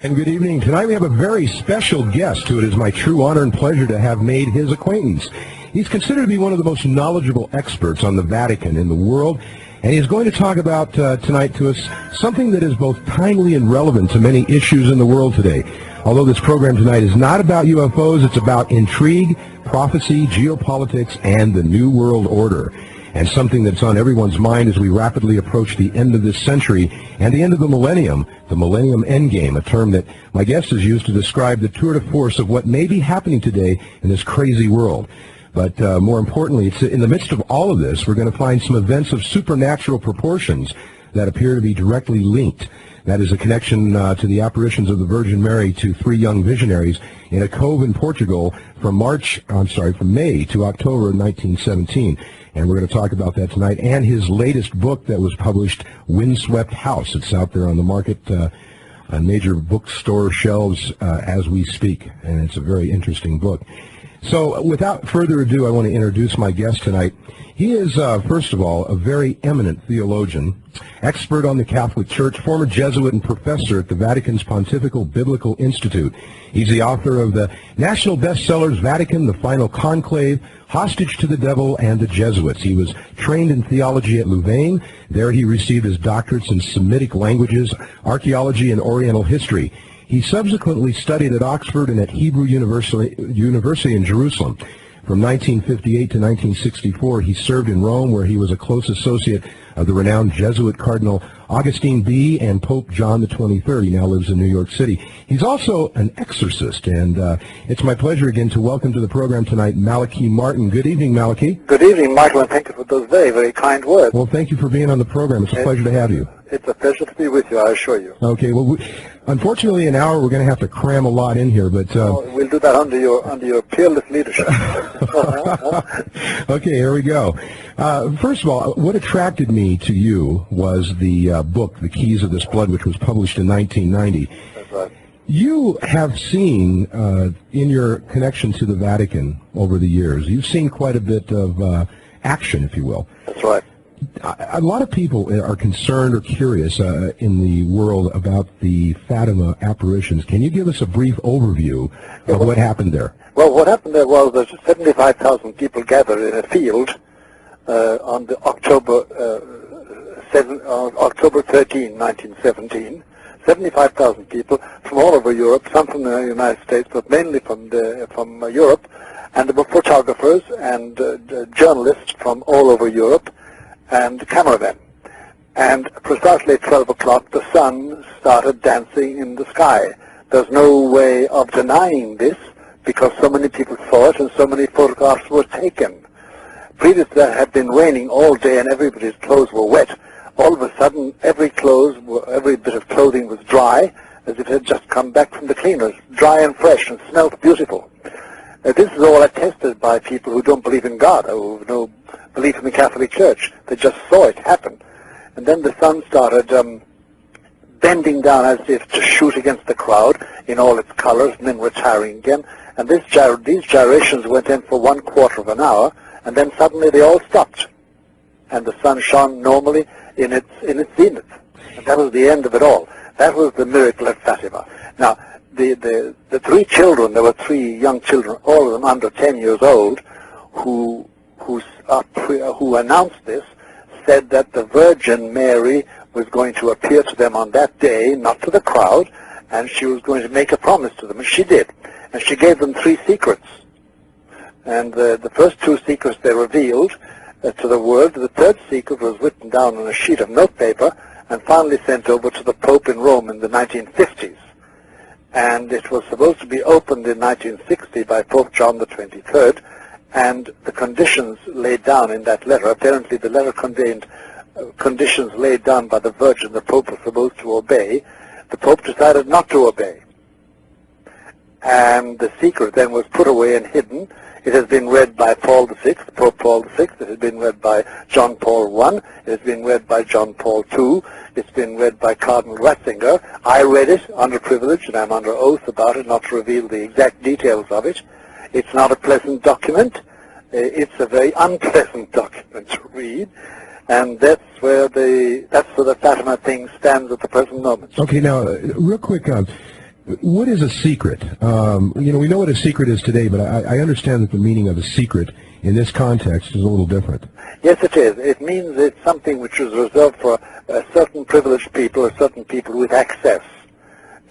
And good evening. Tonight we have a very special guest who it is my true honor and pleasure to have made his acquaintance. He's considered to be one of the most knowledgeable experts on the Vatican in the world, and he's going to talk about tonight to us something that is both timely and relevant to many issues in the world today. Although this program tonight is not about UFOs, it's about intrigue, prophecy, geopolitics, and the New World Order. And something that's on everyone's mind as we rapidly approach the end of this century and the end of the Millennium Endgame, a term that my guest has used to describe the tour de force of what may be happening today in this crazy world. But more importantly, it's in the midst of all of this, we're going to find some events of supernatural proportions that appear to be directly linked. That is a connection to the apparitions of the Virgin Mary to three young visionaries in a cove in Portugal from May to October 1917. And we're going to talk about that tonight, and his latest book that was published, Windswept House. It's out there on the market on major bookstore shelves as we speak, and it's a very interesting book. So without further ado, I want to introduce my guest tonight. He is, first of all, a very eminent theologian, expert on the Catholic Church, former Jesuit and professor at the Vatican's Pontifical Biblical Institute. He's the author of the national bestsellers Vatican, The Final Conclave, Hostage to the Devil, and the Jesuits. He was trained in theology at Louvain. There he received his doctorates in Semitic languages, archaeology, and Oriental history. He subsequently studied at Oxford and at Hebrew University in Jerusalem. From 1958 to 1964, he served in Rome, where he was a close associate of the renowned Jesuit Cardinal Augustine B. and Pope John XXIII. He now lives in New York City. He's also an exorcist, and it's my pleasure again to welcome to the program tonight Malachi Martin. Good evening, Malachi. Good evening, Michael, and thank you for those very, very kind words. Well, thank you for being on the program. It's a pleasure to have you. It's a pleasure to be with you, I assure you. Okay, well, unfortunately, an hour we're going to have to cram a lot in here, but we'll do that under your peerless leadership. Okay, here we go. First of all, what attracted me to you was the book, The Keys of This Blood, which was published in 1990. That's right. You have seen, in your connection to the Vatican over the years, you've seen quite a bit of action, if you will. That's right. A lot of people are concerned or curious in the world about the Fatima apparitions. Can you give us a brief overview of what happened there? Well, what happened there was there's 75,000 people gathered in a field on the October 13, 1917. 75,000 people from all over Europe, some from the United States, but mainly from Europe. And there were photographers and journalists from all over Europe, and cameramen. And precisely at 12 o'clock, the sun started dancing in the sky. There's no way of denying this because so many people saw it and so many photographs were taken. Previously, there had been raining all day and everybody's clothes were wet. All of a sudden, every bit of clothing was dry, as if it had just come back from the cleaners, dry and fresh and smelled beautiful. This is all attested by people who don't believe in God, or who have no belief in the Catholic Church. They just saw it happen. And then the sun started bending down as if to shoot against the crowd in all its colors, and then retiring again. And these gyrations went in for 1/4 of an hour, and then suddenly they all stopped. And the sun shone normally in its zenith. And that was the end of it all. That was the miracle at Fatima. Now, the three children, there were three young children, all of them under 10 years old, who announced this, said that the Virgin Mary was going to appear to them on that day, not to the crowd, and she was going to make a promise to them, and she did. And she gave them 3 secrets. And the first 2 secrets they revealed to the world. The third secret was written down on a sheet of notepaper and finally sent over to the Pope in Rome in the 1950s. And it was supposed to be opened in 1960 by Pope John XXIII, and the conditions laid down in that letter, apparently the letter contained conditions laid down by the Virgin the Pope was supposed to obey. The Pope decided not to obey. And the secret then was put away and hidden. It has been read by Paul VI, Pope Paul VI. It has been read by John Paul I. It has been read by John Paul II. It's been read by Cardinal Ratzinger. I read it under privilege, and I'm under oath about it, not to reveal the exact details of it. It's not a pleasant document. It's a very unpleasant document to read. And that's where the Fatima thing stands at the present moment. Okay, now, real quick, What is a secret? We know what a secret is today, but I understand that the meaning of a secret in this context is a little different. Yes, it is. It means it's something which is reserved for certain privileged people or certain people with access.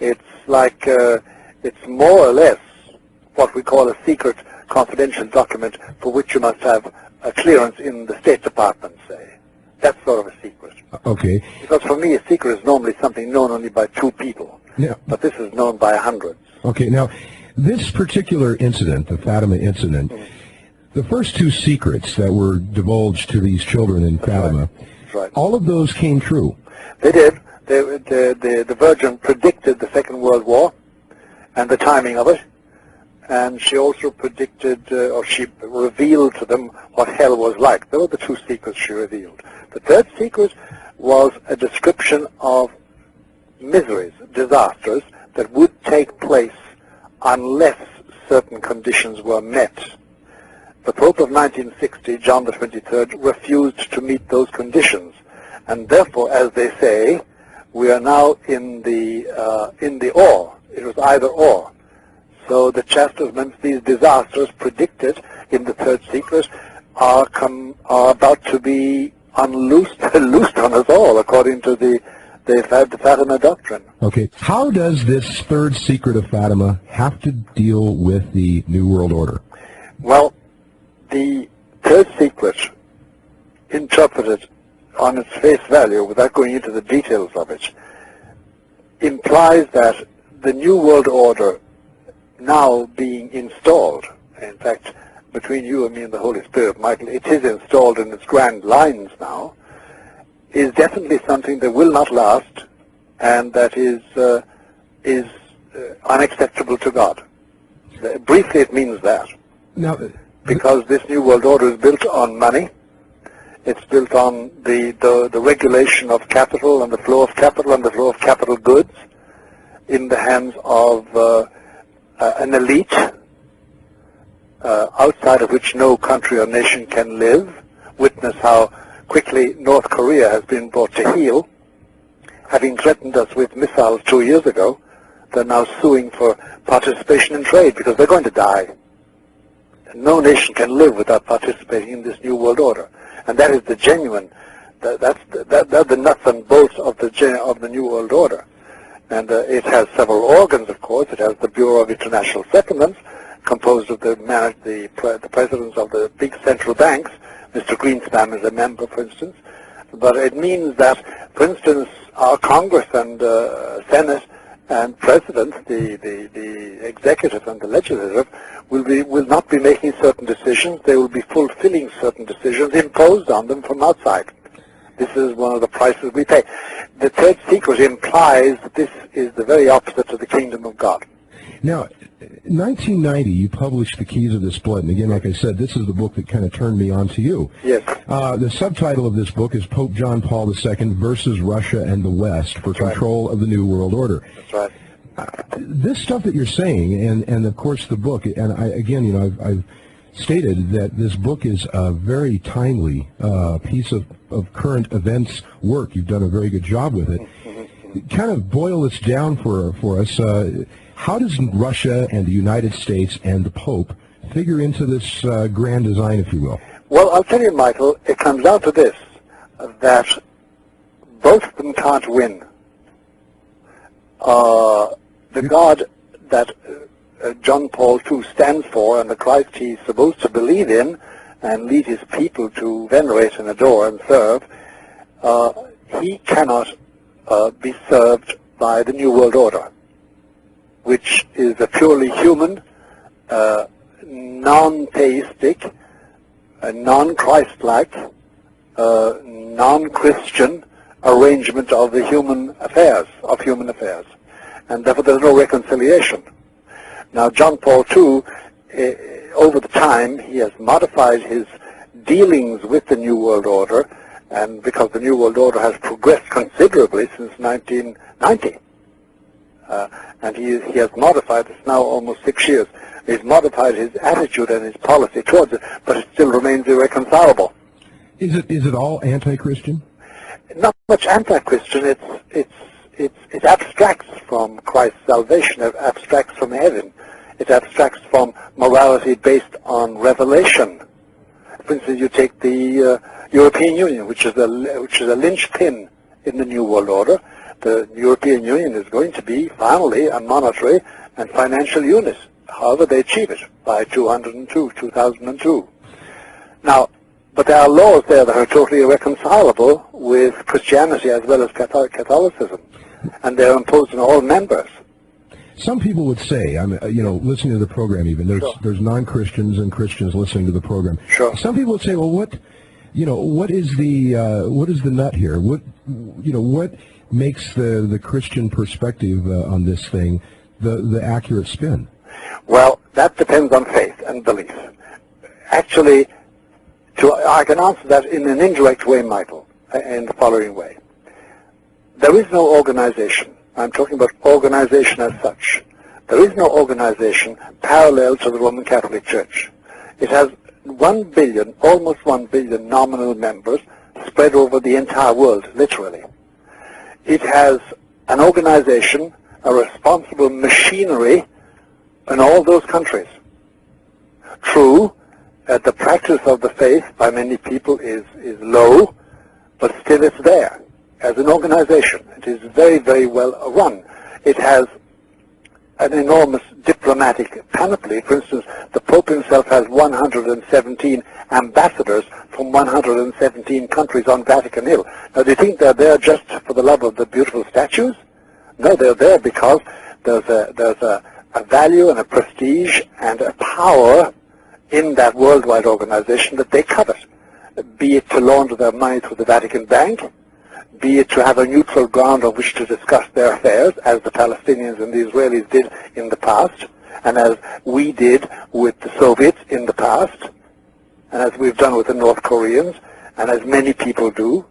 It's like, it's more or less what we call a secret confidential document for which you must have a clearance in the State Department, say. That's sort of a secret. Okay. Because for me, a secret is normally something known only by two people. Yeah. But this is known by hundreds. Okay. Now, this particular incident, the Fatima incident, the first two secrets that were divulged to these children in Fatima, That's right. all of those came true. They did. The Virgin predicted the Second World War and the timing of it. And she also predicted, or she revealed to them what hell was like. Those were the two secrets she revealed. The third secret was a description of miseries, disasters, that would take place unless certain conditions were met. The Pope of 1960, John the 23rd, refused to meet those conditions. And therefore, as they say, we are now in the or. It was either or. So the chastisements, these disasters predicted in the third secret, are about to be loosed on us all, according to the Fatima doctrine. Okay. How does this third secret of Fatima have to deal with the New World Order? Well, the third secret, interpreted on its face value, without going into the details of it, implies that the New World Order now being installed, in fact, between you and me and the Holy Spirit, Michael, it is installed in its grand lines now, is definitely something that will not last and that is unacceptable to God. Briefly, it means that. Now, because this New World Order is built on money. It's built on the regulation of capital and the flow of capital and the flow of capital goods in the hands of an elite outside of which no country or nation can live. Witness how quickly North Korea has been brought to heel. Having threatened us with missiles 2 years ago, they're now suing for participation in trade because they're going to die. No nation can live without participating in this New World Order. And that is the genuine, that's the nuts and bolts of the New World Order. And it has several organs, of course. It has the Bureau of International Settlements, composed of the presidents of the big central banks. Mr. Greenspan is a member, for instance. But it means that, for instance, our Congress and Senate and President, the executive and the legislative, will not be making certain decisions. They will be fulfilling certain decisions imposed on them from outside. This is one of the prices we pay. The third secret implies that this is the very opposite of the kingdom of God. Now, in 1990, you published The Keys of the Split. And again, like I said, this is the book that kind of turned me on to you. Yes. The subtitle of this book is Pope John Paul II versus Russia and the West for Control of the New World Order. That's right. This stuff that you're saying, and of course the book, and I've stated that this book is a very timely piece of current events work. You've done a very good job with it. Kind of boil this down for us. How does Russia and the United States and the Pope figure into this grand design, if you will? Well, I'll tell you, Michael, it comes down to this, that both of them can't win. The God that John Paul II stands for and the Christ he's supposed to believe in and lead his people to venerate and adore and serve, he cannot be served by the New World Order, which is a purely human, non-theistic, non-Christ-like, non-Christian arrangement of the human affairs, and therefore there's no reconciliation. Now, John Paul II, over the time, he has modified his dealings with the New World Order, and because the New World Order has progressed considerably since 1990, and he has modified, it's now almost 6 years, he's modified his attitude and his policy towards it, but it still remains irreconcilable. Is it all anti-Christian? Not much anti-Christian. it abstracts from Christ's salvation, it abstracts from heaven, it abstracts from morality based on revelation. For instance, you take the European Union, which is a linchpin in the New World Order. The European Union is going to be finally a monetary and financial unit, however they achieve it, by 2002. Now, but there are laws there that are totally irreconcilable with Christianity as well as Catholicism, and they're imposed on all members. Some people would say, listening to the program even, there's non-Christians and Christians listening to the program. Sure. Some people would say, well, what is the nut here? What makes the Christian perspective on this thing the accurate spin? Well, that depends on faith and belief. Actually, I can answer that in an indirect way, Michael, in the following way. There is no organization. I'm talking about organization as such. There is no organization parallel to the Roman Catholic Church. It has 1 billion, almost 1 billion nominal members spread over the entire world, literally. It has an organization, a responsible machinery in all those countries. True, the practice of the faith by many people is low, but still it's there as an organization. It is very, very well run. It has an enormous diplomatic panoply. For instance, the Pope himself has 117 ambassadors from 117 countries on Vatican Hill. Now, do you think they're there just for the love of the beautiful statues? No, they're there because there's a value and a prestige and a power in that worldwide organization that they covet, be it to launder their money through the Vatican Bank, be it to have a neutral ground on which to discuss their affairs, as the Palestinians and the Israelis did in the past, and as we did with the Soviets in the past, and as we've done with the North Koreans, and as many people do.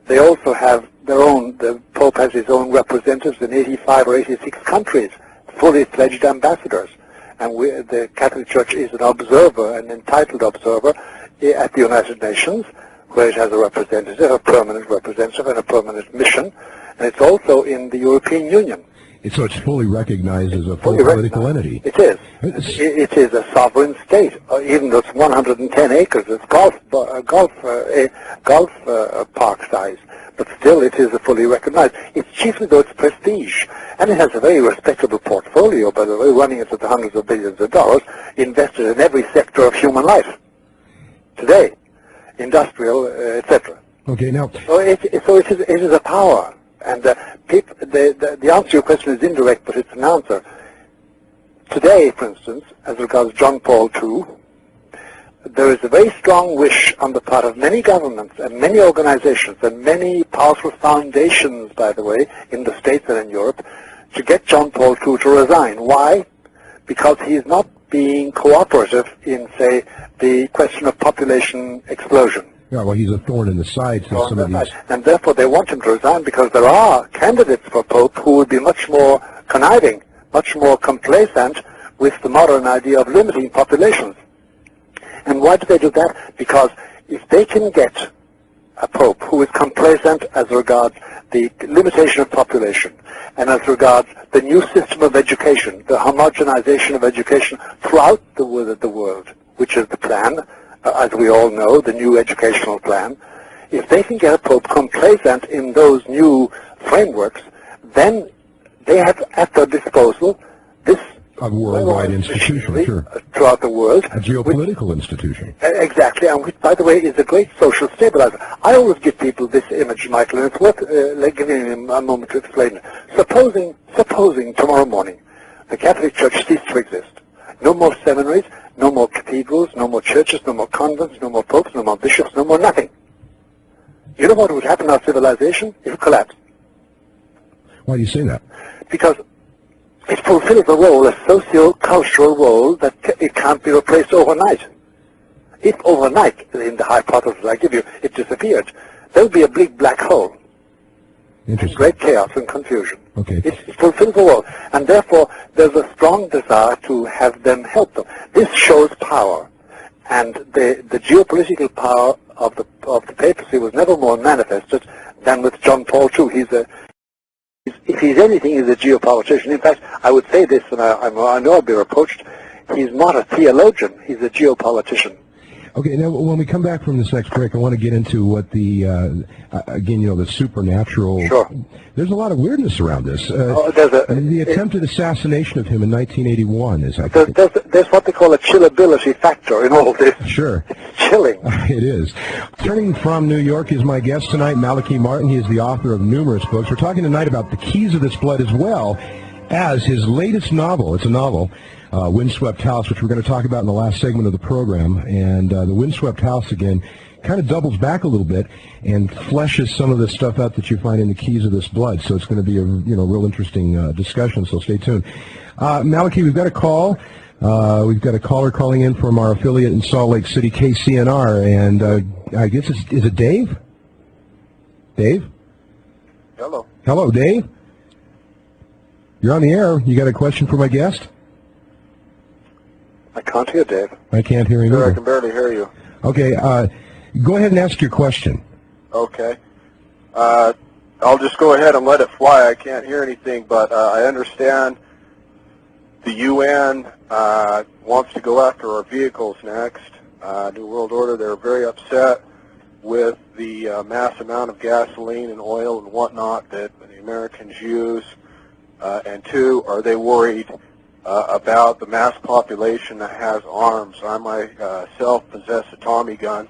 They also have their own, the Pope has his own representatives in 85 or 86 countries, fully fledged ambassadors. And the Catholic Church is an observer, an entitled observer at the United Nations, where it has a representative, a permanent representative, and a permanent mission. And it's also in the European Union. So it's fully recognized as a full political entity. It is. It is a sovereign state, even though it's 110 acres. It's golf park size. But still, it is a fully recognized. It's chiefly though its prestige. And it has a very respectable portfolio, by the way, running into the hundreds of billions of dollars, invested in every sector of human life today, industrial, etc. Okay, now. So it is a power. And the answer to your question is indirect, but it's an answer. Today, for instance, as regards John Paul II, there is a very strong wish on the part of many governments and many organizations and many powerful foundations, by the way, in the States and in Europe, to get John Paul II to resign. Why? Because he is not being cooperative in, say, the question of population explosion. Yeah, well, he's a thorn in the side to some of these. And therefore they want him to resign because there are candidates for Pope who would be much more conniving, much more complacent with the modern idea of limiting populations. And why do they do that? Because if they can get a Pope who is complacent as regards the limitation of population and as regards the new system of education, the homogenization of education throughout the world, which is the plan, as we all know, the new educational plan, if they can get a Pope complacent in those new frameworks, then they have at their disposal this a worldwide institution, sure, throughout the world. A geopolitical institution. Exactly, and which, by the way, is a great social stabilizer. I always give people this image, Michael, and it's worth giving him a moment to explain it. Supposing tomorrow morning the Catholic Church ceased to exist. No more seminaries, no more cathedrals, no more churches, no more convents, no more popes, no more bishops, no more nothing. You know what would happen to our civilization? It would collapse. Why do you say that? Because it fulfills a role, a socio-cultural role, that it can't be replaced overnight. If overnight, in the hypothesis I give you, it disappeared, there would be a big black hole. Interesting. Great chaos and confusion. Okay. It fulfills a role, and therefore there's a strong desire to have them help them. This shows power, and the geopolitical power of the papacy was never more manifested than with John Paul II. He's if he's anything, he's a geopolitician. In fact, I would say this, and I know I'll be reproached, he's not a theologian, he's a geopolitician. Okay, now when we come back from this next break, I want to get into what the, again, the supernatural... Sure. There's a lot of weirdness around this. The attempted assassination of him in 1981 is... There's what they call a chillability factor in all this. Sure. It's chilling. It is. Turning from New York is my guest tonight, Malachi Martin. He is the author of numerous books. We're talking tonight about the keys of this blood as well as his latest novel. It's a novel. Windswept House, which we're going to talk about in the last segment of the program. And the Windswept House, again, kind of doubles back a little bit and fleshes some of the stuff out that you find in the keys of this blood. So it's going to be a real interesting discussion, so stay tuned. Malachi, we've got a call. We've got a caller calling in from our affiliate in Salt Lake City, KCNR. And I guess is it Dave? Dave? Hello. Hello, Dave? You're on the air. You got a question for my guest? I can't hear Dave. I can't hear him either. I can barely hear you. Okay, go ahead and ask your question. Okay. I'll just go ahead and let it fly. I can't hear anything, but I understand the UN wants to go after our vehicles next. New World Order, they're very upset with the mass amount of gasoline and oil and whatnot that the Americans use. And two, are they worried about the mass population that has arms? I myself possess a Tommy gun.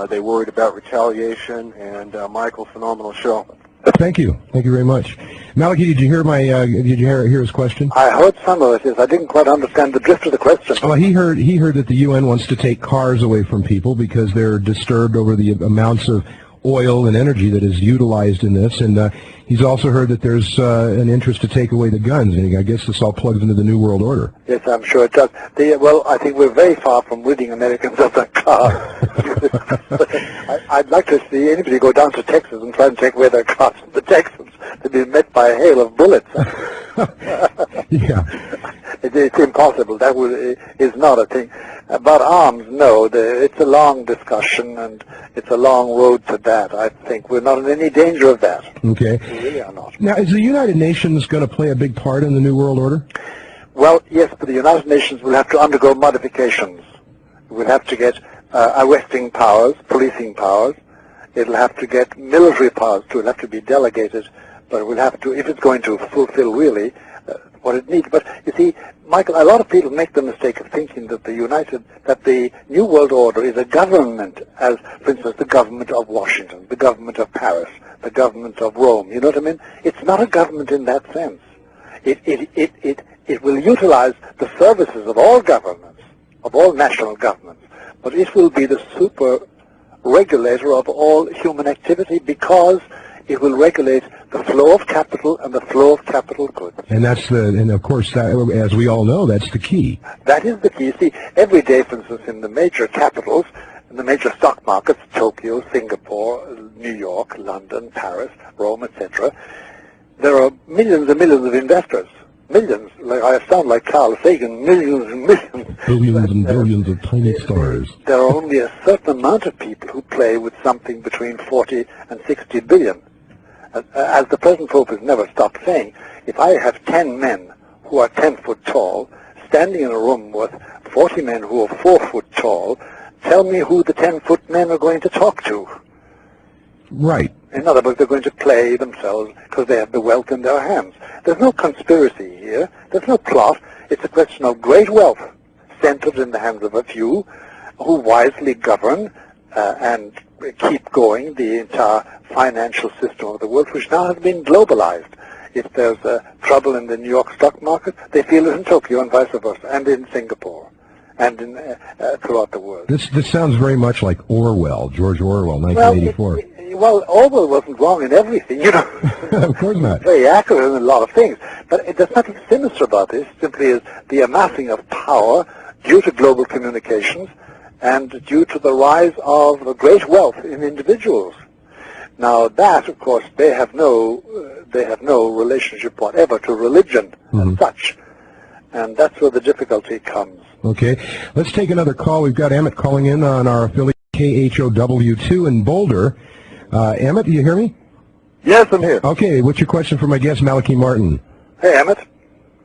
They worried about retaliation, and Michael, phenomenal show. Thank you. Thank you very much. Malachi, did you hear hear his question? I heard some of it. Yes, I didn't quite understand the drift of the question. Well, he heard that the UN wants to take cars away from people because they're disturbed over the amounts of oil and energy that is utilized in this, and he's also heard that there's an interest to take away the guns, and I guess this all plugs into the New World Order. Yes, I'm sure it does. Well, I think we're very far from ridding Americans of their cars. I'd like to see anybody go down to Texas and try and take away their cars from the Texans. They'd be met by a hail of bullets. Yeah. It's impossible. That is not a thing. About arms, no. It's a long discussion, and it's a long road to that. I think we're not in any danger of that. Okay. We really are not. Now, is the United Nations going to play a big part in the New World Order? Well, yes, but the United Nations will have to undergo modifications. We'll have to get arresting powers, policing powers. It'll have to get military powers, too. It'll have to be delegated, but it will have to, if it's going to fulfill really what it needs. But you see, Michael, a lot of people make the mistake of thinking that the New World Order is a government, as, for instance, the government of Washington, the government of Paris, the government of Rome. You know what I mean? It's not a government in that sense. It will utilize the services of all governments, of all national governments, but it will be the super regulator of all human activity because it will regulate the flow of capital and the flow of capital goods. And of course, as we all know, that's the key. That is the key. See, every day, for instance, in the major capitals, in the major stock markets, Tokyo, Singapore, New York, London, Paris, Rome, etc., there are millions and millions of investors. Millions. Like I sound like Carl Sagan. Millions and millions. Billions and billions of tiny stars. There are only a certain amount of people who play with something between 40 and 60 billion. As the present Pope has never stopped saying, if I have 10 men who are 10 foot tall, standing in a room with 40 men who are 4 foot tall, tell me who the 10-foot men are going to talk to. Right. In other words, they're going to play themselves because they have the wealth in their hands. There's no conspiracy here. There's no plot. It's a question of great wealth centered in the hands of a few who wisely govern and keep going the entire financial system of the world, which now has been globalized. If there's trouble in the New York stock market, they feel it in Tokyo and vice versa, and in Singapore, and in throughout the world. This sounds very much like Orwell, George Orwell, 1984. Well, Orwell wasn't wrong in everything, you know. Of course not. Very accurate in a lot of things. But there's nothing sinister about this. It simply is the amassing of power due to global communications and due to the rise of the great wealth in individuals. Now that, of course, they have no relationship whatever to religion as such. And that's where the difficulty comes. Okay. Let's take another call. We've got Emmett calling in on our affiliate KHOW2 in Boulder. Emmett, do you hear me? Yes, I'm here. Okay, what's your question for my guest, Malachi Martin? Hey, Emmett.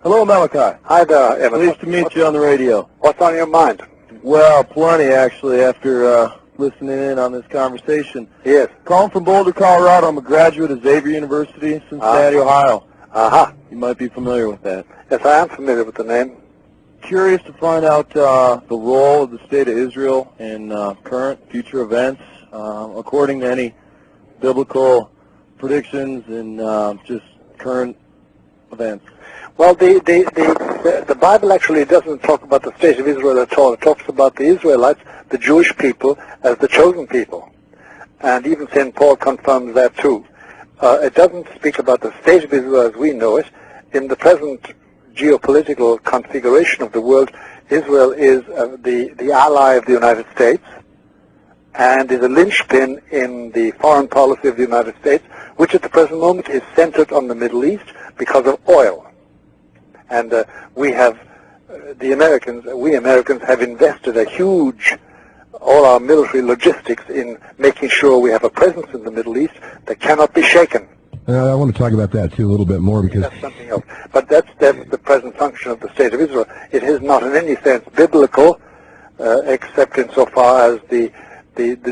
Hello, Malachi. Hi there, Emmett. Pleased to meet you on the radio. What's on your mind? Well, plenty, actually, after listening in on this conversation. Yes. Calling from Boulder, Colorado. I'm a graduate of Xavier University, Cincinnati, Ohio. Uh-huh. You might be familiar with that. Yes, I am familiar with the name. Curious to find out the role of the State of Israel in current, future events, according to any biblical predictions and just current events. Well, the Bible actually doesn't talk about the state of Israel at all. It talks about the Israelites, the Jewish people, as the chosen people. And even St. Paul confirms that too. It doesn't speak about the state of Israel as we know it. In the present geopolitical configuration of the world, Israel is the ally of the United States and is a linchpin in the foreign policy of the United States, which at the present moment is centered on the Middle East because of oil. And we Americans have invested a huge, all our military logistics in making sure we have a presence in the Middle East that cannot be shaken. I want to talk about that too a little bit more because that's something else. But that's the present function of the State of Israel. It is not in any sense biblical, except insofar as the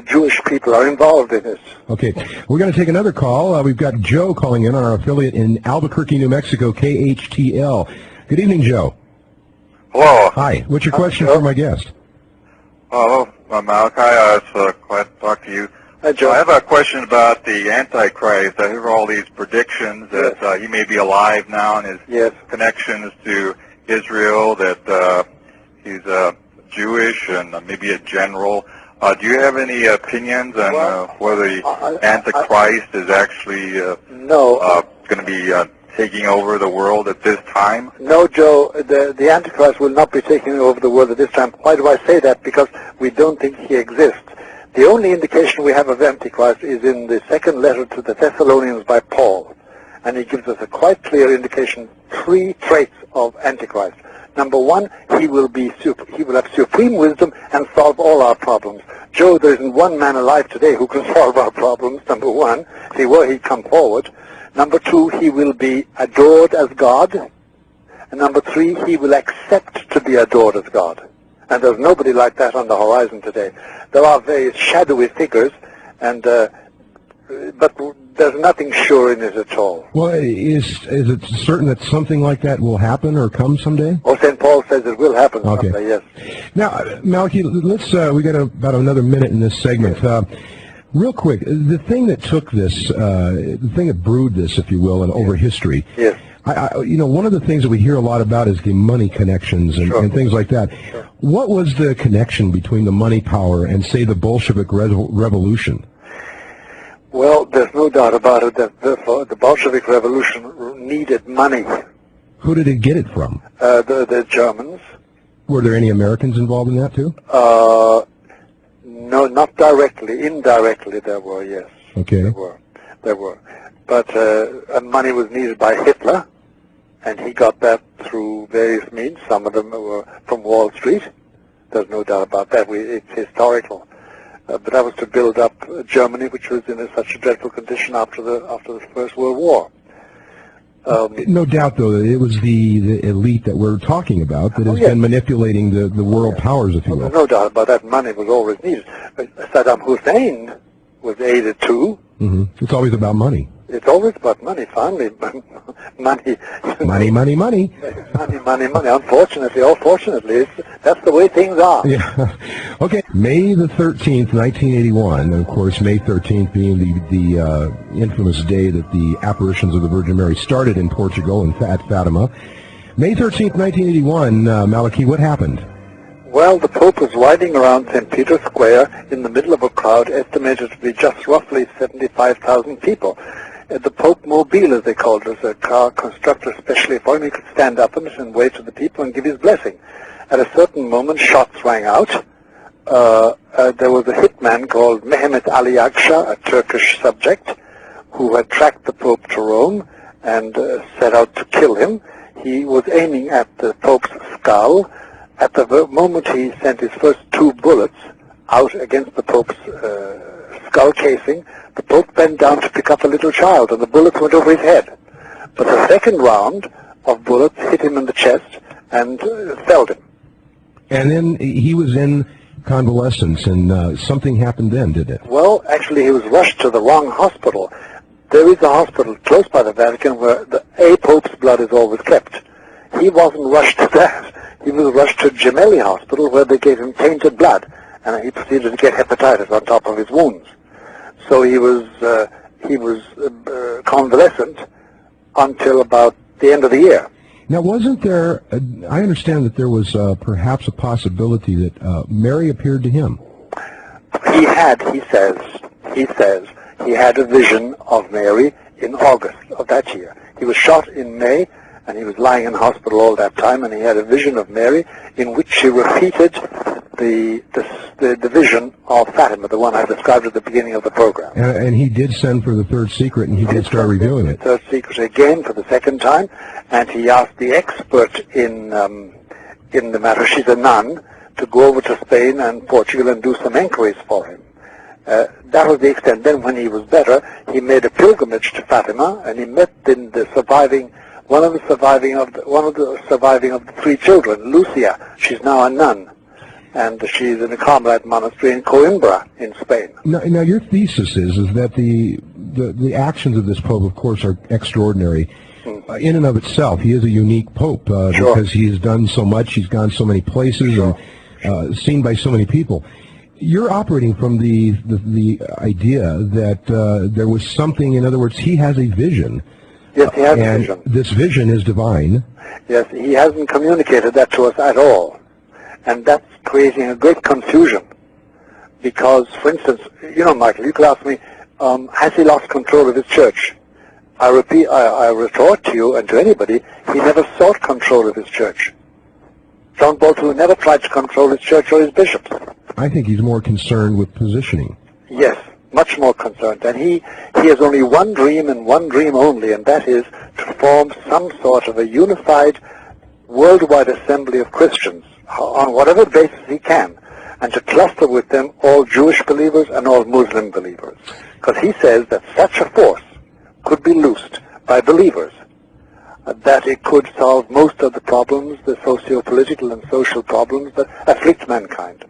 Jewish people are involved in it. Okay, we're going to take another call. We've got Joe calling in on our affiliate in Albuquerque, New Mexico, KHTL. Good evening, Joe. Hello. Hi. What's your question for my guest? Hello, Malachi. It's glad to talk to you. Hi, Joe. I have a question about the Antichrist. I hear all these predictions that he may be alive now and his connections to Israel, that he's Jewish and maybe a general. Do you have any opinions on whether the Antichrist is actually going to be taking over the world at this time? No, Joe, the Antichrist will not be taking over the world at this time. Why do I say that? Because we don't think he exists. The only indication we have of Antichrist is in the second letter to the Thessalonians by Paul. And he gives us a quite clear indication, 3 traits of Antichrist. Number 1, he will have supreme wisdom and solve all our problems. Joe, there isn't one man alive today who can solve our problems, number 1. If he were, he'd come forward. Number 2, he will be adored as God. And number 3, he will accept to be adored as God. And there's nobody like that on the horizon today. There are very shadowy figures, and but there's nothing sure in it at all. Well, is it certain that something like that will happen or come someday? Oh, St. Paul says it will happen someday, yes. Now, Malachi, let's we got about another minute in this segment. Real quick, the thing that took this, the thing that brewed this, if you will, and over history. Yes. One of the things that we hear a lot about is the money connections and things like that. Sure. What was the connection between the money power and, say, the Bolshevik Revolution? Well, there's no doubt about it that the Bolshevik Revolution needed money. Who did it get it from? The Germans. Were there any Americans involved in that, too? No, not directly. Indirectly, there were, yes. Okay. There were. But money was needed by Hitler, and he got that through various means. Some of them were from Wall Street. There's no doubt about that. It's historical. But that was to build up Germany, which was in such a dreadful condition after the First World War. No doubt, though, that it was the elite that we're talking about that has been manipulating the world powers, if you will. No doubt about that. Money was always needed. Saddam Hussein was aided too. Mm-hmm. It's always about money. It's always about money, finally. Money. Money. Unfortunately or fortunately, that's the way things are. Yeah. Okay. May the 13th, 1981, and of course May 13th being the infamous day that the apparitions of the Virgin Mary started in Portugal at Fatima. May 13th, 1981, Malachi, what happened? Well, the Pope was riding around St. Peter's Square in the middle of a crowd estimated to be just roughly 75,000 people. The Pope Mobile, as they called it, was a car constructed especially for him. He could stand up in it and wave to the people and give his blessing. At a certain moment, shots rang out. There was a hitman called Mehmet Ali Akşa, a Turkish subject, who had tracked the Pope to Rome and set out to kill him. He was aiming at the Pope's skull. At the moment he sent his first 2 bullets out against the Pope's skull casing, the Pope bent down to pick up a little child, and the bullets went over his head. But the second round of bullets hit him in the chest and felled him. And then he was in convalescence, and something happened then, did it? Well, actually, he was rushed to the wrong hospital. There is a hospital close by the Vatican where a Pope's blood is always kept. He wasn't rushed to that. He was rushed to Gemelli Hospital, where they gave him tainted blood, and he proceeded to get hepatitis on top of his wounds. So he was convalescent until about the end of the year. Now, wasn't there, I understand that there was perhaps a possibility that Mary appeared to him. He says, he had a vision of Mary in August of that year. He was shot in May, and he was lying in hospital all that time, and he had a vision of Mary in which she repeated the vision of Fatima, the one I described at the beginning of the program. And he did send for the third secret, and he did start reviewing it. Third secret again for the second time, and he asked the expert in the matter, she's a nun, to go over to Spain and Portugal and do some enquiries for him. That was the extent. Then when he was better, he made a pilgrimage to Fatima, and he met one of the surviving of the three children, Lucia. She's now a nun, and she's in a Carmelite monastery in Coimbra in Spain. Now your thesis is that the actions of this Pope, of course, are extraordinary. In and of itself, he is a unique Pope because he has done so much, he's gone so many places, and seen by so many people. You're operating from the idea that there was something, in other words, he has a vision. Yes, he has a vision. And this vision is divine. Yes, he hasn't communicated that to us at all. And that's creating a great confusion. Because, for instance, Michael, you could ask me, has he lost control of his church? I retort to you and to anybody, he never sought control of his church. John Paul II never tried to control his church or his bishops. I think he's more concerned with positioning. Yes, much more concerned. And he has only one dream and one dream only, and that is to form some sort of a unified worldwide assembly of Christians on whatever basis he can, and to cluster with them all Jewish believers and all Muslim believers. Because he says that such a force could be loosed by believers, that it could solve most of the problems, the socio-political and social problems that afflict mankind.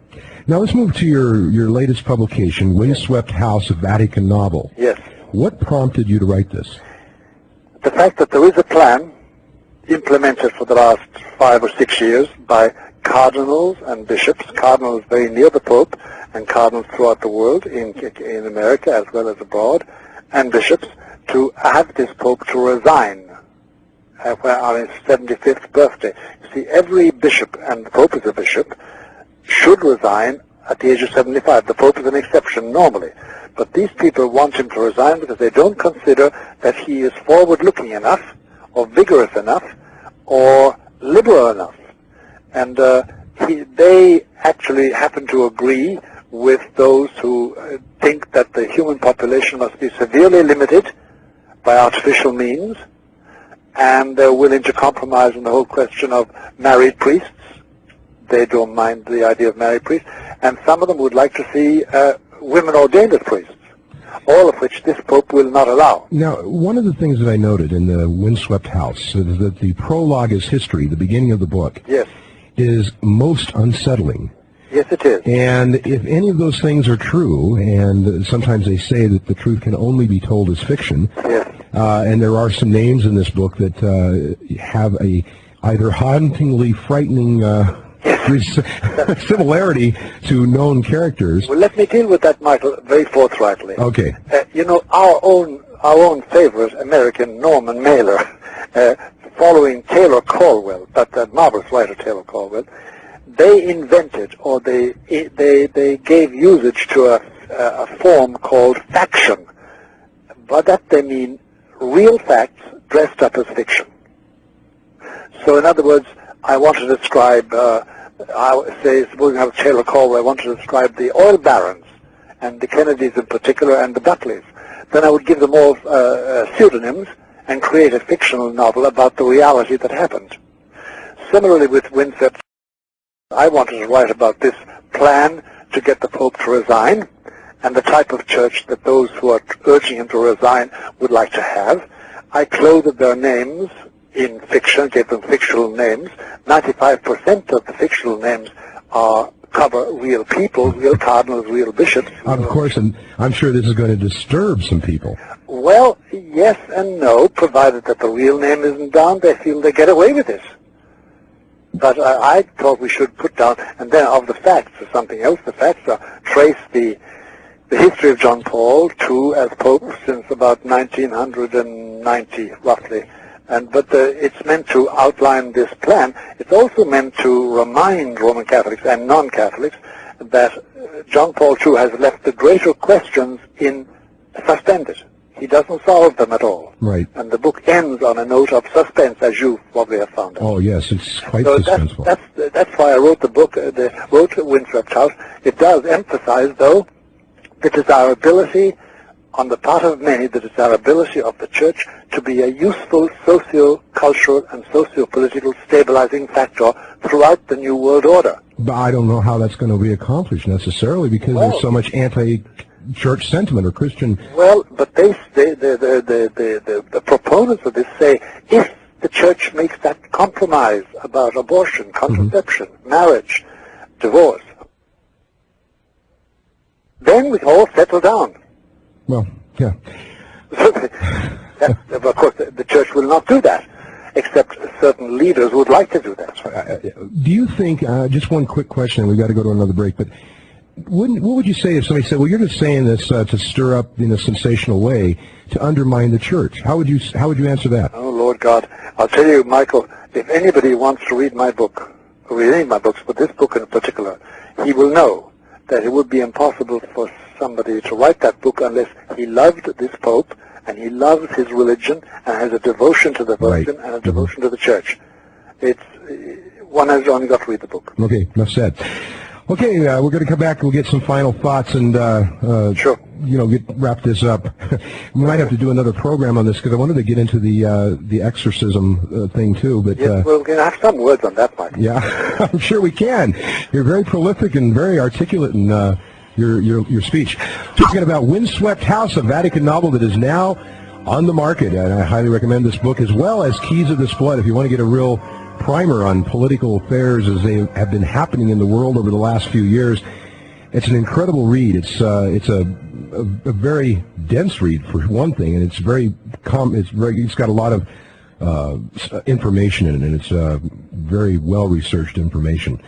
Now let's move to your latest publication, Windswept House, a Vatican Novel. Yes. What prompted you to write this? The fact that there is a plan implemented for the last 5 or 6 years by cardinals and bishops, cardinals very near the Pope and cardinals throughout the world, in America as well as abroad, and bishops, to have this Pope to resign on his 75th birthday. You see, every bishop, and the Pope is a bishop, should resign at the age of 75. The Pope is an exception normally. But these people want him to resign because they don't consider that he is forward-looking enough, or vigorous enough, or liberal enough. And they actually happen to agree with those who think that the human population must be severely limited by artificial means, and they're willing to compromise on the whole question of married priests. They don't mind the idea of married priests, and some of them would like to see women ordained as priests, all of which this Pope will not allow. Now, one of the things that I noted in the Windswept House is that the prologue is history, the beginning of the book, yes, is most unsettling. Yes, it is. And if any of those things are true, and sometimes they say that the truth can only be told as fiction, yes, and there are some names in this book that have a either hauntingly frightening similarity to known characters. Well, let me deal with that, Michael, very forthrightly. Okay. Our own favorite American, Norman Mailer, following Taylor Caldwell, that marvelous writer Taylor Caldwell, they invented, or they gave usage to a form called faction. By that they mean real facts dressed up as fiction. So in other words, I want to describe, supposing I have Taylor Caldwell, I want to describe the oil barons, and the Kennedys in particular, and the Buckleys. Then I would give them all pseudonyms and create a fictional novel about the reality that happened. Similarly with Windswept, I wanted to write about this plan to get the Pope to resign, and the type of church that those who are urging him to resign would like to have. I clothed their names in fiction, gave them fictional names. 95% of the fictional names cover real people, real cardinals, real bishops. Of course, and I'm sure this is going to disturb some people. Well, yes and no, provided that the real name isn't down, they feel they get away with it. But I thought we should put down, and then of the facts or something else. The facts are trace the history of John Paul II as Pope since about 1990, roughly. But it's meant to outline this plan. It's also meant to remind Roman Catholics and non-Catholics that John Paul II has left the greater questions suspended. He doesn't solve them at all. Right. And the book ends on a note of suspense, as you probably have found out. Oh, yes, it's quite suspenseful. That's why I wrote the book, wrote Windswept House. It does emphasize, though, the desirability on the part of many, the desirability of the Church to be a useful socio-cultural and socio-political stabilizing factor throughout the New World Order. But I don't know how that's going to be accomplished necessarily because there's so much anti-church sentiment or Christian. Well, but the proponents of this say if the Church makes that compromise about abortion, contraception, marriage, divorce, then we all settle down. Well, yeah. Of course, the Church will not do that, except certain leaders would like to do that. Do you think, just one quick question, we've got to go to another break, but what would you say if somebody said, well, you're just saying this to stir up in a sensational way to undermine the Church? How would you answer that? Oh, Lord God. I'll tell you, Michael, if anybody wants to read my book, or read any of my books, but this book in particular, he will know that it would be impossible for somebody to write that book unless he loved this Pope and he loves his religion and has a devotion to the Virgin and a devotion to the Church. One has only got to read the book. Okay, enough said. Okay, we're going to come back and we'll get some final thoughts and sure. Wrap this up. We might have to do another program on this because I wanted to get into the exorcism thing too. But yes, we're going to have some words on that, Mike. Yeah, I'm sure we can. You're very prolific and very articulate in your speech. Talking about Windswept House, a Vatican novel that is now on the market, and I highly recommend this book as well as Keys of this Blood if you want to get a real primer on political affairs as they have been happening in the world over the last few years. It's an incredible read. It's a very dense read for one thing, and it's got a lot of information in it, and it's very well researched information.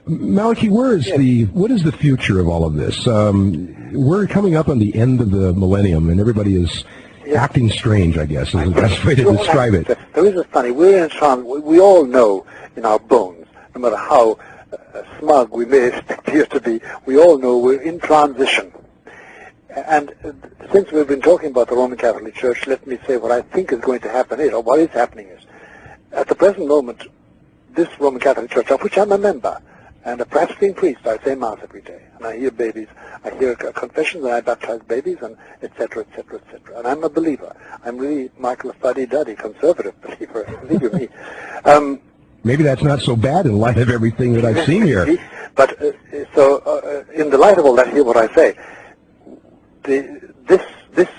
Malachi, what is the future of all of this? We're coming up on the end of the millennium, and everybody is acting strange, I guess, is the best way to describe it. There is a funny, we're in transition. We all know in our bones, no matter how smug we may appear to be, we all know we're in transition. And since we've been talking about the Roman Catholic Church, let me say what I think is going to happen is, or what is happening is, at the present moment, this Roman Catholic Church, of which I'm a member, and a practicing priest, I say Mass every day, and I hear babies, I hear confessions, and I baptize babies, and et cetera, et cetera, et cetera. And I'm a believer. I'm really, Michael, a fuddy-duddy, conservative believer, believe you me. Maybe that's not so bad in light of everything that I've seen here. But, in the light of all that, hear what I say. This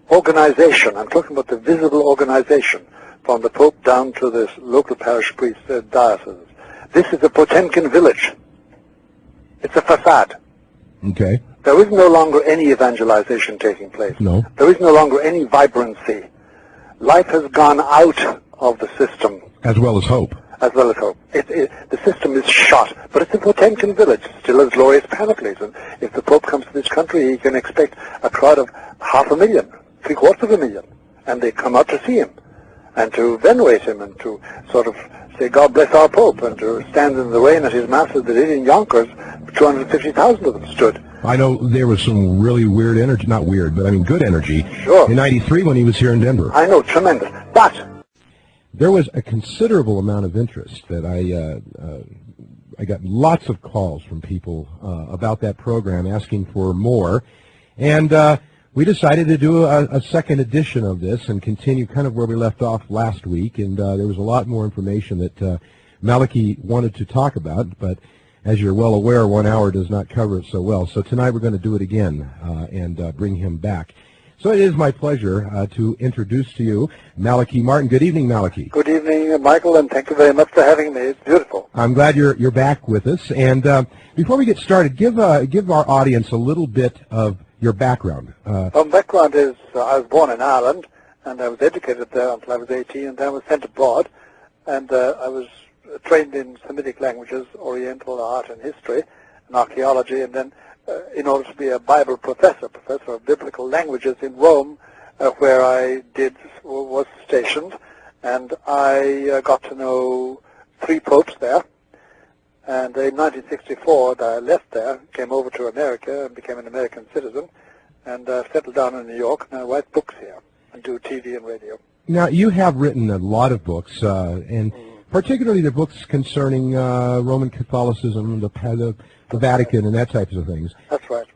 organization, I'm talking about the visible organization, from the Pope down to the local parish priest, dioceses. This is a Potemkin village. It's a facade. Okay. There is no longer any evangelization taking place. No. There is no longer any vibrancy. Life has gone out of the system. As well as hope. As well as hope. The system is shot, but it's a Potemkin village. It still has glorious panoplies, and if the Pope comes to this country, he can expect a crowd of 500,000, 750,000, and they come out to see him, and to venerate him, and to sort of say, God bless our Pope, and to stand in the rain at his masses that did in Yonkers, 250,000 of them stood. I know there was some really weird energy, not weird, but I mean good energy, sure, in '93 when he was here in Denver. I know, tremendous. But there was a considerable amount of interest that I got lots of calls from people about that program asking for more, and we decided to do a second edition of this and continue kind of where we left off last week, and there was a lot more information that Malachi wanted to talk about, but as you're well aware, 1 hour does not cover it so well. So tonight we're going to do it again and bring him back. So it is my pleasure to introduce to you Malachi Martin. Good evening, Malachi. Good evening, Michael, and thank you very much for having me. It's beautiful. I'm glad you're back with us. And before we get started, give our audience a little bit of your background. My background is I was born in Ireland, and I was educated there until I was 18, and then I was sent abroad, and I was trained in Semitic languages, Oriental art and history, and archaeology, and then in order to be a Bible professor of biblical languages in Rome, where I was stationed, and I got to know 3 popes there. And in 1964, I left there, came over to America, and became an American citizen, and settled down in New York, and I write books here and do TV and radio. Now, you have written a lot of books, and particularly the books concerning Roman Catholicism, the Vatican, and that types of things. That's right.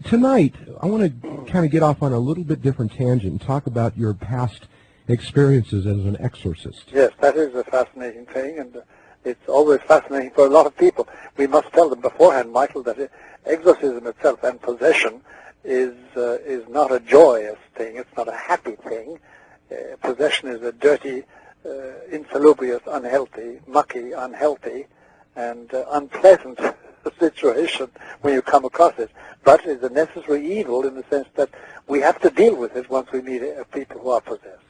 Tonight, I want to kind of get off on a little bit different tangent and talk about your past experiences as an exorcist. Yes, that is a fascinating thing, and it's always fascinating for a lot of people. We must tell them beforehand, Michael, that exorcism itself and possession is not a joyous thing. It's not a happy thing. Possession is a dirty, insalubrious, unhealthy, mucky, unhealthy, and unpleasant situation when you come across it. But it's a necessary evil in the sense that we have to deal with it once we meet people who are possessed.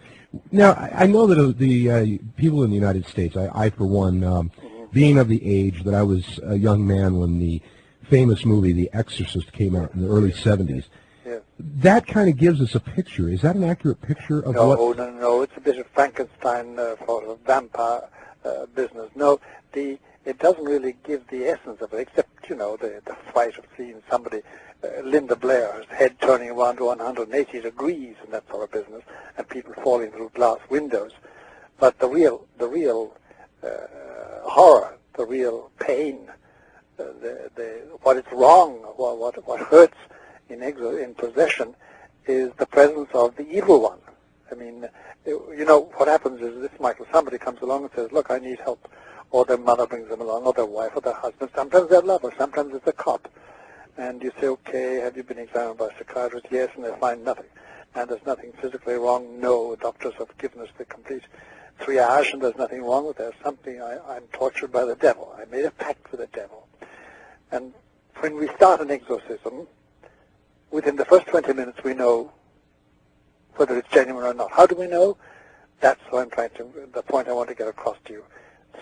Now, I know that the people in the United States, I for one, being of the age that I was a young man when the famous movie The Exorcist came out in the early 70s, yeah. That kind of gives us a picture. Is that an accurate picture of what... No. It's a bit of Frankenstein sort of vampire business. No, it doesn't really give the essence of it, except, the fright of seeing somebody, Linda Blair's head turning around to 180 degrees and that sort of business, and people falling through glass windows. But the real horror, the real pain, what is wrong, what hurts in possession is the presence of the evil one. I mean, what happens is this, Michael, somebody comes along and says, look, I need help. Or their mother brings them along, or their wife, or their husband. Sometimes their lover, sometimes it's a cop. And you say, okay, have you been examined by a psychiatrist? Yes, and they find nothing. And there's nothing physically wrong? No, the doctors have given us the complete triage, and there's nothing wrong with that. Something, I'm tortured by the devil. I made a pact with the devil. And when we start an exorcism, within the first 20 minutes we know whether it's genuine or not. How do we know? That's what the point I want to get across to you.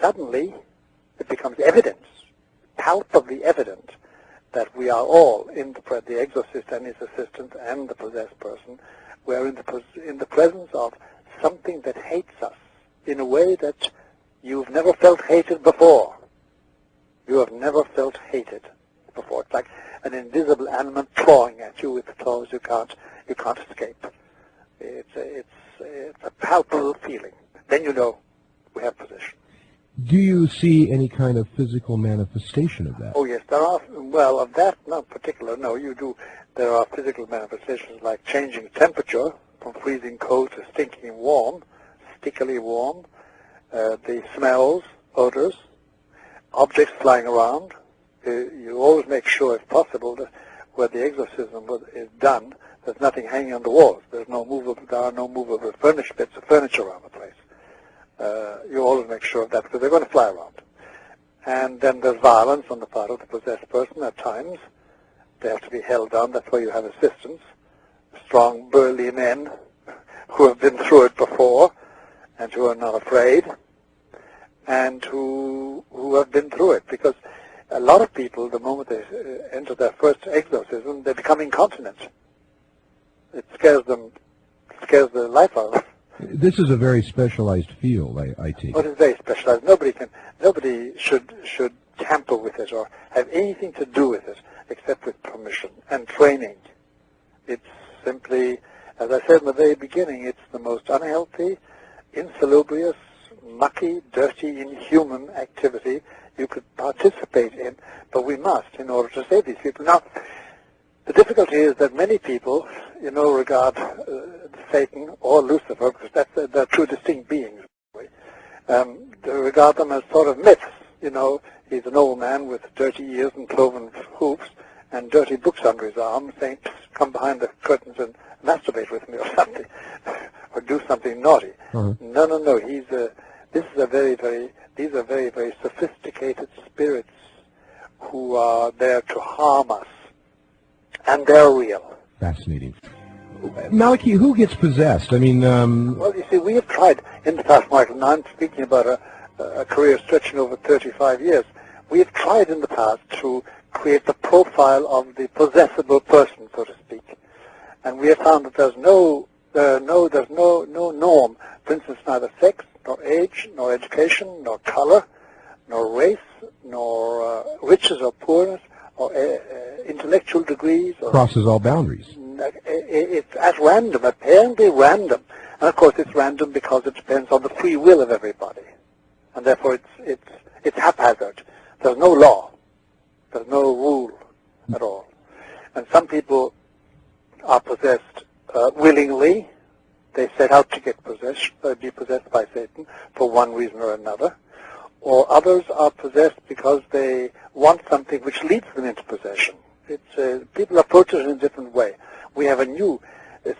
Suddenly, it becomes evidence, palpably evident, that we are all, the exorcist and his assistant and the possessed person, we are in the presence of something that hates us in a way that you've never felt hated before. You have never felt hated before. It's like an invisible animal clawing at you with claws you can't escape. It's a palpable feeling. Then you know we have possession. Do you see any kind of physical manifestation of that? Oh, yes, there are. Well, of that, not particular, no, you do. There are physical manifestations like changing temperature from freezing cold to stinking warm, stickily warm, the smells, odors, objects flying around. You always make sure, if possible, that where the exorcism is done, there's nothing hanging on the walls. There are no movable furniture bits of furniture around the place. You always make sure of that because they're going to fly around. And then there's violence on the part of the possessed person at times. They have to be held down. That's why you have assistants, strong, burly men who have been through it before and who are not afraid and who have been through it. Because a lot of people, the moment they enter their first exorcism, they become incontinent. It scares the life out of them. This is a very specialized field, I take. It is very specialized. Nobody should tamper with it or have anything to do with it except with permission and training. It's simply, as I said in the very beginning, it's the most unhealthy, insalubrious, mucky, dirty, inhuman activity you could participate in, but we must in order to save these people. Now, the difficulty is that many people, regard Satan or Lucifer, because they're two distinct beings. They regard them as sort of myths, You know, he's an old man with dirty ears and cloven hoofs and dirty books under his arm, saying, "Come behind the curtains and masturbate with me," or something, or do something naughty. Uh-huh. No. These are very, very sophisticated spirits who are there to harm us, and they're real. Fascinating. Malachi, who gets possessed? I mean, Well, you see, we have tried in the past, Michael, and I'm speaking about a career stretching over 35 years. We have tried in the past to create the profile of the possessible person, so to speak, and we have found that there's no norm. For instance, neither sex, nor age, nor education, nor color, nor race, nor riches or poorness, or intellectual degrees. Or crosses all boundaries. It's at random, apparently random. And of course it's random because it depends on the free will of everybody. And therefore it's haphazard. There's no law. There's no rule at all. And some people are possessed willingly. They set out to get be possessed by Satan for one reason or another. Or others are possessed because they want something which leads them into possession. People approach it in a different way. We have a new,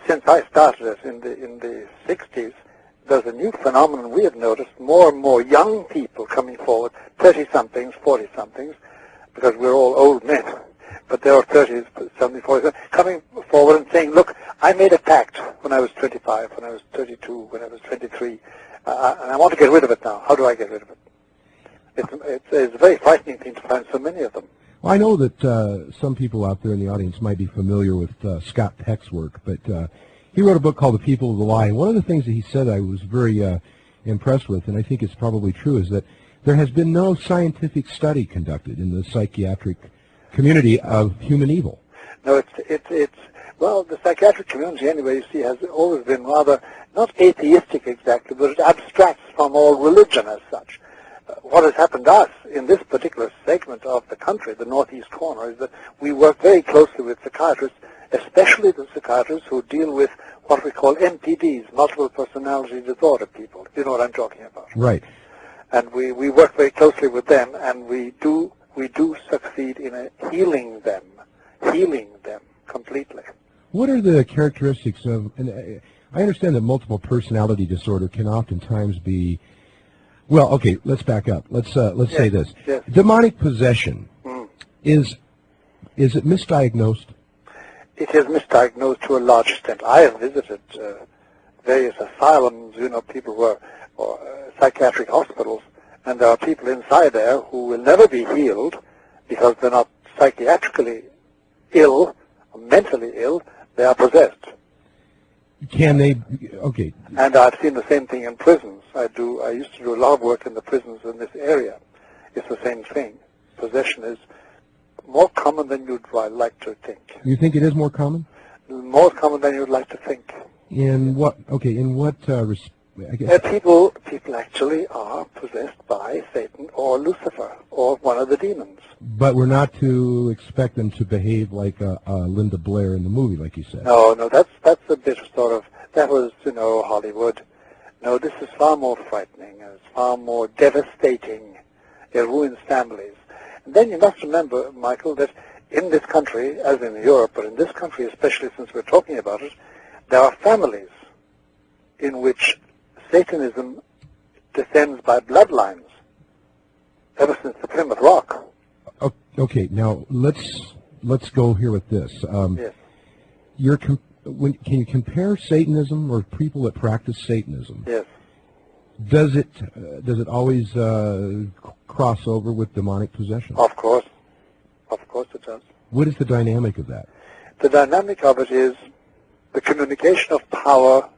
since I started it in the 60s, there's a new phenomenon we have noticed, more and more young people coming forward, 30-somethings, 40-somethings, because we're all old men, but there are 30s, 70s, 40s, coming forward and saying, look, I made a pact when I was 25, when I was 32, when I was 23, and I want to get rid of it now. How do I get rid of it? It's a very frightening thing to find so many of them. Well, I know that some people out there in the audience might be familiar with Scott Peck's work, but he wrote a book called The People of the Lie. And one of the things that he said I was very impressed with, and I think it's probably true, is that there has been no scientific study conducted in the psychiatric community of human evil. No, well, the psychiatric community, anyway, you see, has always been rather, not atheistic exactly, but it abstracts from all religion as such. What has happened to us in this particular segment of the country, the northeast corner, is that we work very closely with psychiatrists, especially the psychiatrists who deal with what we call MPDs, multiple personality disorder people. You know what I'm talking about. Right. And we work very closely with them, and we do succeed in healing them completely. What are the characteristics of, and I understand that multiple personality disorder can oftentimes be, well, okay, let's back up. Let's say this. Yes. Demonic possession, is it misdiagnosed? It is misdiagnosed to a large extent. I have visited various asylums, people who are, or psychiatric hospitals, and there are people inside there who will never be healed because they're not psychiatrically ill, or mentally ill, they are possessed. Can they, okay. And I've seen the same thing in prisons. I used to do a lot of work in the prisons in this area. It's the same thing. Possession is more common than you'd like to think. You think it is more common? More common than you'd like to think. In what, I guess. People actually are possessed by Satan or Lucifer or one of the demons. But we're not to expect them to behave like Linda Blair in the movie, like you said. No, that's a bit of sort of, that was, Hollywood. No, this is far more frightening. It's far more devastating. It ruins families. And then you must remember, Michael, that in this country, as in Europe, but in this country especially since we're talking about it, there are families in which Satanism descends by bloodlines ever since the Plymouth Rock. Okay, now let's go here with this. Yes. Can you compare Satanism or people that practice Satanism? Yes. Does it always cross over with demonic possession? Of course it does. What is the dynamic of that? The dynamic of it is the communication of power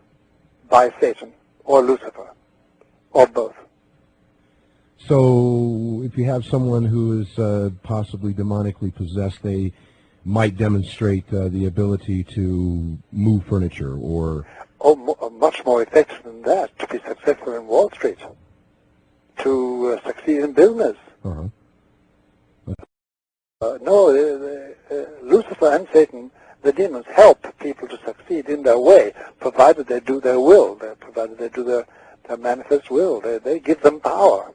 by Satan or Lucifer, or both. So if you have someone who is possibly demonically possessed, they might demonstrate the ability to move furniture or... much more effective than that, to be successful in Wall Street, to succeed in business. Uh-huh. Lucifer and Satan, the demons, help people to succeed in their way, provided they do their will, provided they do their manifest will. They give them power.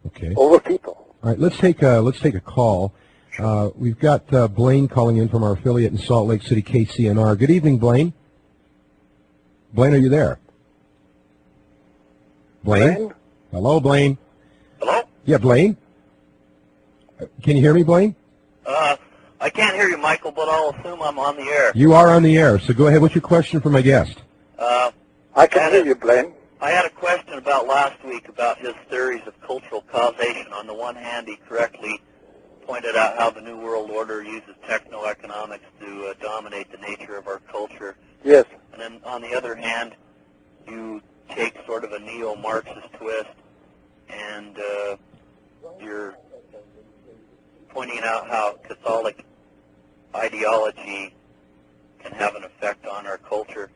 Okay. over people. All right, let's take a call. We've got Blaine calling in from our affiliate in Salt Lake City, KCNR. Good evening, Blaine. Blaine, are you there? Blaine? Hello, Blaine. Hello? Yeah, Blaine. Can you hear me, Blaine? I can't hear you, Michael, but I'll assume I'm on the air. You are on the air, so go ahead. What's your question for my guest? I can hear you, Blaine. I had a question about last week about his theories of cultural causation. On the one hand, he correctly pointed out how the New World Order uses techno-economics to dominate the nature of our culture. Yes. And then on the other hand, you take sort of a neo-Marxist twist, and you're pointing out how Catholic ideology can have an effect on our culture.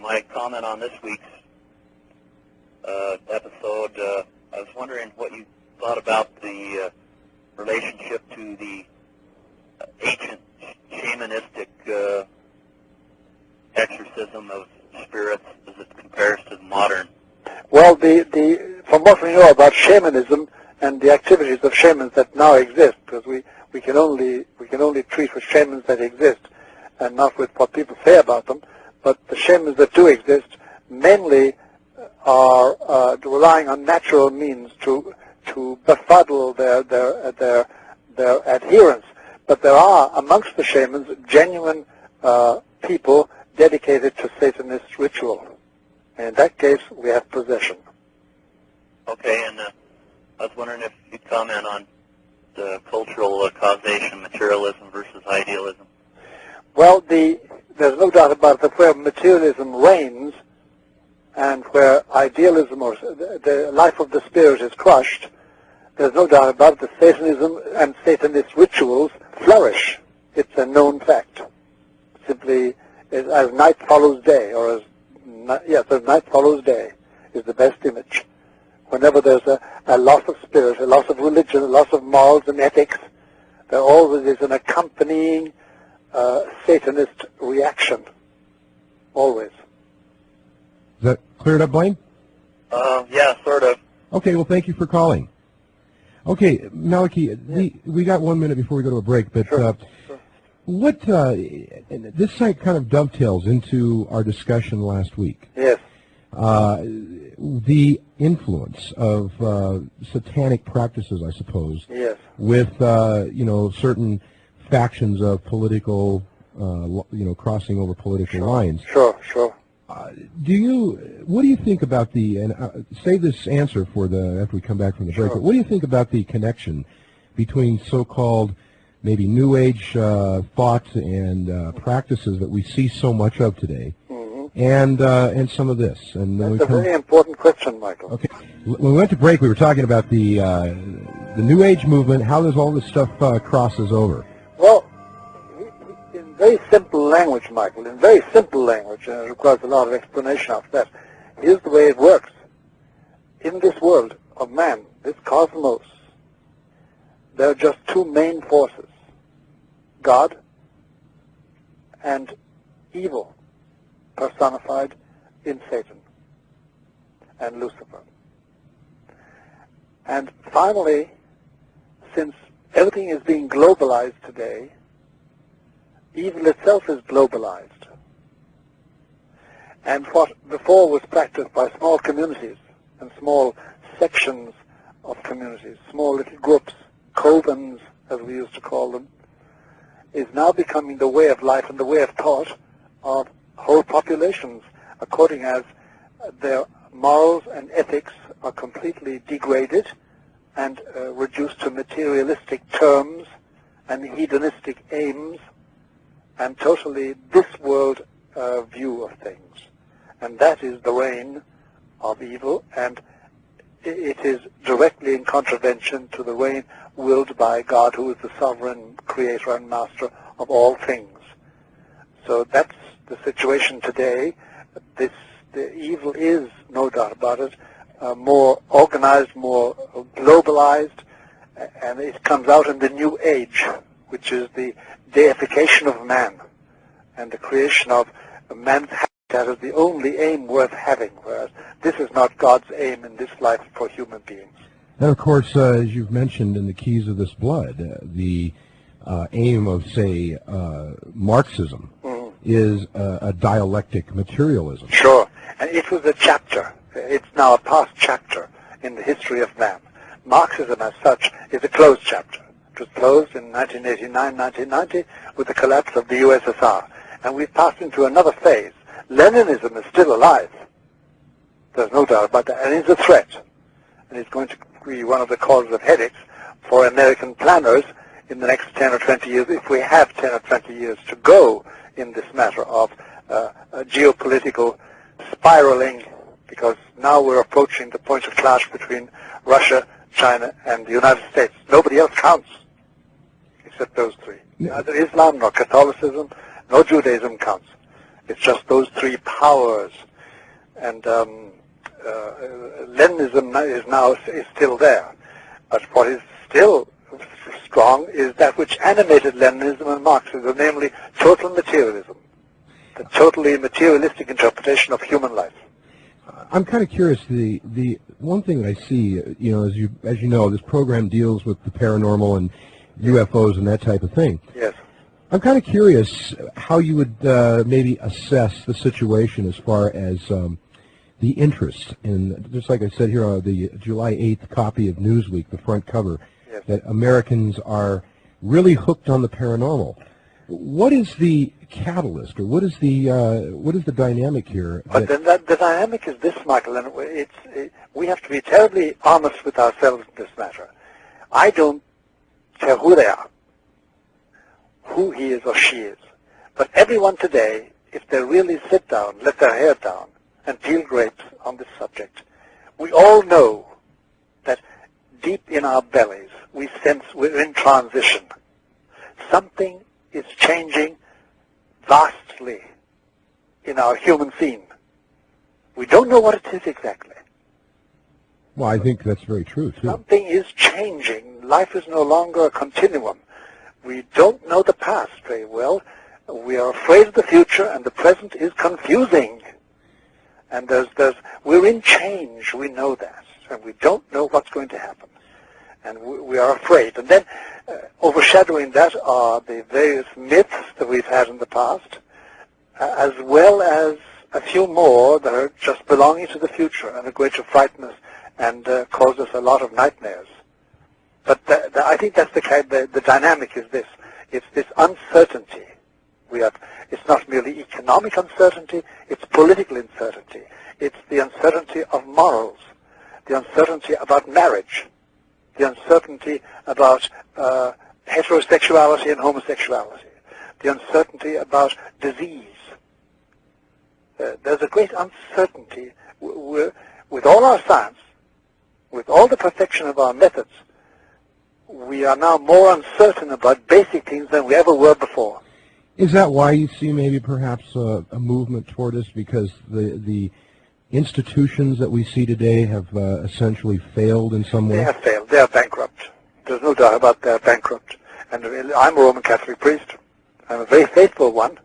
My comment on this week's episode, I was wondering what you thought about the relationship to the ancient shamanistic exorcism of spirits as it compares to the modern. Well, from what we know about shamanism and the activities of shamans that now exist, because we can only treat with shamans that exist and not with what people say about them, but the shamans that do exist mainly are relying on natural means to befuddle their adherents. But there are amongst the shamans genuine people dedicated to Satanist ritual. And in that case, we have possession. Okay, and I was wondering if you'd comment on the cultural causation, materialism versus idealism. Well, there's no doubt about that where materialism reigns and where idealism or the life of the spirit is crushed, there's no doubt about it that Satanism and Satanist rituals flourish. It's a known fact. Simply, as night follows day, or as night follows day is the best image. Whenever there's a loss of spirit, a loss of religion, a loss of morals and ethics, there always is an accompanying Satanist reaction. Always. Is that cleared up, Blaine? Yeah, sort of. Okay, well, thank you for calling. Okay, Malachi, we got 1 minute before we go to a break, but Sure. what this site kind of dovetails into our discussion last week. Yes. The influence of satanic practices, I suppose, Yes. with certain factions of political, crossing over political lines. Sure. What do you think about and save this answer after we come back from the break, but what do you think about the connection between so-called maybe New Age thoughts and practices that we see so much of today, and some of this? And That's a very important question, Michael. Okay. When we went to break, we were talking about the New Age movement, how does all this stuff crosses over? Well, in very simple language, Michael, in very simple language, and it requires a lot of explanation after that, here's the way it works. In this world of man, this cosmos, there are just two main forces, God and evil, personified in Satan and Lucifer. And finally, since everything is being globalized today, evil itself is globalized. And what before was practiced by small communities and small sections of communities, small little groups, covens, as we used to call them, is now becoming the way of life and the way of thought of whole populations, according as their morals and ethics are completely degraded and reduced to materialistic terms and hedonistic aims and totally this world view of things. And that is the reign of evil, and it is directly in contravention to the reign willed by God, who is the sovereign creator and master of all things. So that's the situation today. The evil is, no doubt about it, more organized, more globalized, and it comes out in the New Age, which is the deification of man and the creation of man's habitat is the only aim worth having, whereas this is not God's aim in this life for human beings. And of course, as you've mentioned in the Keys of This Blood, the aim of, say, Marxism is a dialectic materialism. Sure. And it was a chapter. It's now a past chapter in the history of man. Marxism as such is a closed chapter. It was closed in 1989, 1990 with the collapse of the USSR. And we've passed into another phase. Leninism is still alive. There's no doubt about that. And it's a threat. And it's going to be one of the causes of headaches for American planners in the next 10 or 20 years, if we have 10 or 20 years to go in this matter of geopolitical spiraling, because now we're approaching the point of clash between Russia, China, and the United States. Nobody else counts except those three. Neither Islam nor Catholicism nor Judaism counts. It's just those three powers. And Leninism is still there. But what is still strong is that which animated Leninism and Marxism, namely total materialism, the totally materialistic interpretation of human life. I'm kind of curious. The one thing that I see, as you know, this program deals with the paranormal and UFOs and that type of thing. Yes. I'm kind of curious how you would maybe assess the situation as far as the interest in, just like I said here on the July 8th copy of Newsweek, the front cover, yes, that Americans are really hooked on the paranormal. What is the catalyst, or what is the dynamic here? But the dynamic is this, Michael, and we have to be terribly honest with ourselves in this matter. I don't care who they are, who he is or she is, but everyone today, if they really sit down, let their hair down, and peel grapes on this subject, we all know that deep in our bellies we sense we're in transition. Something is changing vastly in our human scene. We don't know what it is exactly. Well, I think that's very true, too. Something is changing. Life is no longer a continuum. We don't know the past very well. We are afraid of the future, and the present is confusing. And we're in change. We know that. And we don't know what's going to happen. And we are afraid. And then overshadowing that are the various myths that we've had in the past, as well as a few more that are just belonging to the future and are going to frighten us and cause us a lot of nightmares. But I think that's the dynamic is this. It's this uncertainty. It's not merely economic uncertainty, it's political uncertainty. It's the uncertainty of morals, the uncertainty about marriage, the uncertainty about heterosexuality and homosexuality, the uncertainty about disease. There's a great uncertainty. With all our science, with all the perfection of our methods, we are now more uncertain about basic things than we ever were before. Is that why you see maybe perhaps a movement toward this? Because the institutions that we see today have essentially failed in some way? They have failed. They are bankrupt. There's no doubt about they're bankrupt. And I'm a Roman Catholic priest. I'm a very faithful one.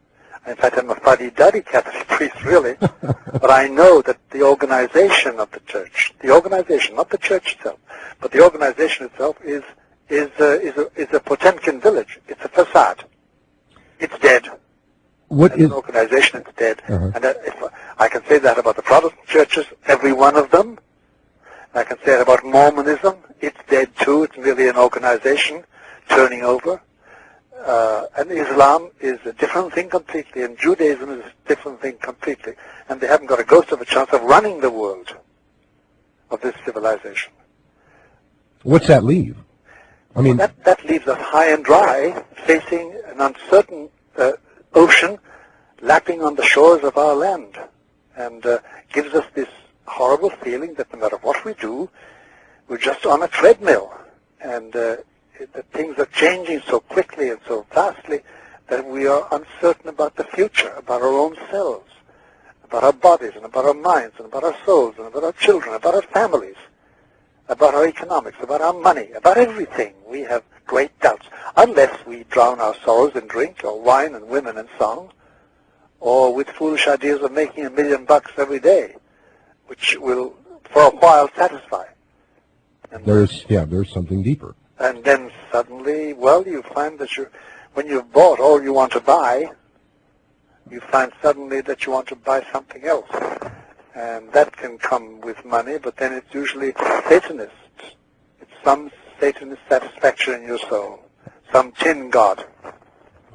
In fact, I'm a fuddy-duddy Catholic priest, really. But I know that the organization of the church, the organization, not the church itself, but the organization itself is a Potemkin village. It's a facade. It's dead. What is an organization? It's dead. And if I can say that about the Protestant churches, every one of them. I can say that about Mormonism. It's dead too. It's merely an organization turning over. And Islam is a different thing completely, and Judaism is a different thing completely. And they haven't got a ghost of a chance of running the world of this civilization. What's that leave? I mean, that leaves us high and dry, facing an uncertain ocean lapping on the shores of our land, and gives us this horrible feeling that no matter what we do, we're just on a treadmill, and that things are changing so quickly and so vastly that we are uncertain about the future, about our own selves, about our bodies, and about our minds, and about our souls, and about our children, about our families, about our economics, about our money, about everything. We have great doubts, unless we drown our sorrows in drink or wine and women and song, or with foolish ideas of making $1 million every day, which will for a while satisfy. And there's something deeper. And then suddenly, well, you find that when you've bought all you want to buy, you find suddenly that you want to buy something else. And that can come with money, but then it's usually Satanist. It's some Satanist satisfaction in your soul, some tin god.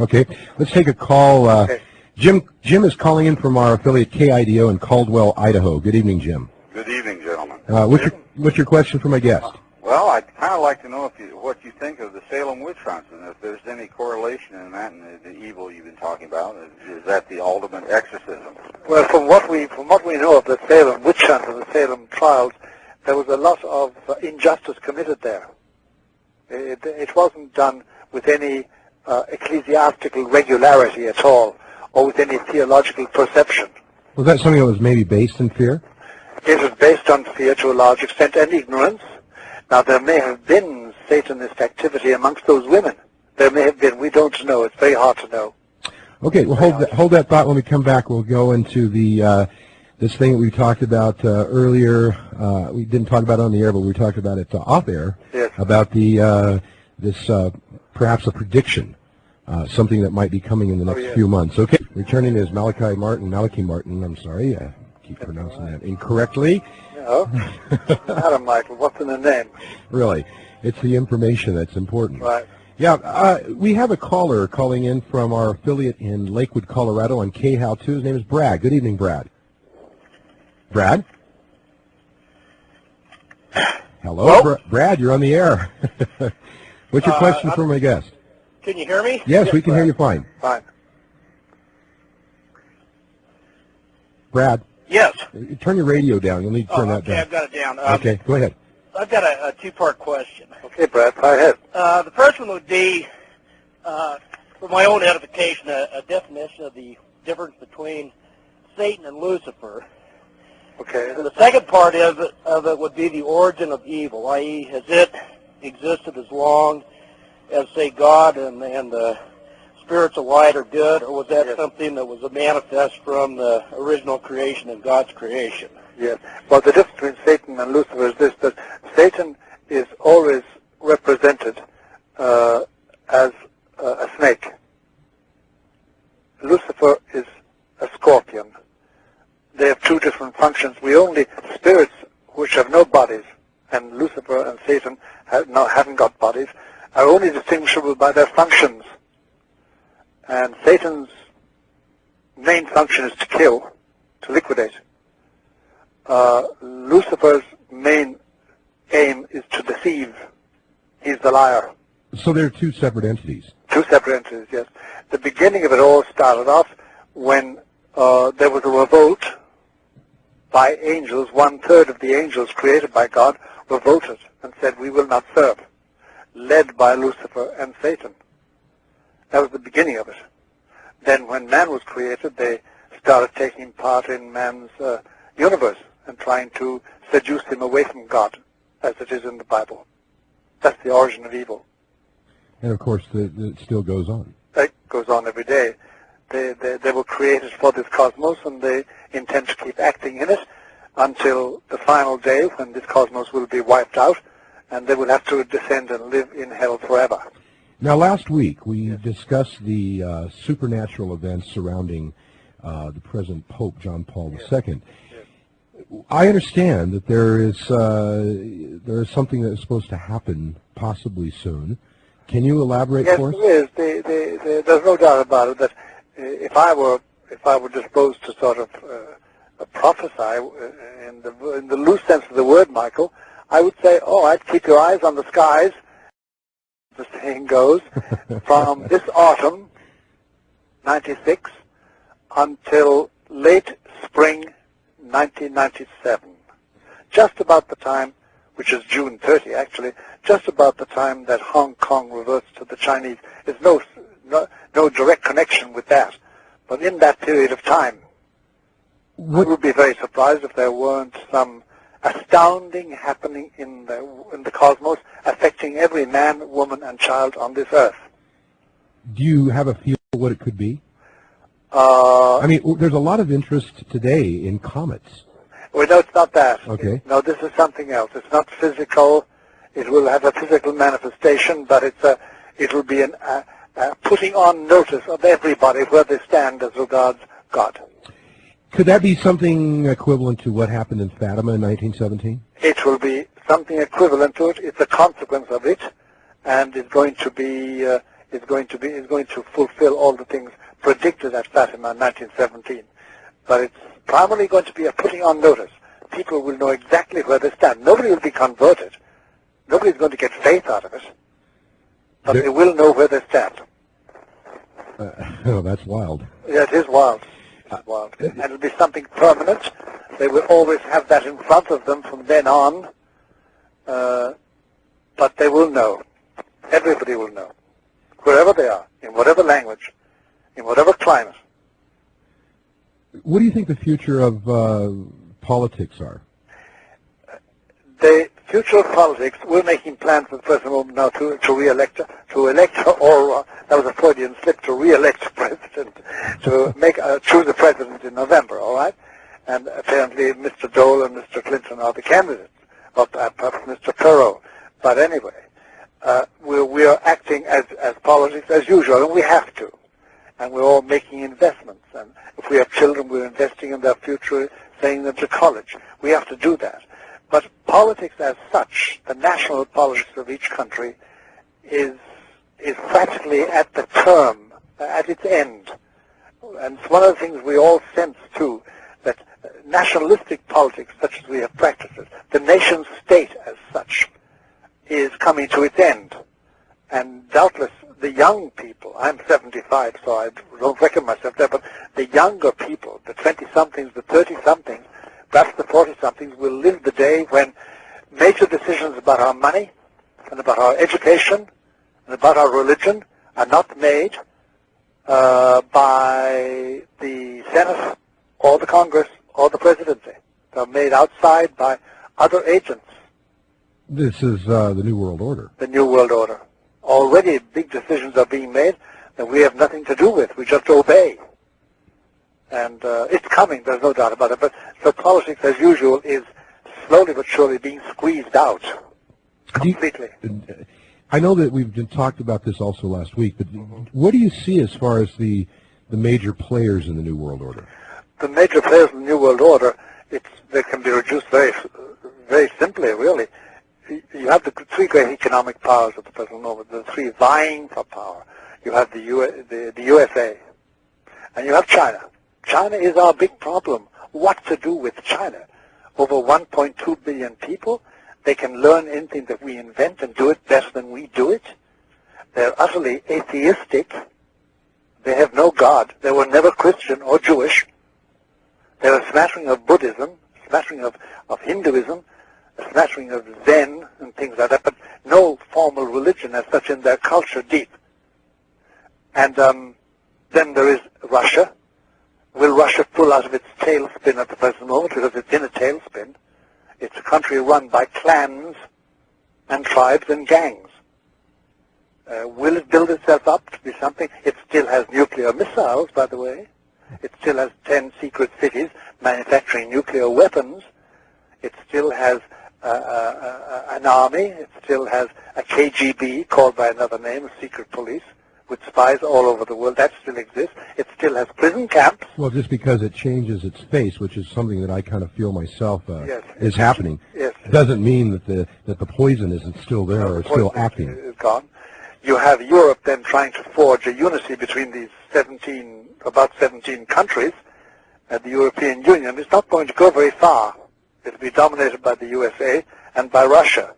Okay, let's take a call. Okay. Jim is calling in from our affiliate KIDO in Caldwell, Idaho. Good evening, Jim. Good evening, gentlemen. What's your question for my guest? Well, I'd kind of like to know what you think of the Salem witch hunts, and if there's any correlation in that and the evil you've been talking about. Is that the ultimate exorcism? Well, from what we know of the Salem witch hunt and the Salem trials, there was a lot of injustice committed there. It wasn't done with any ecclesiastical regularity at all, or with any theological perception. Was that something that was maybe based in fear? It was based on fear to a large extent and ignorance. Now, there may have been Satanist activity amongst those women. There may have been. We don't know. It's very hard to know. Okay, well, hold that thought. When we come back, we'll go into this thing that we talked about earlier. We didn't talk about it on the air, but we talked about it off air. Yes. About this perhaps a prediction, something that might be coming in the next few months. Okay, returning is Malachi Martin. I'm sorry, I keep pronouncing that incorrectly. No, Adam Michael, what's in the name? Really, it's the information that's important. Right. Yeah, we have a caller calling in from our affiliate in Lakewood, Colorado on KHOW 2. His name is Brad. Good evening, Brad. Brad? Hello? Brad, you're on the air. What's your question for my guest? Can you hear me? Yes, we can hear you fine. Fine. Brad? Yes. Turn your radio down. You'll need to turn that down. I've got it down. Okay, go ahead. I've got a two-part question. Okay, Brad, go ahead. The first one would be, for my own edification, a definition of the difference between Satan and Lucifer. Okay. And the second part of it would be the origin of evil, i.e., has it existed as long as, say, God and the spirits of light are good, or was that something that was a manifest from the original creation and God's creation? Yes. Well, the difference between Satan and Lucifer is this, that Satan is always represented as a snake. Lucifer is a scorpion. They have two different functions. Spirits which have no bodies, and Lucifer and Satan haven't got bodies, are only distinguishable by their functions. And Satan's main function is to kill, to liquidate. Lucifer's main aim is to deceive. He's the liar. So they're two separate entities. Two separate entities, yes. The beginning of it all started off when there was a revolt by angels. 1/3 of the angels created by God revolted and said, "We will not serve," led by Lucifer and Satan. That was the beginning of it. Then when man was created, they started taking part in man's universe and trying to seduce him away from God, as it is in the Bible. That's the origin of evil. And, of course, it still goes on. That goes on every day. They were created for this cosmos, and they intend to keep acting in it until the final day when this cosmos will be wiped out, and they will have to descend and live in hell forever. Now, last week we discussed the supernatural events surrounding the present Pope John Paul II. I understand that there is something that is supposed to happen possibly soon. Can you elaborate for us? Yes, there is. There's no doubt about it that if I were disposed to sort of prophesy in the loose sense of the word, Michael, I would say, I'd keep your eyes on the skies. The saying goes, from this autumn, 96, until late spring 1997, just about the time, which is June 30 actually, just about the time that Hong Kong reverts to the Chinese. There's no direct connection with that, but in that period of time, I would be very surprised if there weren't some astounding happening in the cosmos, affecting every man, woman, and child on this earth. Do you have a feel for what it could be? I mean, there's a lot of interest today in comets. Well, no, it's not that. Okay. No, this is something else. It's not physical. It will have a physical manifestation, but it will be a putting on notice of everybody where they stand as regards God. Could that be something equivalent to what happened in Fatima in 1917? It will be something equivalent to it. It's a consequence of it, and it's going to fulfill all the things predicted at Fatima in 1917. But it's primarily going to be a putting on notice. People will know exactly where they stand. Nobody will be converted. Nobody's going to get faith out of it. But they will know where they stand. Oh, that's wild. Yeah, it is wild. It's wild. And it'll be something permanent. They will always have that in front of them from then on. But they will know. Everybody will know. Wherever they are, in whatever language, in whatever climate. What do you think the future of politics are? The future of politics, we're making plans at the present moment now to re-elect, or that was a Freudian slip, to re-elect a president, to choose a president in November, all right? And apparently Mr. Dole and Mr. Clinton are the candidates, or perhaps Mr. Perot. But anyway, we are acting as politics as usual, and we have to. And we're all making investments. And if we have children, we're investing in their future, sending them to college. We have to do that. But politics as such, the national politics of each country, is practically at the term, at its end. And it's one of the things we all sense, too, that nationalistic politics, such as we have practiced it, the nation state as such, is coming to its end. And doubtless the young people, I'm 75, so I don't reckon myself there, but the younger people, the 20-somethings, the 30-somethings, perhaps the 40-somethings, will live the day when major decisions about our money and about our education and about our religion are not made by the Senate or the Congress or the presidency. They're made outside by other agents. This is the New World Order. The New World Order. Already big decisions are being made that we have nothing to do with. We just obey. And it's coming, there's no doubt about it. But so politics, as usual, is slowly but surely being squeezed out completely. I know that we've talked about this also last week, but what do you see as far as the major players in the New World Order? The major players in the New World Order, they can be reduced very, very simply, really. You have the three great economic powers at the present moment, the three vying for power. You have the USA, and you have China. China is our big problem. What to do with China? Over 1.2 billion people. They can learn anything that we invent and do it better than we do it. They're utterly atheistic. They have no God. They were never Christian or Jewish. They're a smattering of Buddhism, a smattering of Hinduism, a smattering of Zen and things like that, but no formal religion as such in their culture deep. And then there is Russia. Will Russia pull out of its tailspin at the present moment? Because it's in a tailspin. It's a country run by clans and tribes and gangs. Will it build itself up to be something? It still has nuclear missiles, by the way. It still has 10 secret cities manufacturing nuclear weapons. It still has an army. It still has a KGB, called by another name, a secret police, with spies all over the world. That still exists. It still has prison camps. Well, just because it changes its face, which is something that I kind of feel myself is happening, doesn't mean that the poison isn't still there or still acting. It's gone. You have Europe then trying to forge a unity between these about 17 countries. The European Union is not going to go very far. It will be dominated by the USA and by Russia.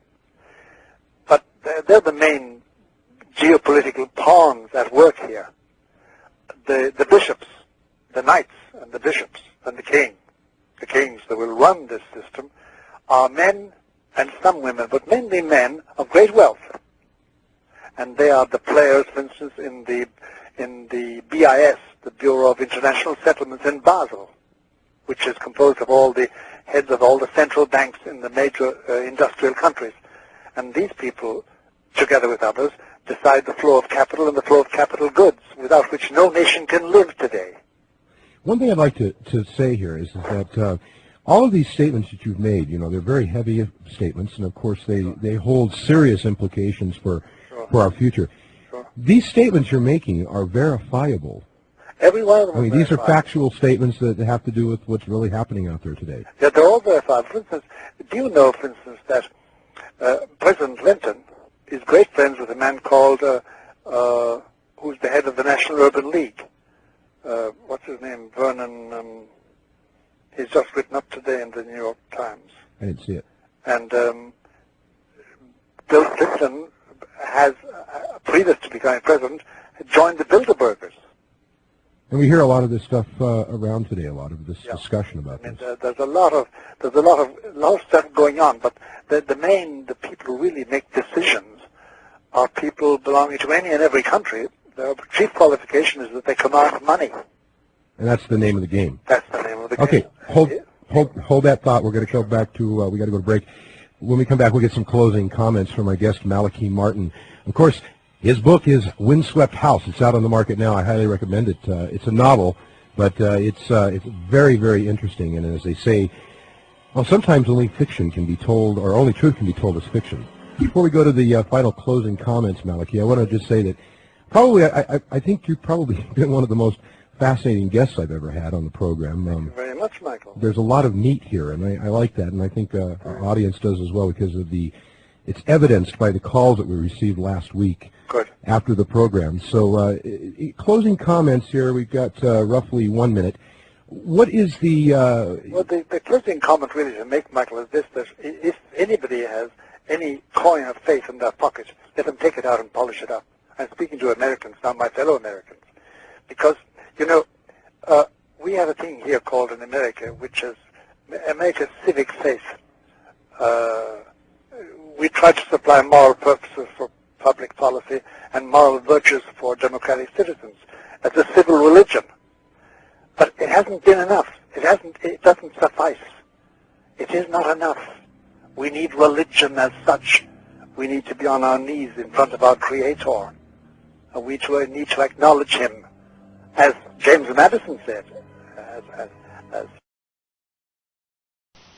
But they're the main geopolitical pawns at work here. The bishops, the knights and the bishops and the kings that will run this system are men and some women, but mainly men of great wealth. And they are the players, for instance, in the BIS, the Bureau of International Settlements in Basel, which is composed of all the heads of all the central banks in the major industrial countries. And these people, together with others, decide the flow of capital and the flow of capital goods, without which no nation can live today. One thing I'd like to say here is that All of these statements that you've made, you know, they're very heavy statements, and of course they hold serious implications for our future. Sure. These statements you're making are verifiable. Every one of them. I mean, these are factual statements that have to do with what's really happening out there today. Yeah, they're all verifiable. For instance, do you know, for instance, that President Clinton is great friends with a man called, who's the head of the National Urban League? What's his name? Vernon. He's just written up today in the New York Times. I didn't see it. And Bill Clinton has, previous to becoming president, joined the Bilderbergers. And we hear a lot of this stuff around today. A lot of this discussion about I mean, this. there's a lot of stuff going on, but the people who really make decisions are people belonging to any and every country. Their chief qualification is that they command money. And that's the name of the game. That's the name of the game. Okay, hold that thought. We're going to go back to, we got to go to break. When we come back, we'll get some closing comments from our guest, Malachi Martin. Of course, his book is Windswept House. It's out on the market now. I highly recommend it. It's a novel, but it's very, very interesting. And as they say, well, sometimes only fiction can be told, or only truth can be told as fiction. Before we go to the final closing comments, Malachi, I want to just say that probably, I think you've probably been one of the most fascinating guests I've ever had on the program. Thank you very much, Michael. There's a lot of meat here, and I like that, and I think our audience does as well because of it's evidenced by the calls that we received last week after the program. So closing comments here, we've got roughly 1 minute. What is the... Well, the closing comment really to make, Michael, is this, that if anybody has any coin of faith in their pocket, let them take it out and polish it up. I'm speaking to Americans now, my fellow Americans, because, you know, we have a thing here called in America, which is America's civic faith. We try to supply moral purposes for public policy and moral virtues for democratic citizens as a civil religion. But it hasn't been enough. It doesn't suffice. It is not enough. We need religion as such. We need to be on our knees in front of our Creator. And we need to acknowledge Him, as James Madison said.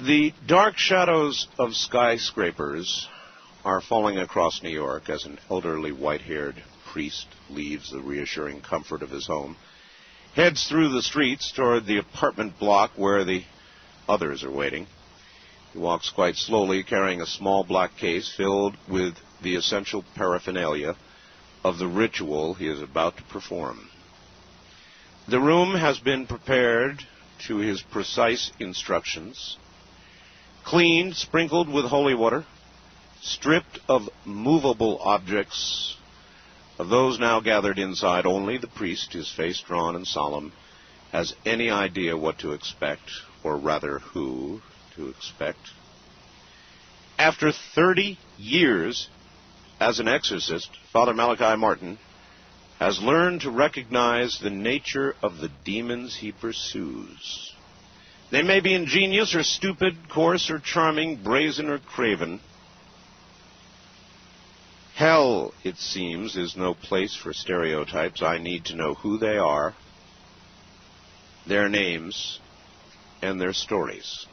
The dark shadows of skyscrapers are falling across New York as an elderly white-haired priest leaves the reassuring comfort of his home, heads through the streets toward the apartment block where the others are waiting. He walks quite slowly, carrying a small black case filled with the essential paraphernalia of the ritual he is about to perform. The room has been prepared to his precise instructions, cleaned, sprinkled with holy water, stripped of movable objects. Of those now gathered inside, only the priest, his face drawn and solemn, has any idea what to expect, or rather who to expect. After 30 years as an exorcist, Fr Malachi Martin has learned to recognize the nature of the demons he pursues. They may be ingenious or stupid, coarse or charming, brazen or craven. Hell, it seems, is no place for stereotypes. I need to know who they are, their names, and their stories.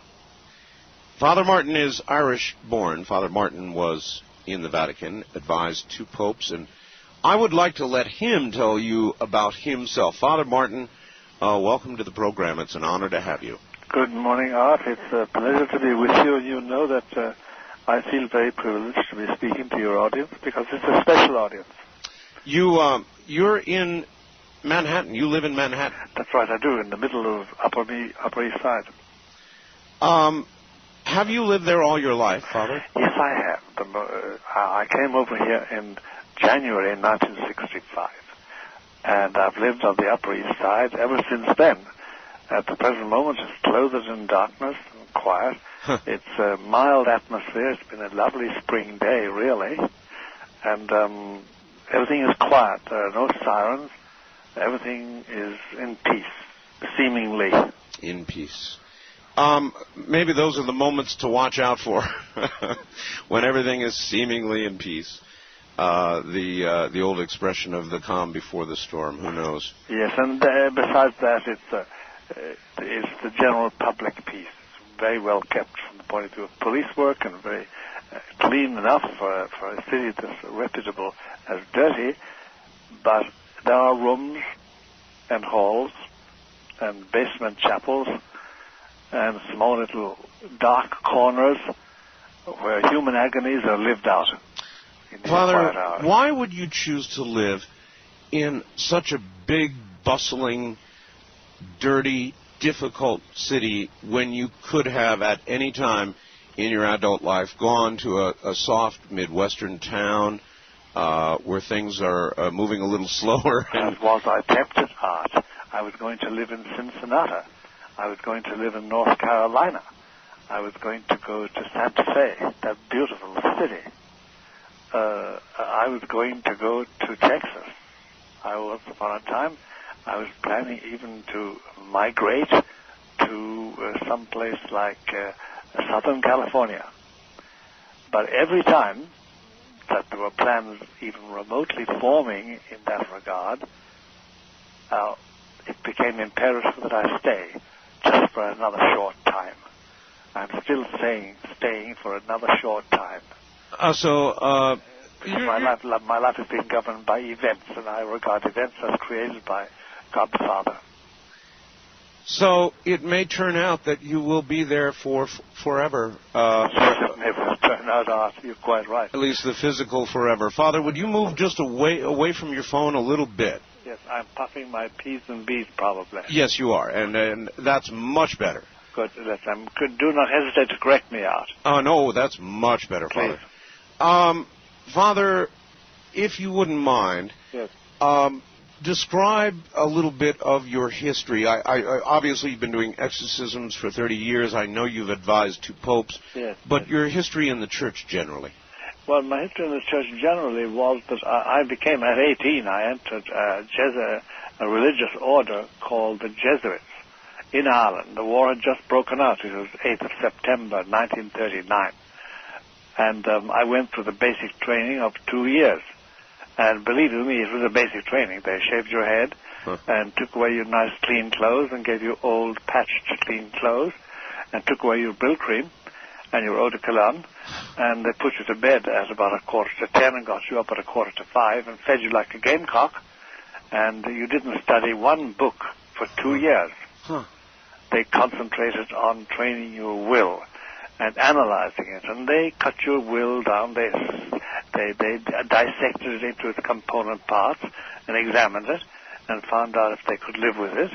Father Martin is Irish-born. Father Martin was in the Vatican, advised 2 popes, and I would like to let him tell you about himself. Father Martin, welcome to the program. It's an honor to have you. Good morning, Art. It's a pleasure to be with you. You know that I feel very privileged to be speaking to your audience because it's a special audience. You're in Manhattan. You live in Manhattan. That's right, I do, in the middle of Upper East Side. Have you lived there all your life, Father? Yes, I have. I came over here in January 1965, and I've lived on the Upper East Side ever since then. At the present moment, it's clothed in darkness and quiet. It's a mild atmosphere. It's been a lovely spring day, really. And everything is quiet. There are no sirens. Everything is in peace, seemingly. In peace. Maybe those are the moments to watch out for, when everything is seemingly in peace. The old expression of the calm before the storm. Who knows? Yes, and besides that, it's the general public peace. It's very well kept from the point of view of police work and very clean enough for a city that's reputable as dirty. But there are rooms and halls and basement chapels and small little dark corners where human agonies are lived out. Father, why would you choose to live in such a big, bustling, dirty, difficult city when you could have at any time in your adult life gone to a soft Midwestern town where things are moving a little slower? As was I tempted, Art. I was going to live in Cincinnati. I was going to live in North Carolina. I was going to go to Santa Fe, that beautiful city. I was going to go to Texas. Once upon a time, I was planning even to migrate to some place like Southern California. But every time that there were plans even remotely forming in that regard, it became imperative that I stay just for another short time. I'm still staying for another short time. My life is being governed by events, and I regard events as created by God the Father. So it may turn out that you will be there for forever. It may turn out, Art. You're quite right. At least the physical forever. Father, would you move just away from your phone a little bit? Yes, I'm puffing my P's and B's probably. Yes, you are, and that's much better. Good. Do not hesitate to correct me, Art. Oh, no, that's much better, Please. Father. Father, if you wouldn't mind, yes. Describe a little bit of your history. I obviously, you've been doing exorcisms for 30 years. I know you've advised 2 popes. Yes. But your history in the church generally. Well, my history in the church generally was that I became, at 18, I entered a religious order called the Jesuits in Ireland. The war had just broken out. It was 8th of September, 1939. And I went through the basic training of 2 years. And believe you me, it was a basic training. They shaved your head and took away your nice clean clothes and gave you old patched clean clothes and took away your bill cream and your eau de cologne, and they put you to bed at about 10:15 and got you up at 5:15 and fed you like a gamecock, and you didn't study one book for 2 years. They concentrated on training your will and analyzing it, and they cut your will down. They dissected it into its component parts and examined it and found out if they could live with it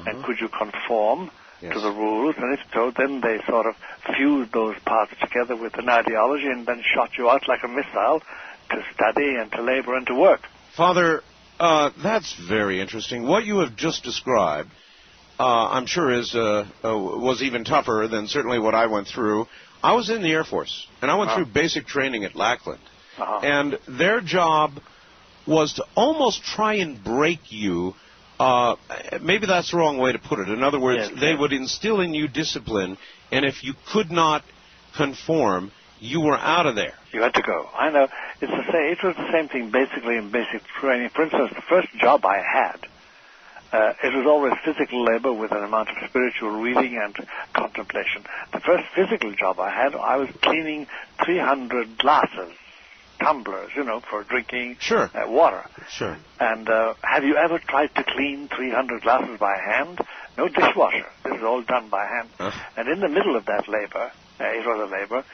and could you conform to the rules, and if so, then they sort of fused those parts together with an ideology and then shot you out like a missile to study and to labor and to work. Father, that's very interesting. What you have just described, I'm sure was even tougher than certainly what I went through. I was in the Air Force, and I went through basic training at Lackland. And their job was to almost try and break you. Maybe that's the wrong way to put it. In other words, they would instill in you discipline, and if you could not conform, you were out of there. You had to go. I know. It was the same thing basically in basic training. For instance, the first job I had, it was always physical labor with an amount of spiritual reading and contemplation. The first physical job I had, I was cleaning 300 glasses, tumblers, for drinking water. Sure. And have you ever tried to clean 300 glasses by hand? No dishwasher. This is all done by hand. And in the middle of that labor, it was a labor,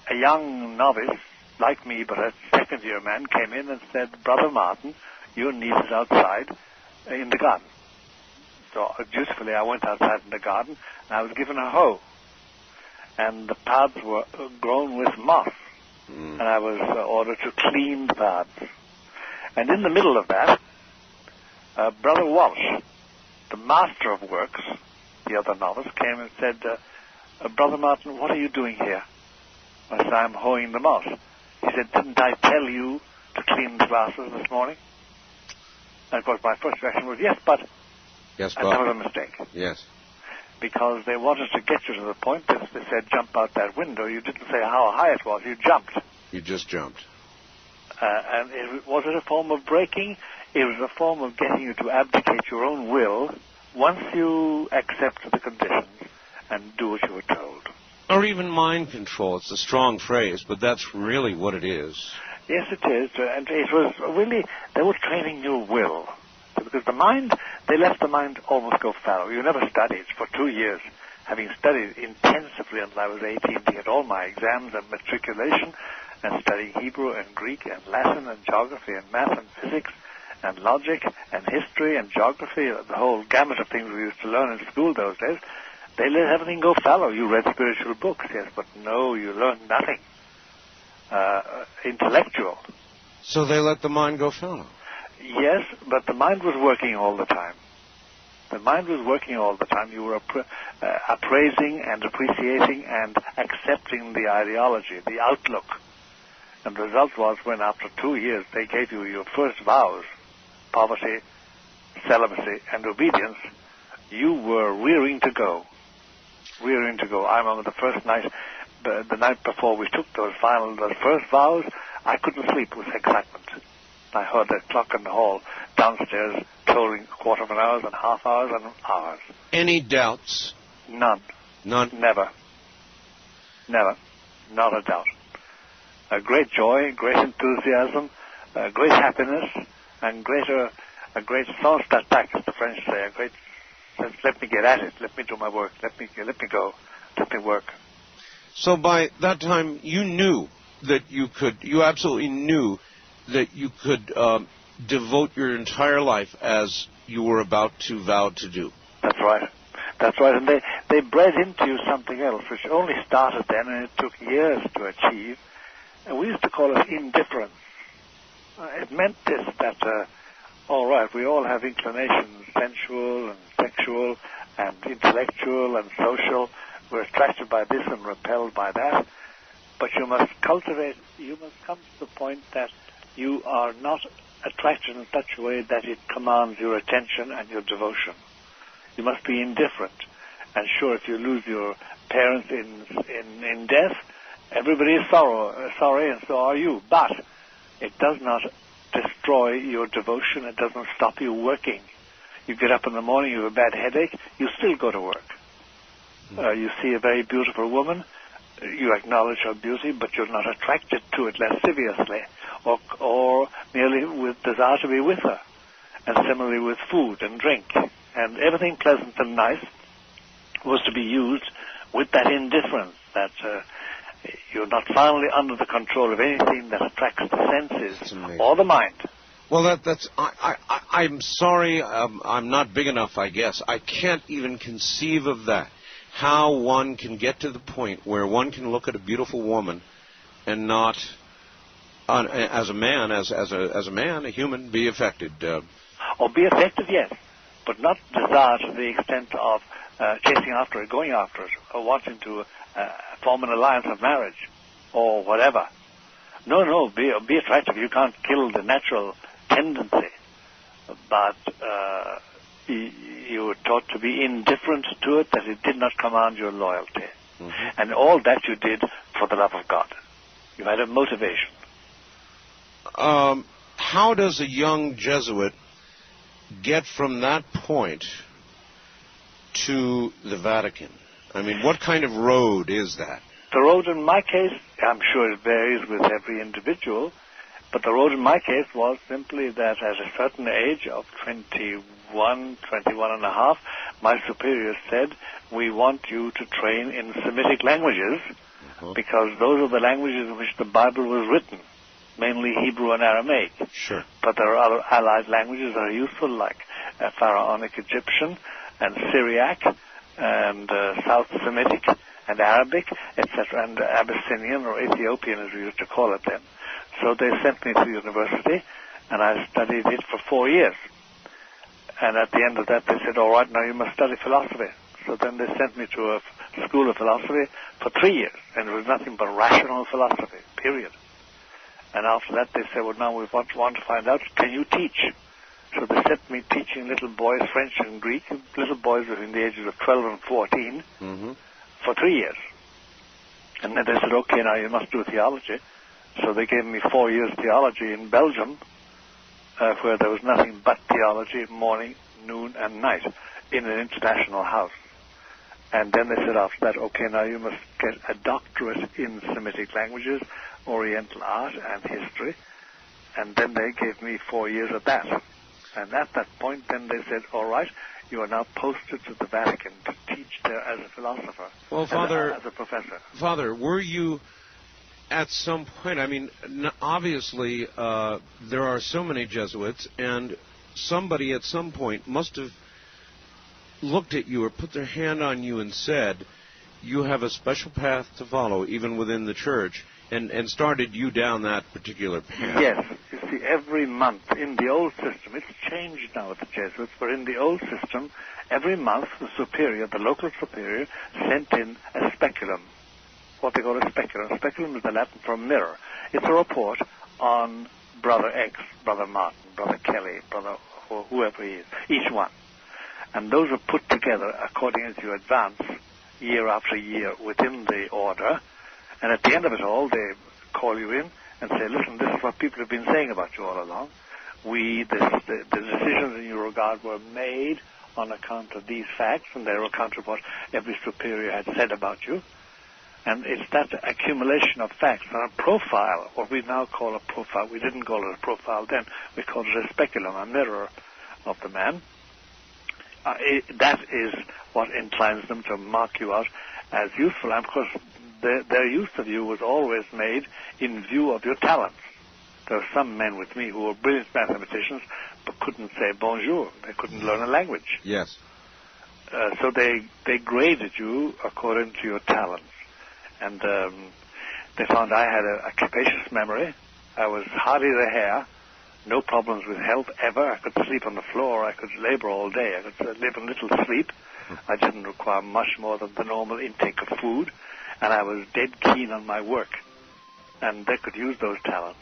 a young novice, like me, but a second-year man, came in and said, "Brother Martin, your niece is outside in the garden." So dutifully I went outside in the garden, and I was given a hoe. And the paths were grown with moss. And I was ordered to clean the paths. And in the middle of that, Brother Walsh, the master of works, the other novice, came and said, "Brother Martin, what are you doing here?" I said, "I'm hoeing the moss." He said, "Didn't I tell you to clean the glasses this morning?" And of course my first reaction was, yes, but that was a mistake. Yes. Because they wanted to get you to the point that they said, jump out that window. You didn't say how high it was. You jumped. You just jumped. And was it a form of breaking? It was a form of getting you to abdicate your own will once you accept the conditions and do what you were told. Or even mind control. It's a strong phrase, but that's really what it is. Yes, it is. And it was really, they were training your will. Because the mind, they let the mind almost go fallow. You never studied for 2 years. Having studied intensively until I was 18 to get all my exams and matriculation, and studying Hebrew and Greek and Latin and geography and math and physics and logic and history and geography, the whole gamut of things we used to learn in school those days, they let everything go fallow. You read spiritual books, yes, but no, you learned nothing intellectual. So they let the mind go fallow? Yes, but the mind was working all the time. The mind was working all the time. You were appraising and appreciating and accepting the ideology, the outlook. And the result was when after 2 years they gave you your first vows, poverty, celibacy, and obedience, you were rearing to go. Rearing to go. I remember the first night, the night before we took those first vows, I couldn't sleep with excitement. I heard the clock in the hall downstairs tolling a quarter of an hour and half hours and hours. Any doubts? None. None? Never. Never. Not a doubt. A great joy, great enthusiasm, great happiness, and a great sans tac, as the French say, let me get at it, let me do my work, let me go, let me work. So by that time, you knew that you absolutely knew that you could devote your entire life as you were about to vow to do. That's right. That's right. And they bred into you something else, which only started then, and it took years to achieve. And we used to call it indifference. It meant this, that, all right, we all have inclinations, sensual and sexual and intellectual and social. We're attracted by this and repelled by that. But you must come to the point that you are not attracted in such a way that it commands your attention and your devotion. You must be indifferent. And sure, if you lose your parents in death, everybody is sorry, and so are you. But it does not destroy your devotion. It doesn't stop you working. You get up in the morning, you have a bad headache, you still go to work. You see a very beautiful woman, you acknowledge her beauty, but you're not attracted to it lasciviously or merely with desire to be with her. And similarly with food and drink. And everything pleasant and nice was to be used with that indifference, that you're not finally under the control of anything that attracts the senses or the mind. Well, I'm sorry, I'm not big enough, I guess. I can't even conceive of that. How one can get to the point where one can look at a beautiful woman and not, as a man, a human, be affected. Or be affected, yes, but not desire to the extent of chasing after it, going after it, or wanting to form an alliance of marriage, or whatever. No, be attractive. You can't kill the natural tendency, but you were taught to be indifferent to it, that it did not command your loyalty. Mm-hmm. And all that you did for the love of God. You had a motivation. How does a young Jesuit get from that point to the Vatican? I mean, what kind of road is that? The road in my case, I'm sure it varies with every individual, but the road in my case was simply that at a certain age of 21 and a half, my superiors said, we want you to train in Semitic languages, because those are the languages in which the Bible was written, mainly Hebrew and Aramaic. Sure. But there are other allied languages that are useful, like Pharaonic Egyptian and Syriac and South Semitic and Arabic, etc., and Abyssinian or Ethiopian, as we used to call it then. So they sent me to university, and I studied it for 4 years. And at the end of that, they said, all right, now you must study philosophy. So then they sent me to a school of philosophy for 3 years, and it was nothing but rational philosophy, period. And after that, they said, well, now we want to find out, can you teach? So they sent me teaching little boys French and Greek, little boys between the ages of 12 and 14, for 3 years. And then they said, okay, now you must do theology. So they gave me 4 years theology in Belgium, where there was nothing but theology, morning, noon, and night, in an international house. And then they said after that, okay, now you must get a doctorate in Semitic languages, Oriental art, and history. And then they gave me 4 years of that. And at that point, then they said, all right, you are now posted to the Vatican to teach there as a philosopher. Well, Father, as a professor. Father, were you at some point, I mean, obviously there are so many Jesuits, and somebody at some point must have looked at you or put their hand on you and said, you have a special path to follow, even within the church, and started you down that particular path. Yes. You see, every month in the old system, it's changed now with the Jesuits, but in the old system, every month the superior, the local superior, sent in a speculum, what they call a speculum. Speculum is the Latin for mirror. It's a report on Brother X, Brother Martin, Brother Kelly, Brother whoever he is, each one. And those are put together according as you advance year after year within the order. And at the end of it all, they call you in and say, listen, this is what people have been saying about you all along. The decisions in your regard were made on account of these facts, and they were account of what every superior had said about you. And it's that accumulation of facts and a profile, what we now call a profile. We didn't call it a profile then. We called it a speculum, a mirror of the man. That is what inclines them to mark you out as useful. And, of course, their use of you was always made in view of your talents. There were some men with me who were brilliant mathematicians but couldn't say bonjour. They couldn't learn a language. Yes. So they graded you according to your talents. And they found I had a capacious memory. I was hardy as a hare. No problems with health ever. I could sleep on the floor. I could labor all day. I could live in little sleep. I didn't require much more than the normal intake of food. And I was dead keen on my work. And they could use those talents.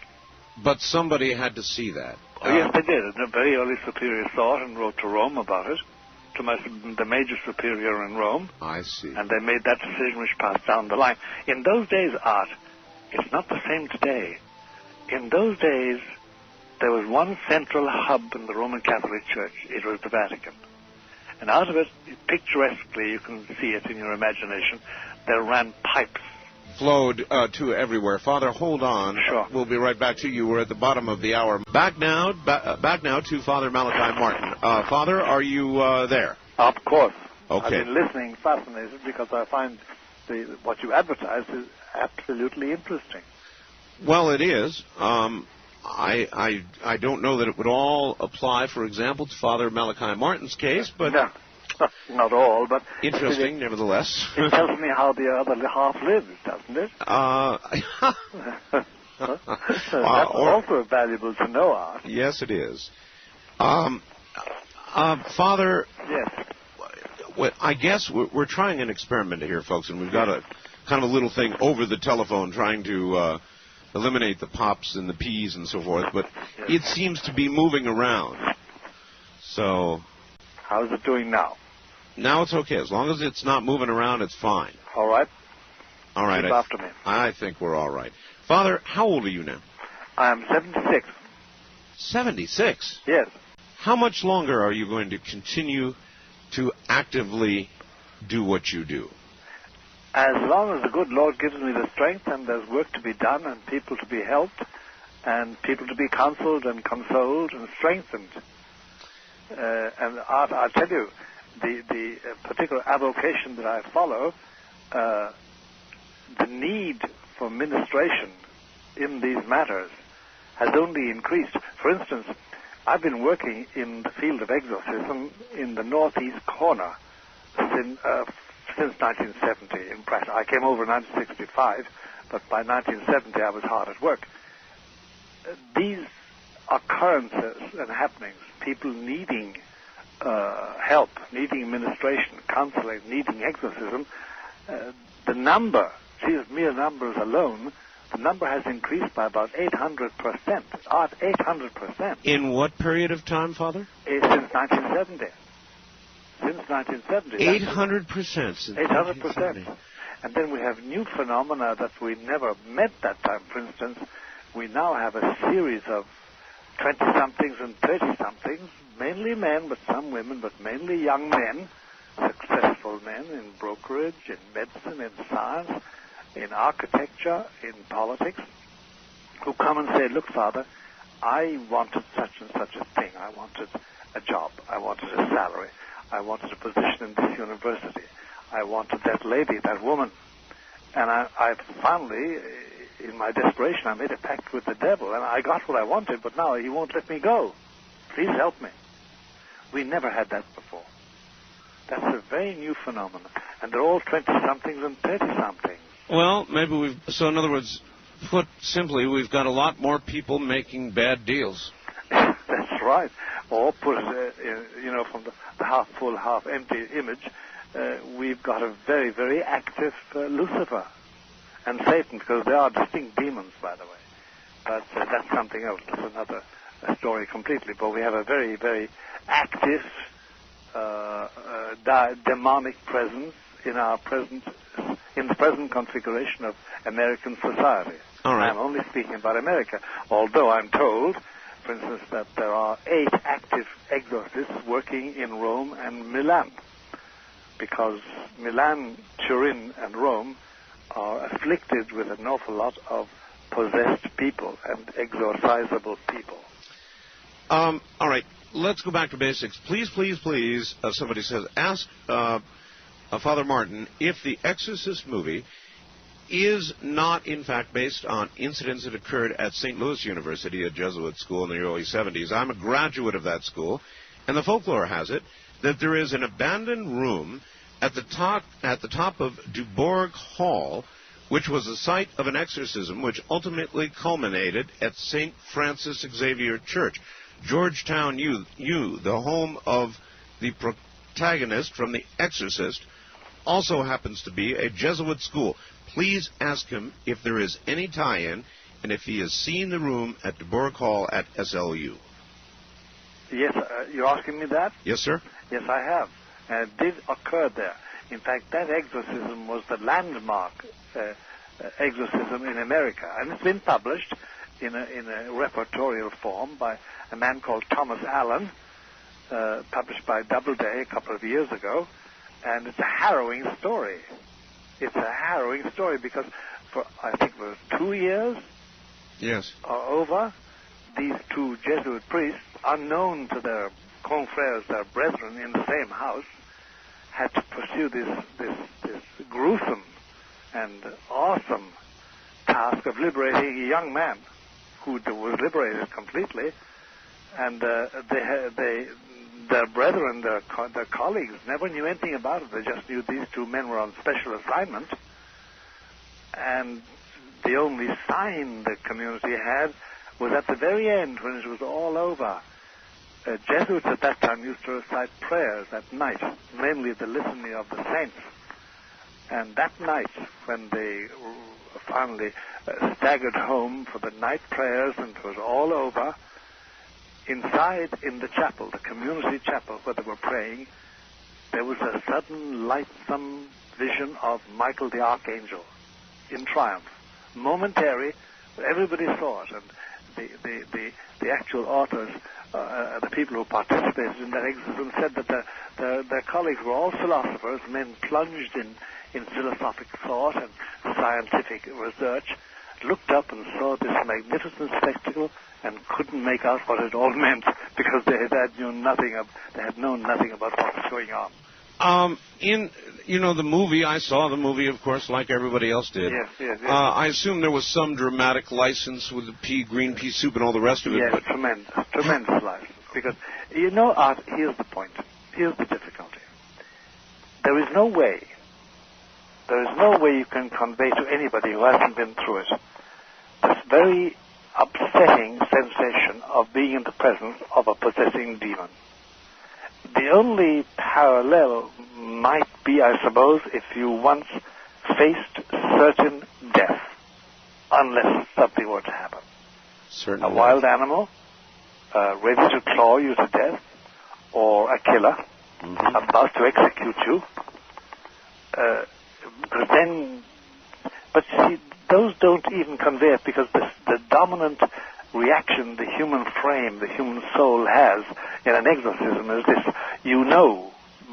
But somebody had to see that. Oh, yes, they did. And a very early superior saw it and wrote to Rome about it, to the major superior in Rome. I see. And they made that decision which passed down the line. In those days, Art, it's not the same today. In those days, there was one central hub in the Roman Catholic Church. It was the Vatican. And out of it, picturesquely, you can see it in your imagination, there ran pipes. Flowed to everywhere. Father, hold on. Sure. We'll be right back to you. We're at the bottom of the hour. Back now to Father Malachi Martin. Father, are you there? Of course. Okay. I've been listening, fascinated, because I find what you advertise is absolutely interesting. Well, it is. I don't know that it would all apply, for example, to Father Malachi Martin's case, but... No, not all, but... Interesting, nevertheless. It tells me how the other half lives, doesn't it? That's also valuable to know, Art. Yes, it is. Father... Yes. Well, I guess we're trying an experiment here, folks, and we've got a kind of a little thing over the telephone trying to... eliminate the pops and the peas and so forth, but it seems to be moving around. So... How's it doing now? Now it's okay. As long as it's not moving around, it's fine. All right. All right. Keep after me. I think we're all right. Father, how old are you now? I'm 76. 76? Yes. How much longer are you going to continue to actively do what you do? As long as the good Lord gives me the strength and there's work to be done and people to be helped and people to be counseled and consoled and strengthened. And Art, I'll tell you, the particular avocation that I follow, the need for ministration in these matters has only increased. For instance, I've been working in the field of exorcism in the northeast corner since 1970 in practice. I came over in 1965, but by 1970 I was hard at work. These occurrences and happenings, people needing help, needing administration, counseling, needing exorcism, the number, mere numbers alone, the number has increased by about 800%. 800%. In what period of time, Father? Since 1970. Since 1970. 800% since 800%. And then we have new phenomena that we never met that time. For instance, we now have a series of 20-somethings and 30-somethings, mainly men, but some women, but mainly young men, successful successful men in brokerage, in medicine, in science, in architecture, in politics, who come and say, look, Father, I wanted such and such a thing. I wanted a job. I wanted a salary. I wanted a position in this university. I wanted that lady, that woman. And I finally, in my desperation, I made a pact with the devil, and I got what I wanted, but now he won't let me go. Please help me. We never had that before. That's a very new phenomenon. And they're all 20-somethings and 30-somethings. Well, maybe so in other words, put simply, we've got a lot more people making bad deals. That's right. Or put it, from the half-full, half-empty image, we've got a very, very active Lucifer and Satan, because they are distinct demons, by the way. But that's something else. That's another story completely. But we have a very, very active demonic presence in the present configuration of American society. All right. I'm only speaking about America, although I'm told, for instance, that there are 8 active exorcists working in Rome and Milan, because Milan, Turin, and Rome are afflicted with an awful lot of possessed people and exorcisable people. All right, let's go back to basics. Please, please, please, somebody says, ask Father Martin if the Exorcist movie is not, in fact, based on incidents that occurred at St. Louis University, a Jesuit school in the early 70s. I'm a graduate of that school, and the folklore has it that there is an abandoned room at the top of Dubourg Hall, which was the site of an exorcism which ultimately culminated at St. Francis Xavier Church. Georgetown U, the home of the protagonist from The Exorcist, also happens to be a Jesuit school. Please ask him if there is any tie-in and if he has seen the room at Dubourg Hall at SLU. Yes, you're asking me that? Yes, sir. Yes, I have. And it did occur there. In fact, that exorcism was the landmark exorcism in America, and it's been published in a repertorial form by a man called Thomas Allen, published by Doubleday a couple of years ago, and it's a harrowing story. It's a harrowing story because for, I think it was 2 years yes, or over, these 2 Jesuit priests, unknown to their confrères, their brethren in the same house, had to pursue this gruesome and awesome task of liberating a young man who was liberated completely, and their brethren, their colleagues, never knew anything about it. They just knew these 2 men were on special assignment, and the only sign the community had was at the very end, when it was all over. Jesuits at that time used to recite prayers at night, mainly the Litany of the Saints. And that night, when they finally staggered home for the night prayers and it was all over, inside in the chapel, the community chapel where they were praying, there was a sudden lightsome vision of Michael the Archangel in triumph. Momentary, but everybody saw it, and the actual authors, the people who participated in that exorcism, said that their colleagues were all philosophers, men plunged in philosophic thought and scientific research, looked up and saw this magnificent spectacle and couldn't make out what it all meant because they had known nothing about what was going on. In the movie, I saw the movie, of course, like everybody else did. Yes. I assume there was some dramatic license with the green pea soup and all the rest of it. Yes, but tremendous license. Because, Art, here's the point. Here's the difficulty. There is no way you can convey to anybody who hasn't been through it this very upsetting sensation of being in the presence of a possessing demon. The only parallel might be, I suppose, if you once faced certain death, unless something were to happen. Certainly. A wild animal ready to claw you to death, or a killer about to execute you. But see, those don't even convey it, because the dominant reaction the human frame, the human soul has in an exorcism is this: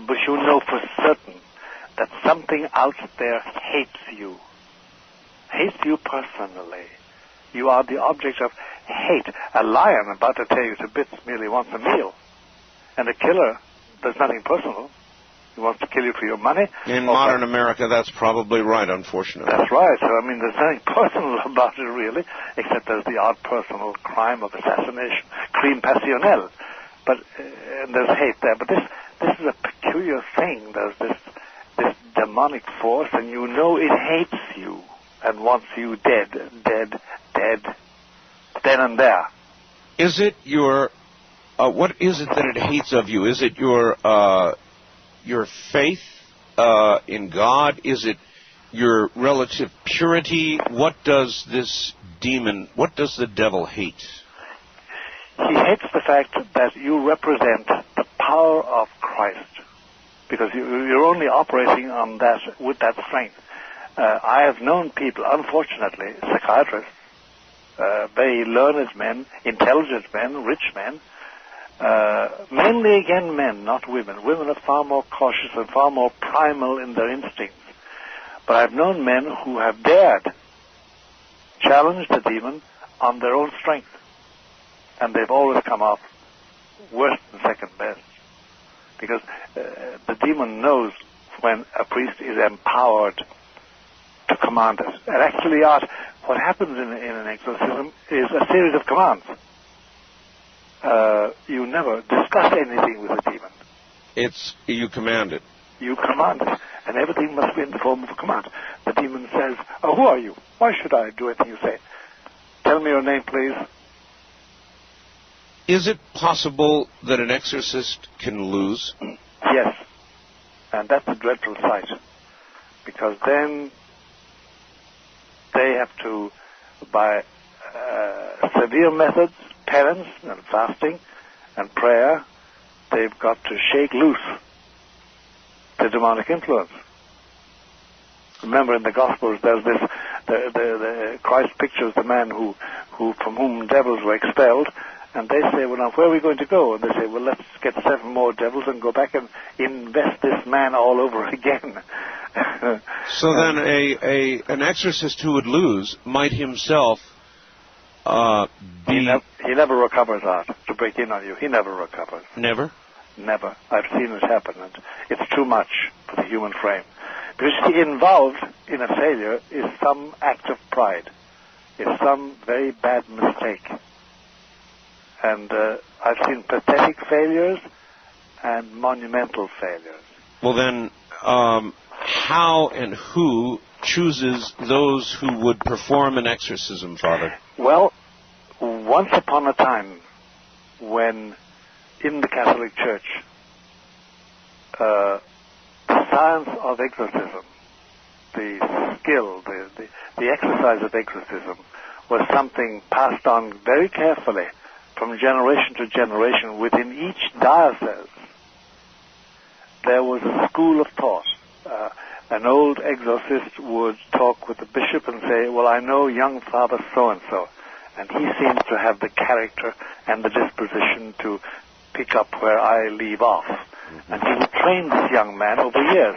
but you know for certain that something out there hates you personally. You are the object of hate. A lion about to tear you to bits merely wants a meal. And a killer does nothing personal. He wants to kill you for your money. In modern America, that's probably right, unfortunately. That's right. So, I mean, there's nothing personal about it, really, except there's the odd personal crime of assassination, crime passionnel. But and there's hate there. But this is a peculiar thing. There's this demonic force, and you know it hates you and wants you dead, then and there. Is it your... what is it that it hates of you? Is it your faith in God? Is it your relative purity? What does the devil hate? He hates the fact that you represent the power of Christ, because you're only operating on that with that strength. I have known people, unfortunately, psychiatrists, very learned men, intelligent men, rich men, mainly again men, not women. Women are far more cautious and far more primal in their instincts. But I've known men who have dared challenge the demon on their own strength. And they've always come off worse than second best. Because the demon knows when a priest is empowered to command it. And actually, what happens in an exorcism is a series of commands. You never discuss anything with the demon. You command it. You command it. And everything must be in the form of a command. The demon says, "Oh, who are you? Why should I do anything you say? Tell me your name, please." Is it possible that an exorcist can lose? Yes. And that's a dreadful sight. Because then they have to, by severe methods, penance and fasting and prayer, they've got to shake loose the demonic influence. Remember, in the Gospels, there's this, the Christ pictures the man who from whom devils were expelled, and they say, "Well, now, where are we going to go?" And they say, "Well, let's get 7 more devils and go back and invest this man all over again." So then an exorcist who would lose might himself be... He never recovers, Art, to break in on you. He never recovers. Never? Never. I've seen it happen, and it's too much for the human frame. Because involved in a failure is some act of pride. It's some very bad mistake. And I've seen pathetic failures and monumental failures. Well, then, how and who chooses those who would perform an exorcism, Father? Well, once upon a time, when in the Catholic Church, the science of exorcism, the skill, the exercise of exorcism, was something passed on very carefully from generation to generation within each diocese. There was a school of thought. An old exorcist would talk with the bishop and say, "Well, I know young Father so-and-so, and he seems to have the character and the disposition to pick up where I leave off." Mm-hmm. And he would train this young man over years.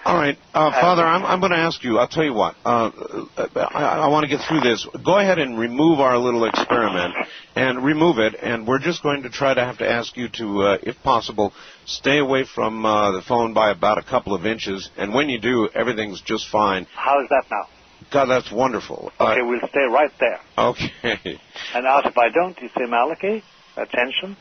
All right, Father, I'm going to ask you, I'll tell you what, I want to get through this. Go ahead and remove our little experiment, and remove it, and we're just going to try to have to ask you to, if possible, stay away from the phone by about a couple of inches, and when you do, everything's just fine. How is that now? God, that's wonderful. Okay, we'll stay right there. Okay. And Art, if I don't, you say, "Malachi, attention,"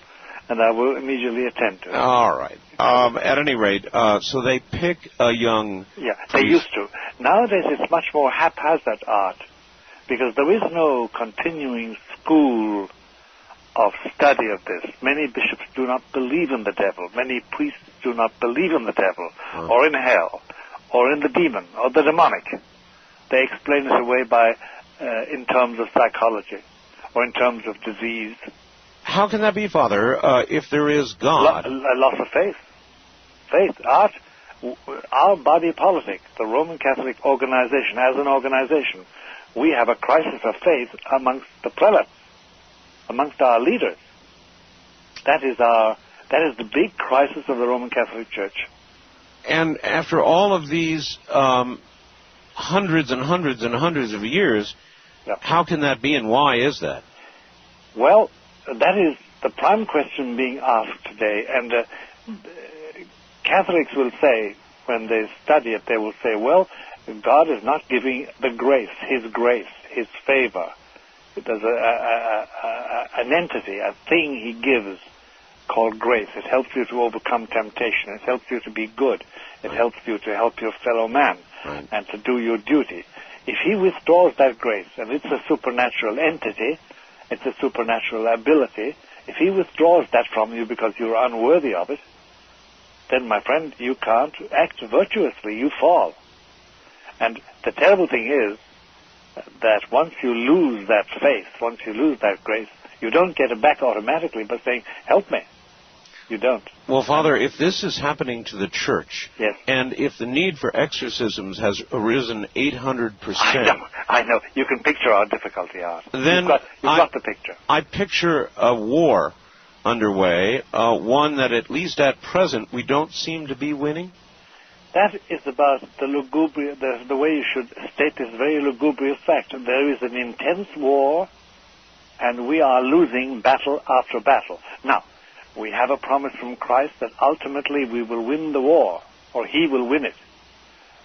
and I will immediately attend to it. All right. At any rate, so they pick a young... Yeah, they used to. Nowadays it's much more haphazard, Art, because there is no continuing school of study of this. Many bishops do not believe in the devil. Many priests do not believe in the devil, or in hell, or in the demon, or the demonic. They explain it away by, in terms of psychology, or in terms of disease. How can that be, Father, if there is God? A loss of faith. Faith. Art, our body politic, the Roman Catholic organization, as an organization, we have a crisis of faith amongst the prelates, amongst our leaders. That is the big crisis of the Roman Catholic Church. And after all of these hundreds and hundreds and hundreds of years, how can that be, and why is that? Well, that is the prime question being asked today. And Catholics will say, when they study it, they will say, well, God is not giving the grace, His favor. There's an entity, a thing He gives called grace. It helps you to overcome temptation. It helps you to be good. It helps you to help your fellow man and to do your duty. If He withdraws that grace, and it's a supernatural entity, it's a supernatural ability, if He withdraws that from you because you're unworthy of it, then, my friend, you can't act virtuously. You fall. And the terrible thing is that once you lose that faith, once you lose that grace, you don't get it back automatically by saying, help me. You don't. Well, Father, if this is happening to the church, and if the need for exorcisms has arisen 800%... I know. You can picture our difficulty, Art. Then you've got the picture. I picture a war underway, one that at least at present we don't seem to be winning. That is about the lugubrious, the way you should state this very lugubrious fact. There is an intense war, and we are losing battle after battle. Now, we have a promise from Christ that ultimately we will win the war, or He will win it.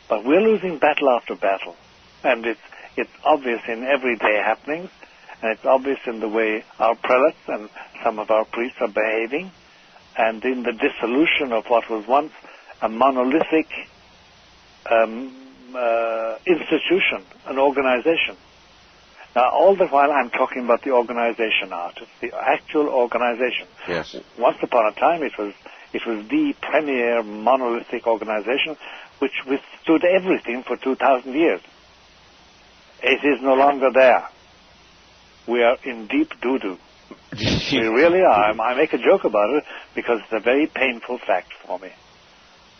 But we're losing battle after battle, and it's obvious in everyday happenings, and it's obvious in the way our prelates and some of our priests are behaving, and in the dissolution of what was once a monolithic institution, an organization. Now, all the while I'm talking about the organization, Art. It's the actual organization. Yes. Once upon a time, it was the premier monolithic organization which withstood everything for 2,000 years. It is no longer there. We are in deep doo-doo. We really are. I make a joke about it because it's a very painful fact for me.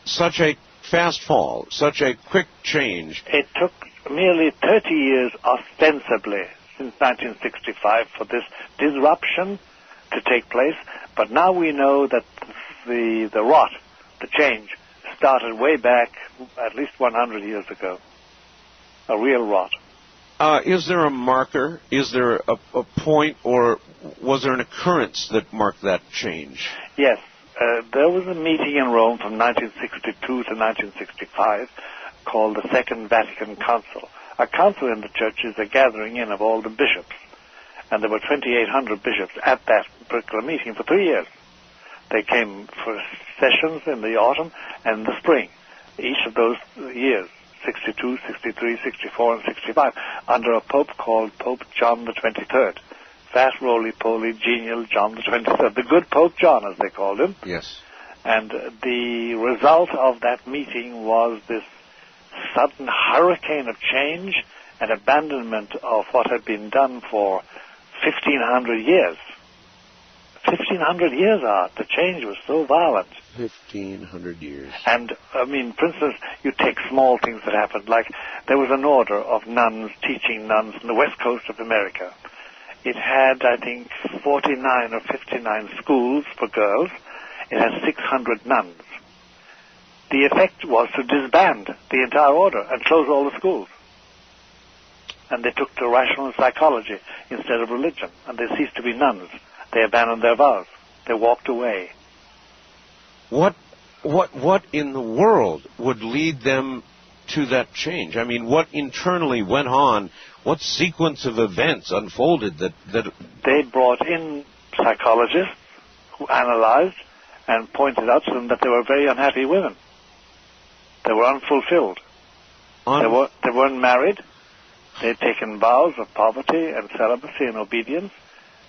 Such a fast fall, such a quick change. It took merely 30 years, ostensibly, since 1965, for this disruption to take place. But now we know that the rot, the change, started way back at least 100 years ago. A real rot. Is there a marker? Is there a point, or was there an occurrence that marked that change? Yes. There was a meeting in Rome from 1962 to 1965 called the Second Vatican Council. A council in the church is a gathering in of all the bishops. And there were 2,800 bishops at that particular meeting for 3 years. They came for sessions in the autumn and the spring, each of those years, 62, 63, 64, and 65, under a pope called Pope John the 23rd. Fast, roly-poly, genial John the 23rd. The good Pope John, as they called him. Yes. And the result of that meeting was this sudden hurricane of change and abandonment of what had been done for 1,500 years. 1,500 years, Art. The change was so violent. 1,500 years. And, I mean, for instance, you take small things that happened, like there was an order of nuns, teaching nuns on the west coast of America. It had, I think, 49 or 59 schools for girls. It had 600 nuns. The effect was to disband the entire order and close all the schools. And they took to rational psychology instead of religion. And they ceased to be nuns. They abandoned their vows. They walked away. What in the world would lead them to that change? I mean, what internally went on? What sequence of events unfolded that... They brought in psychologists who analyzed and pointed out to them that they were very unhappy women. They were unfulfilled. They weren't married. They had taken vows of poverty and celibacy and obedience,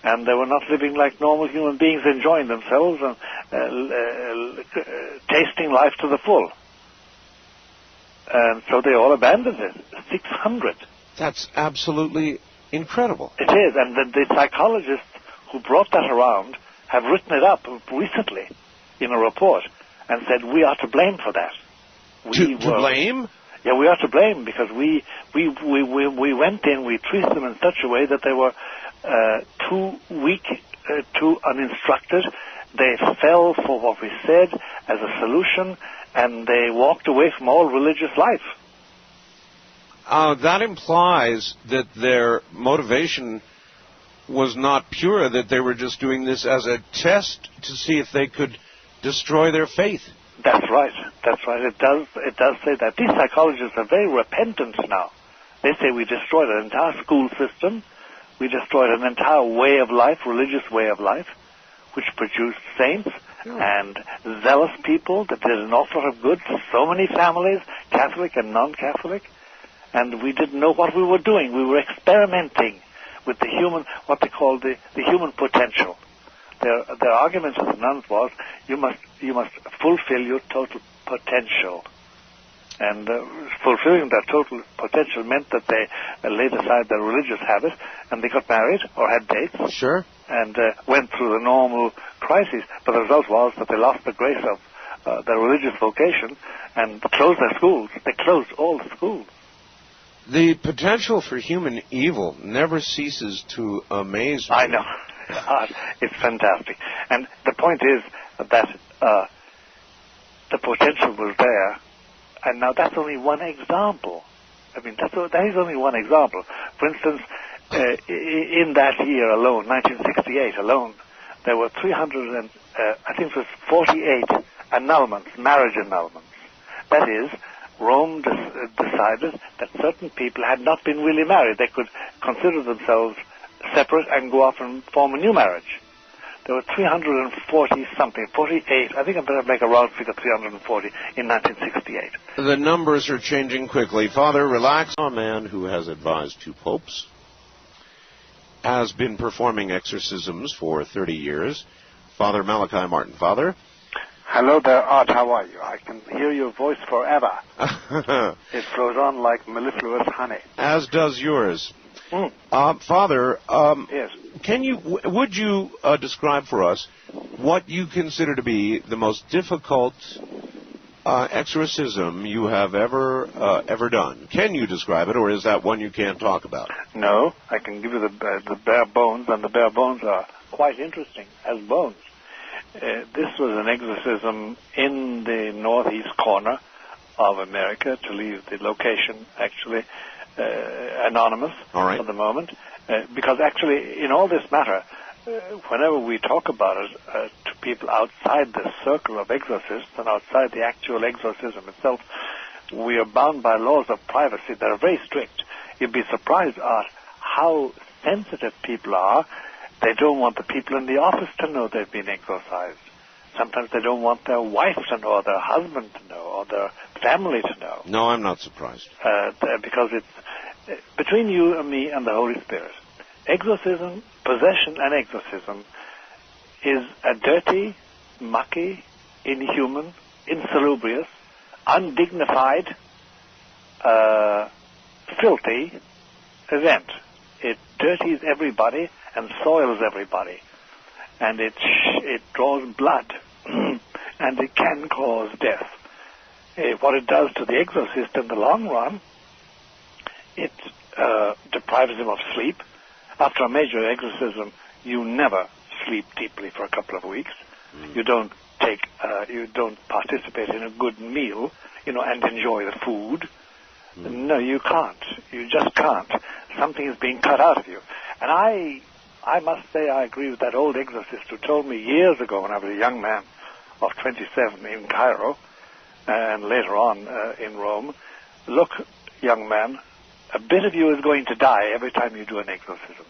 and they were not living like normal human beings, enjoying themselves and tasting life to the full. And so they all abandoned it. 600. That's absolutely incredible. It is, and the psychologists who brought that around have written it up recently in a report and said we are to blame for that. To blame? Yeah, we are to blame because we went in, we treated them in such a way that they were too weak, too uninstructed, They fell for what we said as a solution, and they walked away from all religious life. That implies that their motivation was not pure, that they were just doing this as a test to see if they could destroy their faith. That's right. That's right. It does say that. These psychologists are very repentant now. They say we destroyed an entire school system. We destroyed an entire way of life, religious way of life, which produced saints and zealous people that did an awful lot of good to so many families, Catholic and non-Catholic. And we didn't know what we were doing. We were experimenting with the human, what they call the human potential. Their argument to the nuns was, you must fulfill your total potential. And fulfilling their total potential meant that they laid aside their religious habits and they got married or had dates. Sure. And went through the normal crises. But the result was that they lost the grace of their religious vocation and closed their schools. They closed all the schools. The potential for human evil never ceases to amaze me. I know. It's fantastic. And the point is that the potential was there, and now that's only one example. I mean, that is only one example. For instance, in that year alone, 1968 alone, there were 48 annulments, marriage annulments. That is, Rome decided that certain people had not been really married. They could consider themselves separate and go off and form a new marriage. There were 340-something, 48, I think I better make a round figure, 340 in 1968. The numbers are changing quickly. Father, relax. A man who has advised 2 popes, has been performing exorcisms for 30 years. Father Malachi Martin. Father? Hello there, Art. How are you? I can hear your voice forever. It flows on like mellifluous honey. As does yours. Father, yes. Would you describe for us what you consider to be the most difficult exorcism you have ever done? Can you describe it, or is that one you can't talk about? No, I can give you the bare bones, and the bare bones are quite interesting as bones. This was an exorcism in the northeast corner of America, to leave the location actually anonymous for the moment, because actually in all this matter, whenever we talk about it to people outside the circle of exorcists and outside the actual exorcism itself, we are bound by laws of privacy that are very strict. You'd be surprised at how sensitive people are. They don't want the people in the office to know they've been exorcised. Sometimes they don't want their wife to know, or their husband to know, or their family to know. No, I'm not surprised. Because it's between you and me and the Holy Spirit. Exorcism, possession and exorcism, is a dirty, mucky, inhuman, insalubrious, undignified, filthy event. It dirties everybody and soils everybody, and it draws blood, and it can cause death. What it does to the exorcist in the long run, it deprives him of sleep. After a major exorcism, you never sleep deeply for a couple of weeks. You don't participate in a good meal, and enjoy the food. No, you can't. You just can't. Something is being cut out of you. And I must say I agree with that old exorcist who told me years ago when I was a young man of 27 in Cairo and later on in Rome, look, young man, a bit of you is going to die every time you do an exorcism.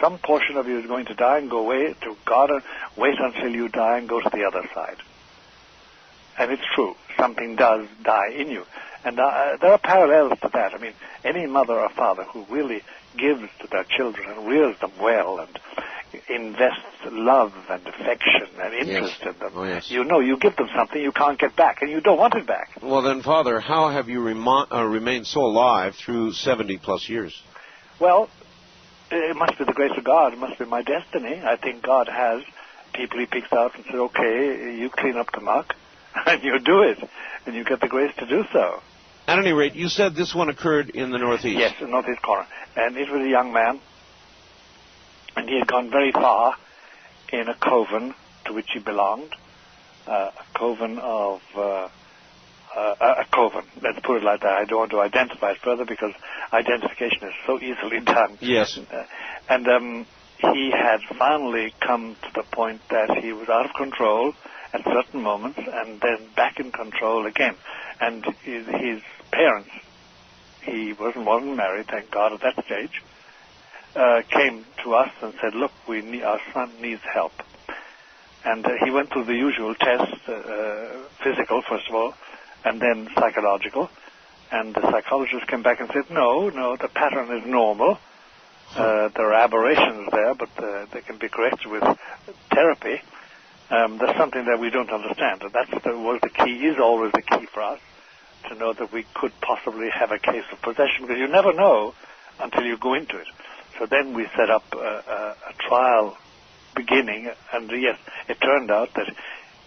Some portion of you is going to die and go away to God and wait until you die and go to the other side. And it's true. Something does die in you. And there are parallels to that. I mean, any mother or father who really gives to their children and rears them well and invests love and affection and interest in them, you give them something you can't get back, and you don't want it back. Well then, Father, how have you remained so alive through 70-plus years? Well, it must be the grace of God. It must be my destiny. I think God has people he picks out and says, okay, you clean up the muck, and you do it, and you get the grace to do so. At any rate, you said this one occurred in the Northeast. Yes, in the Northeast corner. And it was a young man, and he had gone very far in a coven to which he belonged, a coven of a coven. Let's put it like that. I don't want to identify it further because identification is so easily done. Yes. And he had finally come to the point that he was out of control at certain moments and then back in control again. And his parents, he wasn't married, thank God, at that stage, came to us and said, look, our son needs help. And he went through the usual tests, physical, first of all, and then psychological. And the psychologist came back and said, no, the pattern is normal. There are aberrations there, but they can be corrected with therapy. There's something that we don't understand. And was the key, is always the key for us, to know that we could possibly have a case of possession, because you never know until you go into it. So then we set up a trial beginning, and yes, it turned out that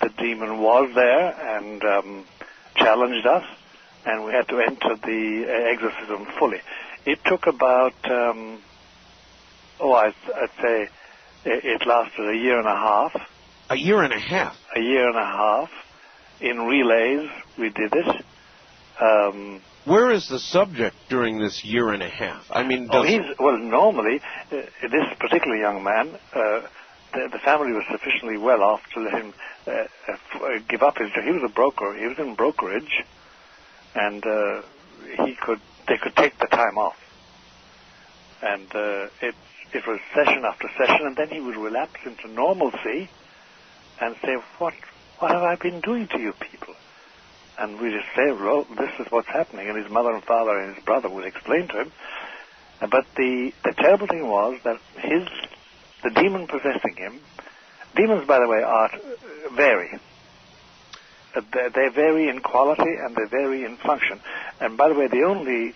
the demon was there and challenged us, and we had to enter the exorcism fully. It took about, I'd say it lasted a year and a half. A year and a half? A year and a half. In relays, we did it. Where is the subject during this year and a half? I mean, normally, this particular young man, the family was sufficiently well off to let him give up his job. He was a broker. He was in brokerage, and they could take the time off. And it was session after session, and then he would relapse into normalcy and say, what have I been doing to you people? And we just say, well, this is what's happening. And his mother and father and his brother would explain to him. But the terrible thing was that the demon possessing him, demons, by the way, vary. They vary in quality and they vary in function. And by the way, the only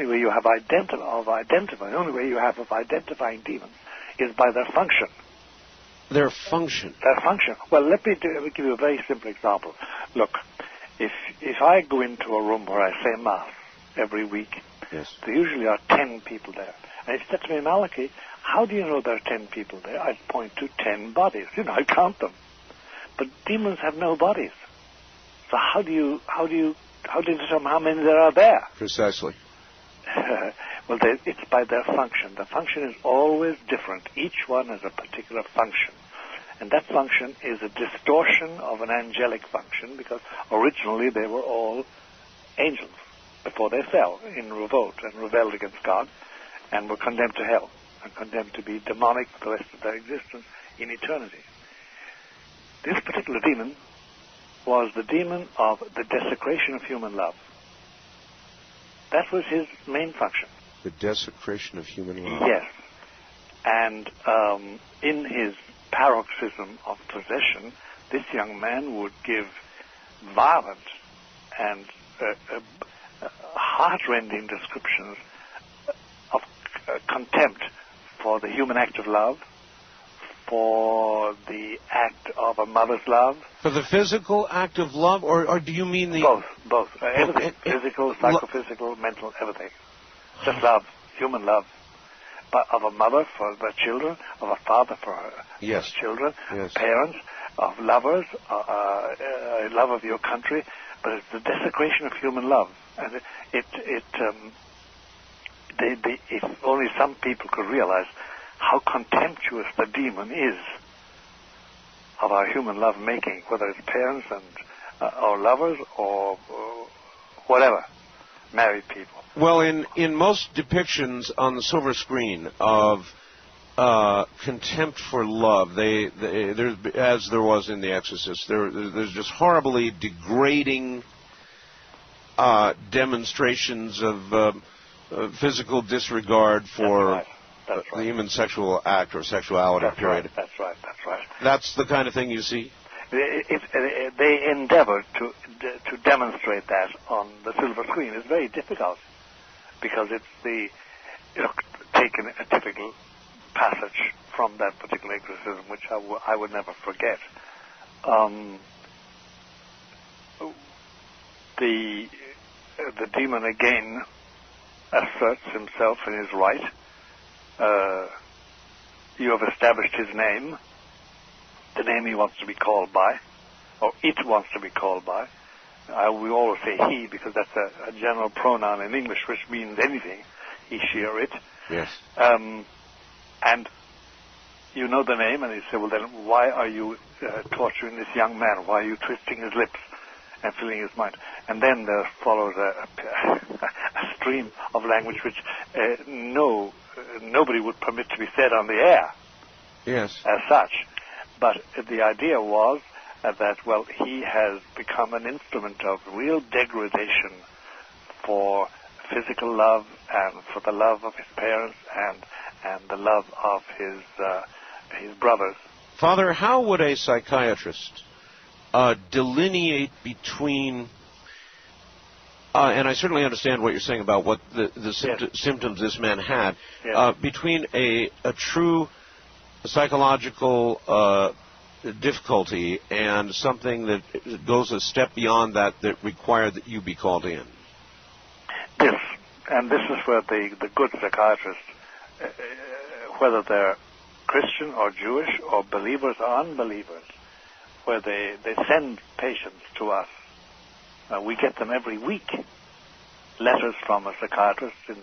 way you have the only way you have of identifying demons is by their function. Their function? Their function. Well, let me give you a very simple example. Look, if I go into a room where I say Mass every week, yes, there usually are 10 people there. And if you said to me, Malachi, how do you know there are 10 people there? I'd point to 10 bodies. I'd count them. But demons have no bodies. So how do you determine how many there are there? Precisely. Well, it's by their function. The function is always different. Each one has a particular function. And that function is a distortion of an angelic function, because originally they were all angels before they fell in revolt and rebelled against God and were condemned to hell and condemned to be demonic for the rest of their existence in eternity. This particular demon was the demon of the desecration of human love. That was his main function. The desecration of human love. Yes. And in his paroxysm of possession, this young man would give violent and heart-rending descriptions of contempt for the human act of love, for the act of a mother's love. For the physical act of love, or do you mean the... Both. Everything. Physical, psychophysical, mental, everything. Just love, human love. But of a mother for their children, of a father for his children, parents, of lovers, love of your country. But it's the desecration of human love. And if only some people could realize how contemptuous the demon is of our human love making, whether it's parents and or lovers or whatever, married people. Well, in most depictions on the silver screen of contempt for love, there's, as there was in The Exorcist, there's just horribly degrading demonstrations of physical disregard for That's right. the human sexual act or sexuality. That's period. Right. That's right. That's the kind of thing you see? They endeavor to demonstrate that on the silver screen. It's very difficult because it's taking a typical passage from that particular exorcism, which I would never forget. The demon again asserts himself in his right. You have established his name. the name he wants to be called by, or it wants to be called by. We always say he because that's a general pronoun in English, which means anything, he, she, or it. Yes. And you know the name, and you say, well, then why are you torturing this young man? Why are you twisting his lips and filling his mind? And then there follows a stream of language which nobody would permit to be said on the air. Yes. As such. But the idea was that, well, he has become an instrument of real degradation for physical love and for the love of his parents and the love of his brothers. Father, how would a psychiatrist delineate between, and I certainly understand what you're saying about what the symptoms this man had, between a true psychological difficulty and something that goes a step beyond that required that you be called in? This is where the good psychiatrists, whether they're Christian or Jewish or believers or unbelievers, where they send patients to us. We get them every week, letters from a psychiatrist in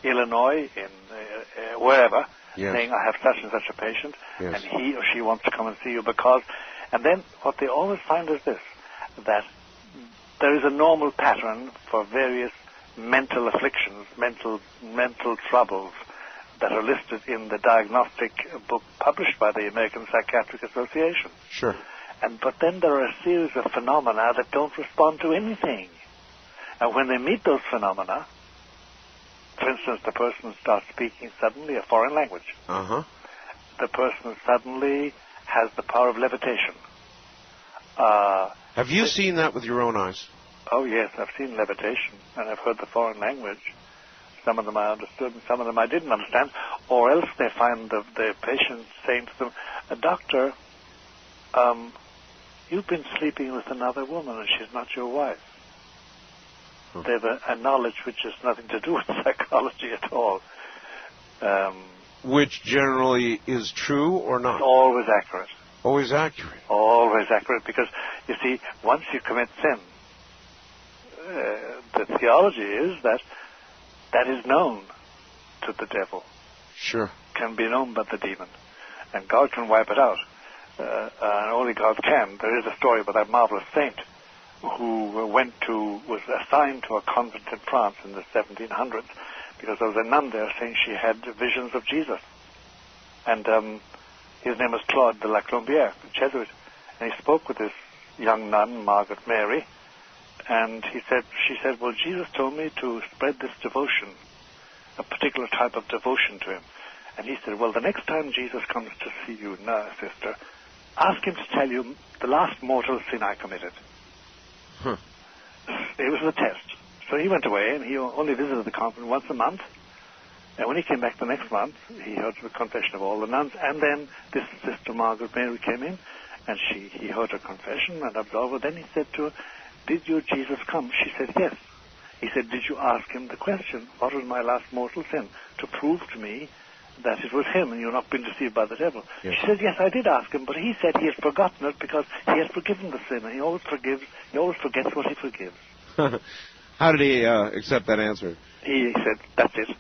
Illinois, in wherever, saying, I have such and such a patient, and he or she wants to come and see you because... And then what they always find is this, that there is a normal pattern for various mental afflictions, mental troubles that are listed in the diagnostic book published by the American Psychiatric Association. Sure. But then there are a series of phenomena that don't respond to anything. And when they meet those phenomena, for instance, the person starts speaking suddenly a foreign language. The person suddenly has the power of levitation. Have you seen that with your own eyes? Oh, yes, I've seen levitation, and I've heard the foreign language. Some of them I understood, and some of them I didn't understand. Or else they find the patient saying to them, Doctor, you've been sleeping with another woman, and she's not your wife. They have a knowledge which has nothing to do with psychology at all. Which generally is true or not? Always accurate. Always accurate. Always accurate, because, you see, once you commit sin, the theology is that is known to the devil. Sure. Can be known by the demon. And God can wipe it out. And only God can. There is a story about that marvelous saint who was assigned to a convent in France in the 1700s because there was a nun there saying she had visions of Jesus. And his name was Claude de la Colombière, a Jesuit. And he spoke with this young nun, Margaret Mary, and she said, well, Jesus told me to spread this devotion, a particular type of devotion to him. And he said, well, the next time Jesus comes to see you now, sister, ask him to tell you the last mortal sin I committed. It was a test. So he went away, and he only visited the convent once a month. And when he came back the next month, he heard the confession of all the nuns. And then this Sister Margaret Mary came in, and he heard her confession and absolved her. Then he said to her, did your Jesus come? She said, yes. He said, did you ask him the question, what was my last mortal sin, to prove to me that it was him and you've not been deceived by the devil? Yes. She said, yes, I did ask him, but he said he has forgotten it because he has forgiven the sin, and he always forgets what he forgives. How did he accept that answer? He said, that's it.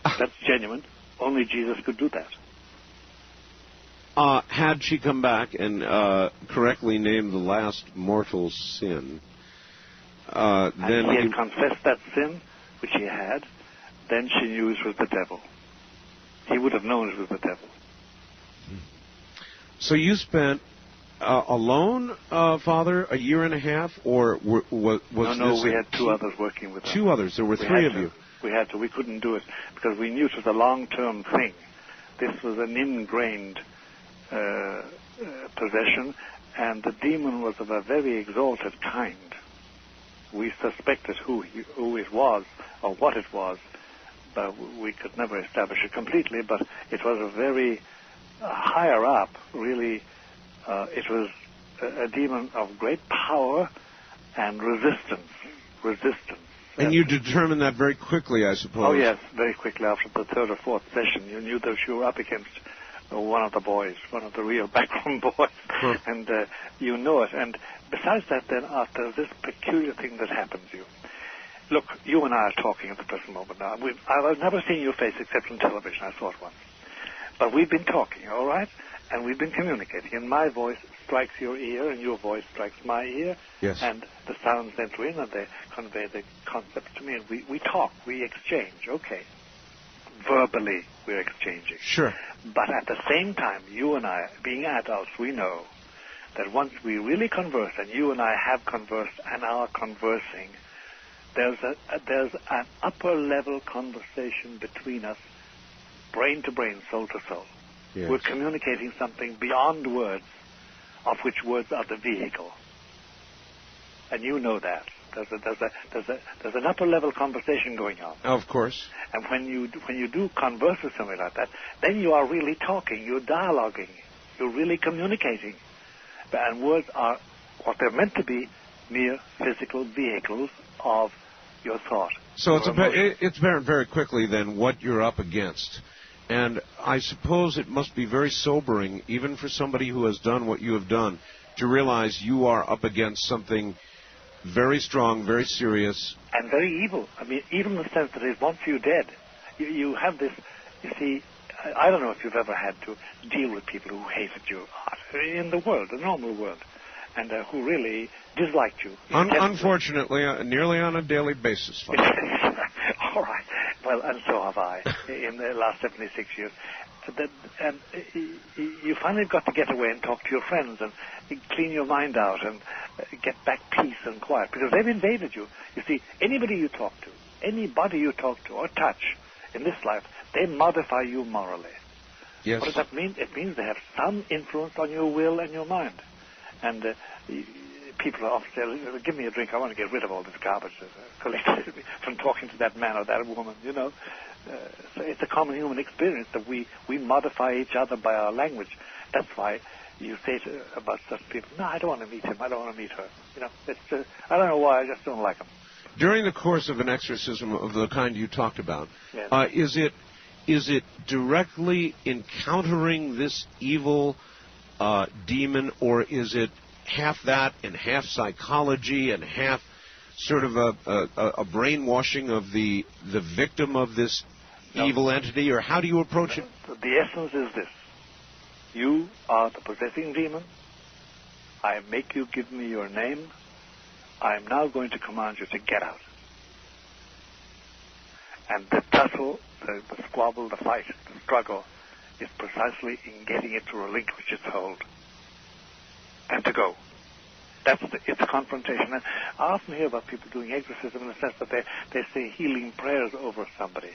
That's genuine. Only Jesus could do that. Had she come back and correctly named the last mortal sin, then he had confessed that sin, which he had, then she knew it was the devil. He would have known it was the devil. So you spent alone, Father, a year and a half, or was No, we had two others working with us. Two others. There were three of you. We had to. We couldn't do it because we knew it was a long-term thing. This was an ingrained possession, and the demon was of a very exalted kind. We suspected who it was or what it was, but we could never establish it completely. But it was a very higher up, really. It was a demon of great power and resistance. And you determined that very quickly, I suppose. Oh, yes, very quickly. After the third or fourth session, you knew that you were up against one of the boys, one of the real backroom boys, and you know it. And besides that, then, after this peculiar thing that happens to you, look, you and I are talking at the present moment now. I've never seen your face except on television. I saw it once. But we've been talking, all right? And we've been communicating. And my voice strikes your ear, and your voice strikes my ear. Yes. And the sounds enter in, and they convey the concepts to me. And we talk, we exchange, okay. Verbally, we're exchanging. Sure. But at the same time, you and I, being adults, we know that once we really converse, and you and I have conversed and are conversing, there's an upper level conversation between us, brain to brain, soul to soul. Yes. We're communicating something beyond words, of which words are the vehicle. And you know that. There's an upper level conversation going on. Of course. And when you do converse with somebody like that, then you are really talking, you're dialoguing, you're really communicating. And words are what they're meant to be, mere physical vehicles of your thought. So it's apparent very quickly then what you're up against. And I suppose it must be very sobering, even for somebody who has done what you have done, to realize you are up against something very strong, very serious. And very evil. I mean, even in the sense that it wants you dead. You have this, you see, I don't know if you've ever had to deal with people who hated you in the world, the normal world, and who really disliked you. Unfortunately, nearly on a daily basis, Father. All right. Well, and so have I in the last 76 years. And you finally got to get away and talk to your friends and clean your mind out and get back peace and quiet, because they've invaded you. You see, anybody you talk to or touch in this life, they modify you morally. Yes. What does that mean? It means they have some influence on your will and your mind. And people often say, give me a drink, I want to get rid of all this garbage collected from talking to that man or that woman, you know. So it's a common human experience that we modify each other by our language. That's why you say about certain people, no, I don't want to meet him, I don't want to meet her. You know, it's I don't know why, I just don't like him. During the course of an exorcism of the kind you talked about, yes. Is it directly encountering this evil demon, or is it half that and half psychology and half sort of a brainwashing of the victim of this evil entity, or how do you approach it? The essence is this. You are the possessing demon. I make you give me your name. I am now going to command you to get out. And the tussle, the squabble, the fight, the struggle is precisely in getting it to relinquish its hold and to go. It's a confrontation. And I often hear about people doing exorcism in the sense that they say healing prayers over somebody,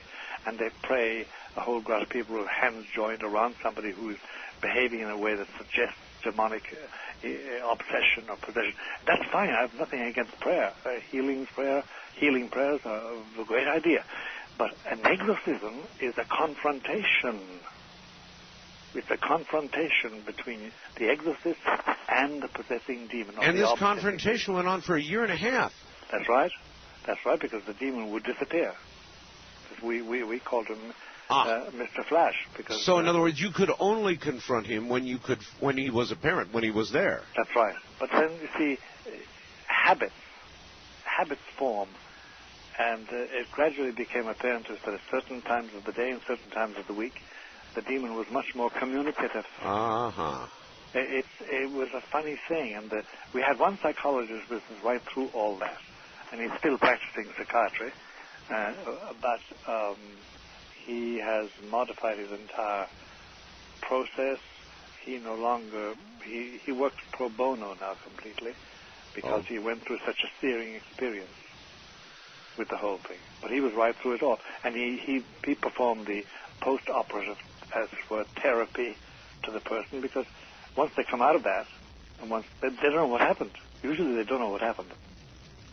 and they pray, a whole crowd of people with hands joined around somebody who is behaving in a way that suggests demonic obsession or possession. That's fine. I have nothing against prayer. Healing prayers are a great idea. But an exorcism is a confrontation. It's a confrontation between the exorcist and the possessing demon. And this confrontation went on for a year and a half. That's right. That's right, because the demon would disappear. We called him Mr. Flash. Because, so, in other words, you could only confront him when he was apparent, when he was there. That's right. But then, you see, habits form. And it gradually became apparent to us that at certain times of the day and certain times of the week, the demon was much more communicative. Uh-huh. It was a funny thing, and we had one psychologist with us right through all that, and he's still practicing psychiatry, but he has modified his entire process. He no longer, he works pro bono now completely, because he went through such a searing experience with the whole thing. But he was right through it all, and he performed the post-operative, as for therapy to the person, because once they come out of that, and once they don't know what happened. Usually they don't know what happened.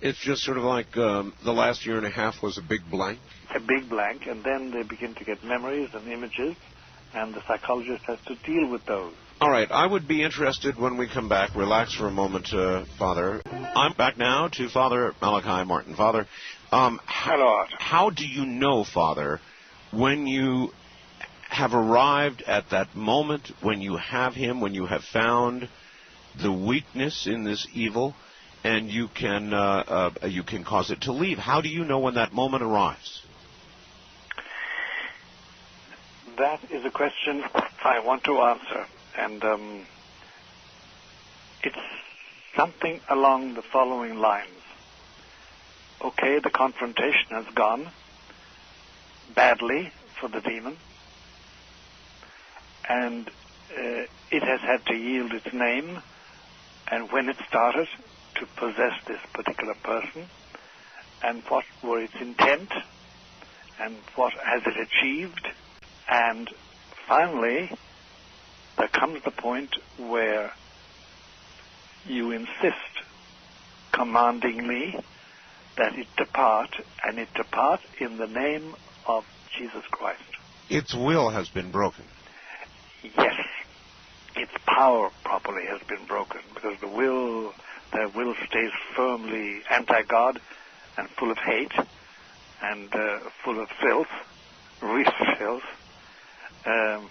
It's just sort of like the last year and a half was a big blank? A big blank, and then they begin to get memories and images, and the psychologist has to deal with those. All right, I would be interested when we come back. Relax for a moment, Father. I'm back now to Father Malachi Martin. Father, hello. How do you know, Father, when you have arrived at that moment when you have him, when you have found the weakness in this evil, and you can cause it to leave. How do you know when that moment arrives? That is a question I want to answer, and it's something along the following lines. Okay, the confrontation has gone badly for the demon, and it has had to yield its name, and when it started to possess this particular person, and what were its intent, and what has it achieved, and finally there comes the point where you insist commandingly that it depart, and it depart in the name of Jesus Christ. Its will has been broken. Yes. Its power properly has been broken, because their will stays firmly anti-God and full of hate and full of filth, real filth,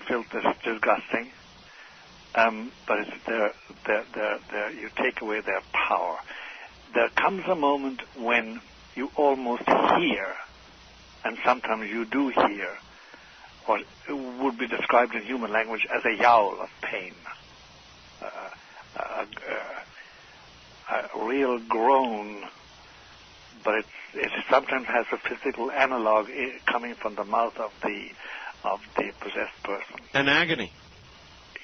filth that's disgusting. But it's you take away their power. There comes a moment when you almost hear, and sometimes you do hear, what would be described in human language as a yowl of pain, a real groan, but it sometimes has a physical analog coming from the mouth of the possessed person. An agony.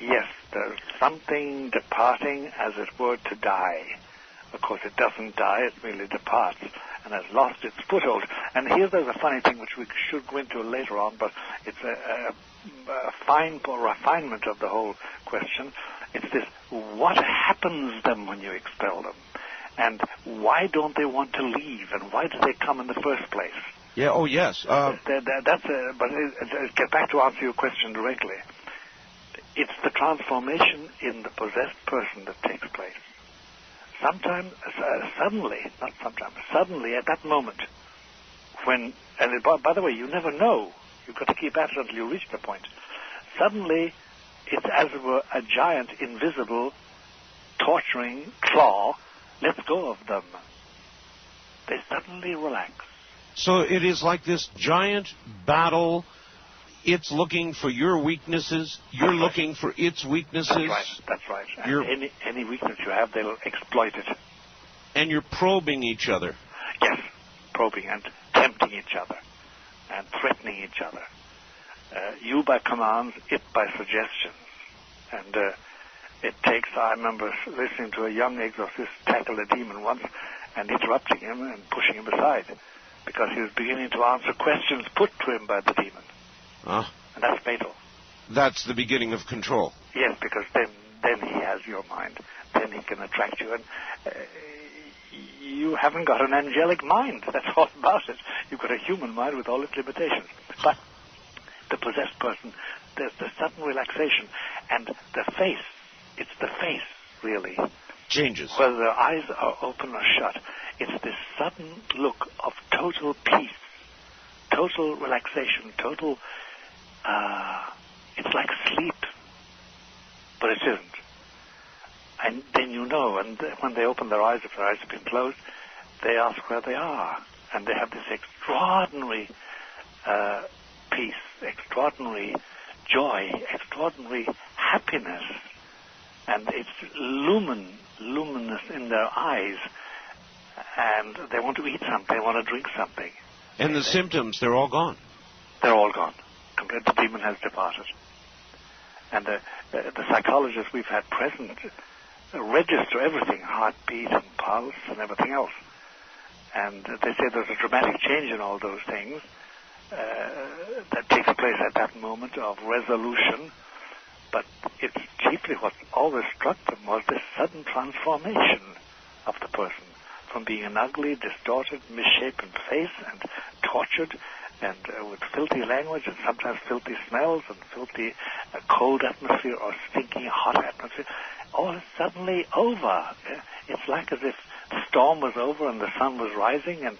Yes, there's something departing, as it were, to die. Of course, it doesn't die, it merely departs and has lost its foothold. And here there's a funny thing which we should go into later on, but it's a fine refinement of the whole question. It's this: what happens to them when you expel them? And why don't they want to leave? And why do they come in the first place? Yeah, oh yes. But get back to answer your question directly. It's the transformation in the possessed person that takes place. Sometimes, suddenly at that moment, when, and by the way, you never know. You've got to keep at it until you reach the point. Suddenly, it's as it were a giant, invisible, torturing claw lets go of them. They suddenly relax. So it is like this giant battle. It's looking for your weaknesses. You're looking for its weaknesses. That's right. And any weakness you have, they'll exploit it. And you're probing each other. Yes, probing and tempting each other and threatening each other. You by commands, it by suggestions. And it takes, I remember listening to a young exorcist tackle a demon once and interrupting him and pushing him aside because he was beginning to answer questions put to him by the demon. And that's fatal. That's the beginning of control. Yes, because then he has your mind. Then he can attract you. And you haven't got an angelic mind. That's all about it. You've got a human mind with all its limitations. But the possessed person, there's the sudden relaxation. And the face, it's the face, really. Changes. Whether their eyes are open or shut. It's this sudden look of total peace, total relaxation, total... it's like sleep, but it isn't. And then you know, and when they open their eyes, if their eyes have been closed, they ask where they are. And they have this extraordinary peace, extraordinary joy, extraordinary happiness. And it's luminous in their eyes. And they want to eat something, they want to drink something. And the symptoms, they're all gone. They're all gone. The demon has departed. And the psychologists we've had present register everything, heartbeat and pulse and everything else. And they say there's a dramatic change in all those things that takes place at that moment of resolution. But it's chiefly what always struck them was this sudden transformation of the person from being an ugly, distorted, misshapen face and tortured and with filthy language and sometimes filthy smells and filthy cold atmosphere or stinking hot atmosphere, all is suddenly over. It's like as if the storm was over and the sun was rising and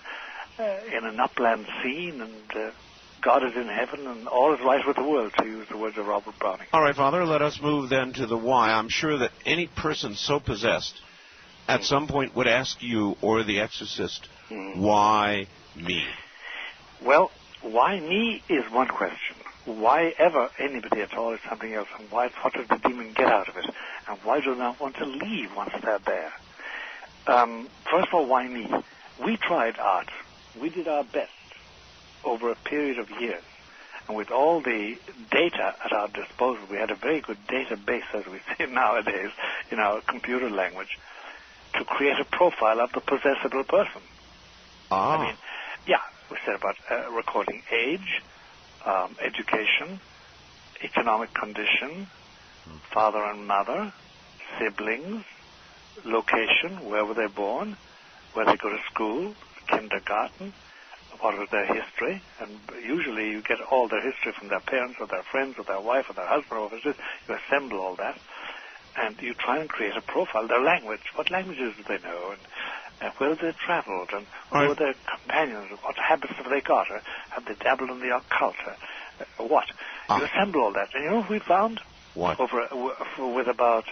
in an upland scene, and God is in heaven and all is right with the world, to use the words of Robert Browning. All right, Father, let us move then to the why. I'm sure that any person so possessed at some point would ask you or the exorcist, why me? Well, why me is one question. Why ever anybody at all is something else. And what does the demon get out of it? And why do they not want to leave once they're there? First of all, why me? We tried art. We did our best over a period of years. And with all the data at our disposal, we had a very good database, as we say nowadays, in our computer language, to create a profile of the possessable person. I mean, we said about recording age, education, economic condition, father and mother, siblings, location, where were they born, where they go to school, kindergarten, what was their history, and usually you get all their history from their parents or their friends or their wife or their husband or whatever it is. You assemble all that, and you try and create a profile. Their language, what languages do they know, and where they traveled, and who are their companions, what habits have they got, or have they dabbled in the occult, what? You assemble all that, and you know what we found? What? With about,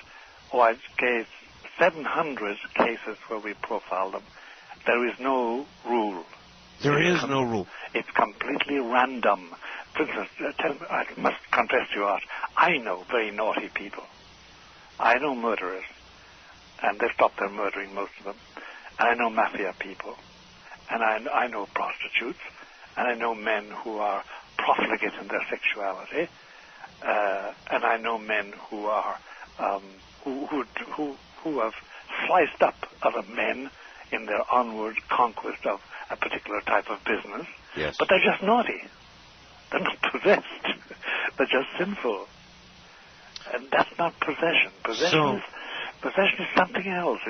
I'd say 700 cases where we profiled them, there is no rule. There is no rule. It's completely random. For instance, I must confess to you, Art, I know very naughty people. I know murderers, and they've stopped their murdering, most of them. And I know mafia people, and I know prostitutes, and I know men who are profligate in their sexuality, and I know men who are who have sliced up other men in their onward conquest of a particular type of business. Yes. But they're just naughty. They're not possessed. They're just sinful. And that's not possession. Possession is something else.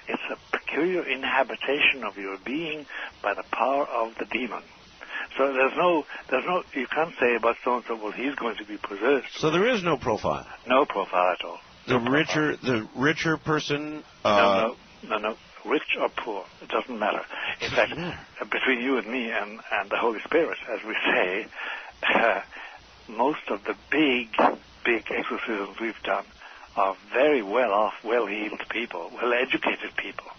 It's a peculiar inhabitation of your being by the power of the demon. So there's no, you can't say about so-and-so, well, he's going to be possessed. So there is no profile? No profile at all. The richer person... No. Rich or poor, it doesn't matter. In fact, between you and me and the Holy Spirit, as we say, most of the big exorcisms we've done are very well-off, well-heeled people, well-educated people.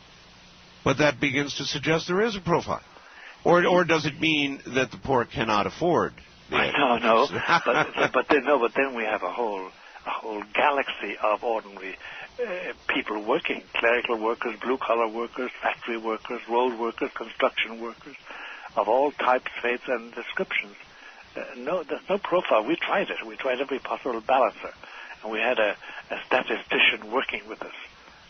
But that begins to suggest there is a profile. Or does it mean that the poor cannot afford? No. but then we have a whole galaxy of ordinary people working, clerical workers, blue-collar workers, factory workers, road workers, construction workers, of all types, faiths, and descriptions. There's no profile. We tried it. We tried every possible balancer. And we had a statistician working with us.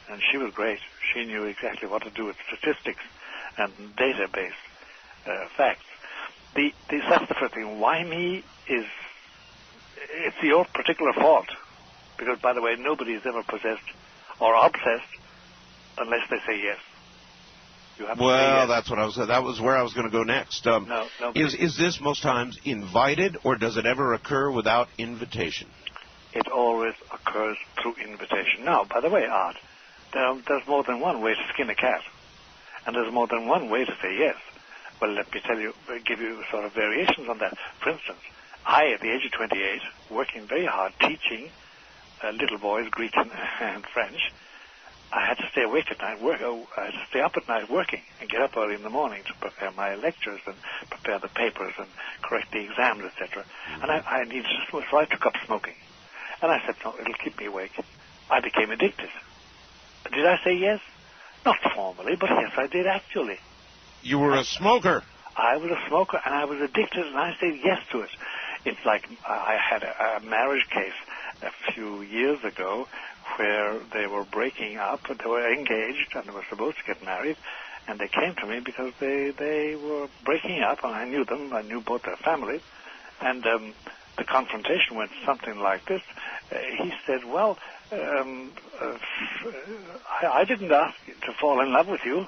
And she was great. She knew exactly what to do with statistics and database facts. That's the first thing. Why me it's your particular fault. Because, by the way, nobody is ever possessed or obsessed unless they say yes. You have to say yes. That's what that was where I was going to go next. No. Is this most times invited, or does it ever occur without invitation? It always occurs through invitation. Now, by the way, Art, there's more than one way to skin a cat. And there's more than one way to say yes. Well, let me give you sort of variations on that. For instance, I, at the age of 28, working very hard, teaching little boys Greek and French, I had to stay awake at night, I had to stay up at night working and get up early in the morning to prepare my lectures and prepare the papers and correct the exams, etc. And I needed to, so I took up smoking. And I said, no, it'll keep me awake. I became addicted. Did I say yes? Not formally, but yes, I did actually. You were a smoker. I was a smoker, and I was addicted, and I said yes to it. It's like I had a marriage case a few years ago where they were breaking up, and they were engaged, and they were supposed to get married, and they came to me because they were breaking up, and I knew them. I knew both their families, and the confrontation went something like this. He said, well, I didn't ask you to fall in love with you.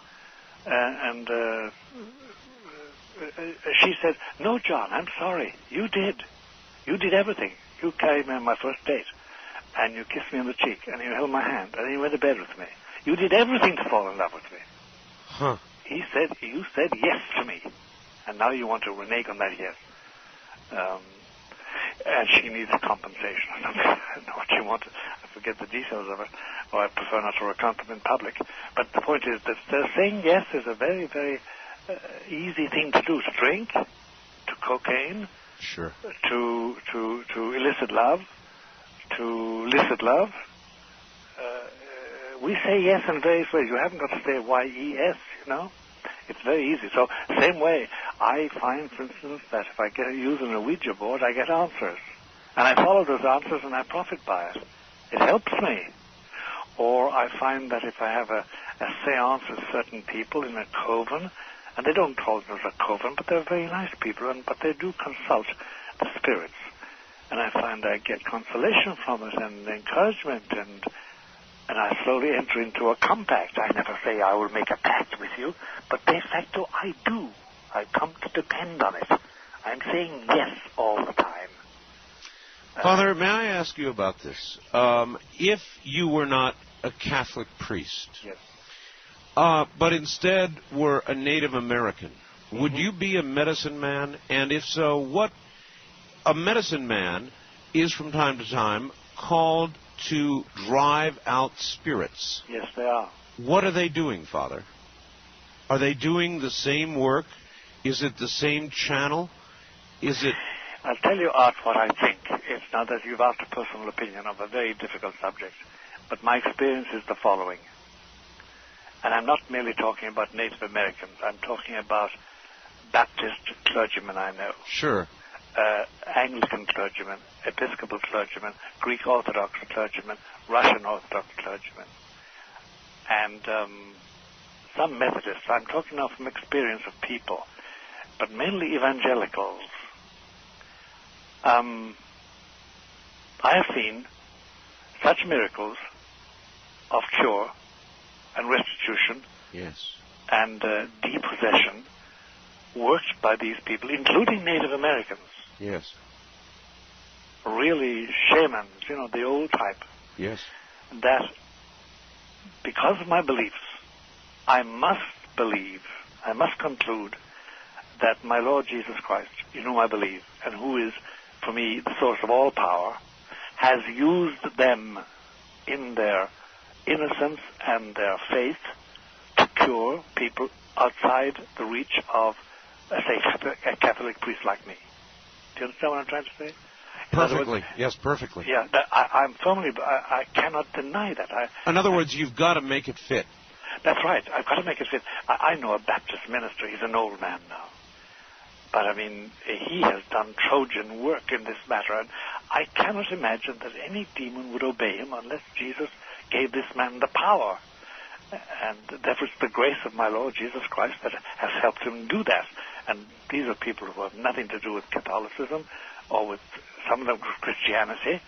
And she said, no, John, I'm sorry. You did. You did everything. You carried me on my first date, and you kissed me on the cheek, and you held my hand, and you went to bed with me. You did everything to fall in love with me. Huh. He said, you said yes to me, and now you want to renege on that yes. And she needs a compensation or something. I don't know what she wanted. I forget the details of it, or I prefer not to recount them in public. But the point is that saying yes is a very, very easy thing to do. To drink, to cocaine, sure, to illicit love, to licit love. We say yes in various ways. You haven't got to say Y-E-S, you know. It's very easy. So, same way, I find, for instance, that if I use a Ouija board, I get answers. And I follow those answers and I profit by it. It helps me. Or I find that if I have a seance with certain people in a coven, and they don't call themselves a coven, but they're very nice people, but they do consult the spirits. And I find I get consolation from it and encouragement, and I slowly enter into a compact. I never say I will make a pact with you, but de facto I do. I come to depend on it. I'm saying yes all the time. Father, may I ask you about this? If you were not a Catholic priest, yes, but instead were a Native American, would you be a medicine man? And if so, what a medicine man is from time to time called to drive out spirits. Yes, they are. What are they doing, Father? Are they doing the same work? Is it the same channel? Is it... I'll tell you, Art, what I think. It's not that you've asked a personal opinion of a very difficult subject, but my experience is the following. And I'm not merely talking about Native Americans. I'm talking about Baptist clergymen I know. Sure. Anglican clergymen, Episcopal clergymen, Greek Orthodox clergymen, Russian Orthodox clergymen, and some Methodists. I'm talking now from experience of people, but mainly evangelicals. I have seen such miracles of cure and restitution, yes, and depossession worked by these people, including Native Americans. Yes. Really shamans, you know, the old type. Yes. That because of my beliefs, I must conclude that my Lord Jesus Christ, in whom I believe, and who is, for me, the source of all power, has used them in their innocence and their faith to cure people outside the reach of, say, a Catholic priest like me. Do you understand what I'm trying to say? Perfectly. Yes, perfectly. Yeah, I'm firmly, I cannot deny that. In other words, you've got to make it fit. That's right. I've got to make it fit. I know a Baptist minister. He's an old man now. But, I mean, he has done Trojan work in this matter, and I cannot imagine that any demon would obey him unless Jesus gave this man the power. And therefore it's the grace of my Lord Jesus Christ that has helped him do that. And these are people who have nothing to do with Catholicism or with some of them with Christianity,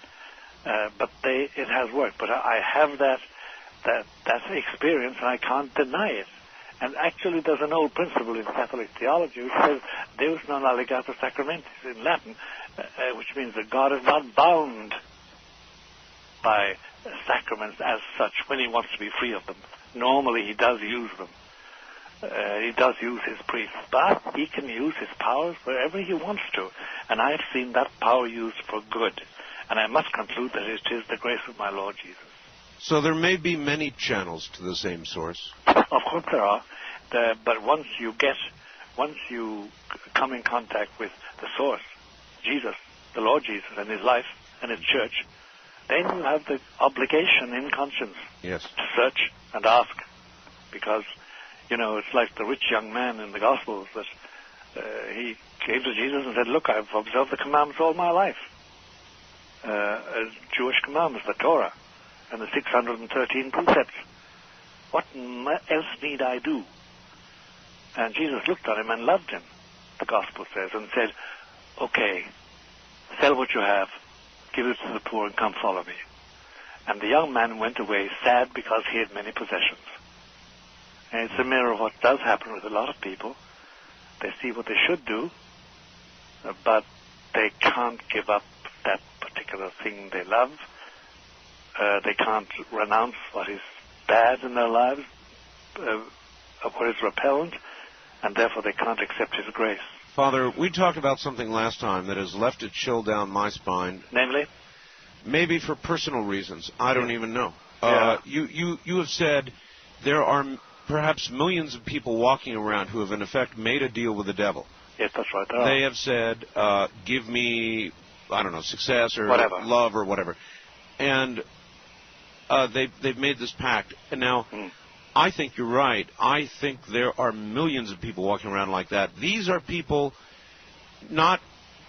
but it has worked. But I have that experience, and I can't deny it. And actually, there's an old principle in Catholic theology which says Deus non allegatur sacramentis in Latin, which means that God is not bound by sacraments as such when he wants to be free of them. Normally, he does use them. He does use his priests, but he can use his powers wherever he wants to. And I have seen that power used for good. And I must conclude that it is the grace of my Lord Jesus. So there may be many channels to the same source. Of course there are. But once you come in contact with the source, Jesus, the Lord Jesus and his life and his church, then you have the obligation in conscience yes, to search and ask. Because, you know, it's like the rich young man in the Gospels that he came to Jesus and said, look, I've observed the commandments all my life. Jewish commandments, the Torah, and the 613 precepts. What else need I do? And Jesus looked at him and loved him, the Gospel says, and said, okay, sell what you have, give it to the poor, and come follow me. And the young man went away sad because he had many possessions. And it's a mirror of what does happen with a lot of people. They see what they should do, but they can't give up that particular thing they love. They can't renounce what is bad in their lives, what is repellent, and therefore they can't accept his grace. Father, we talked about something last time that has left a chill down my spine. Namely? Maybe for personal reasons. I don't even know. Yeah. You have said there are perhaps millions of people walking around who have, in effect, made a deal with the devil. Yes, that's right. They have said, give me, I don't know, success or whatever. Love or whatever. And they've made this pact. And now, I think you're right. I think there are millions of people walking around like that. These are people not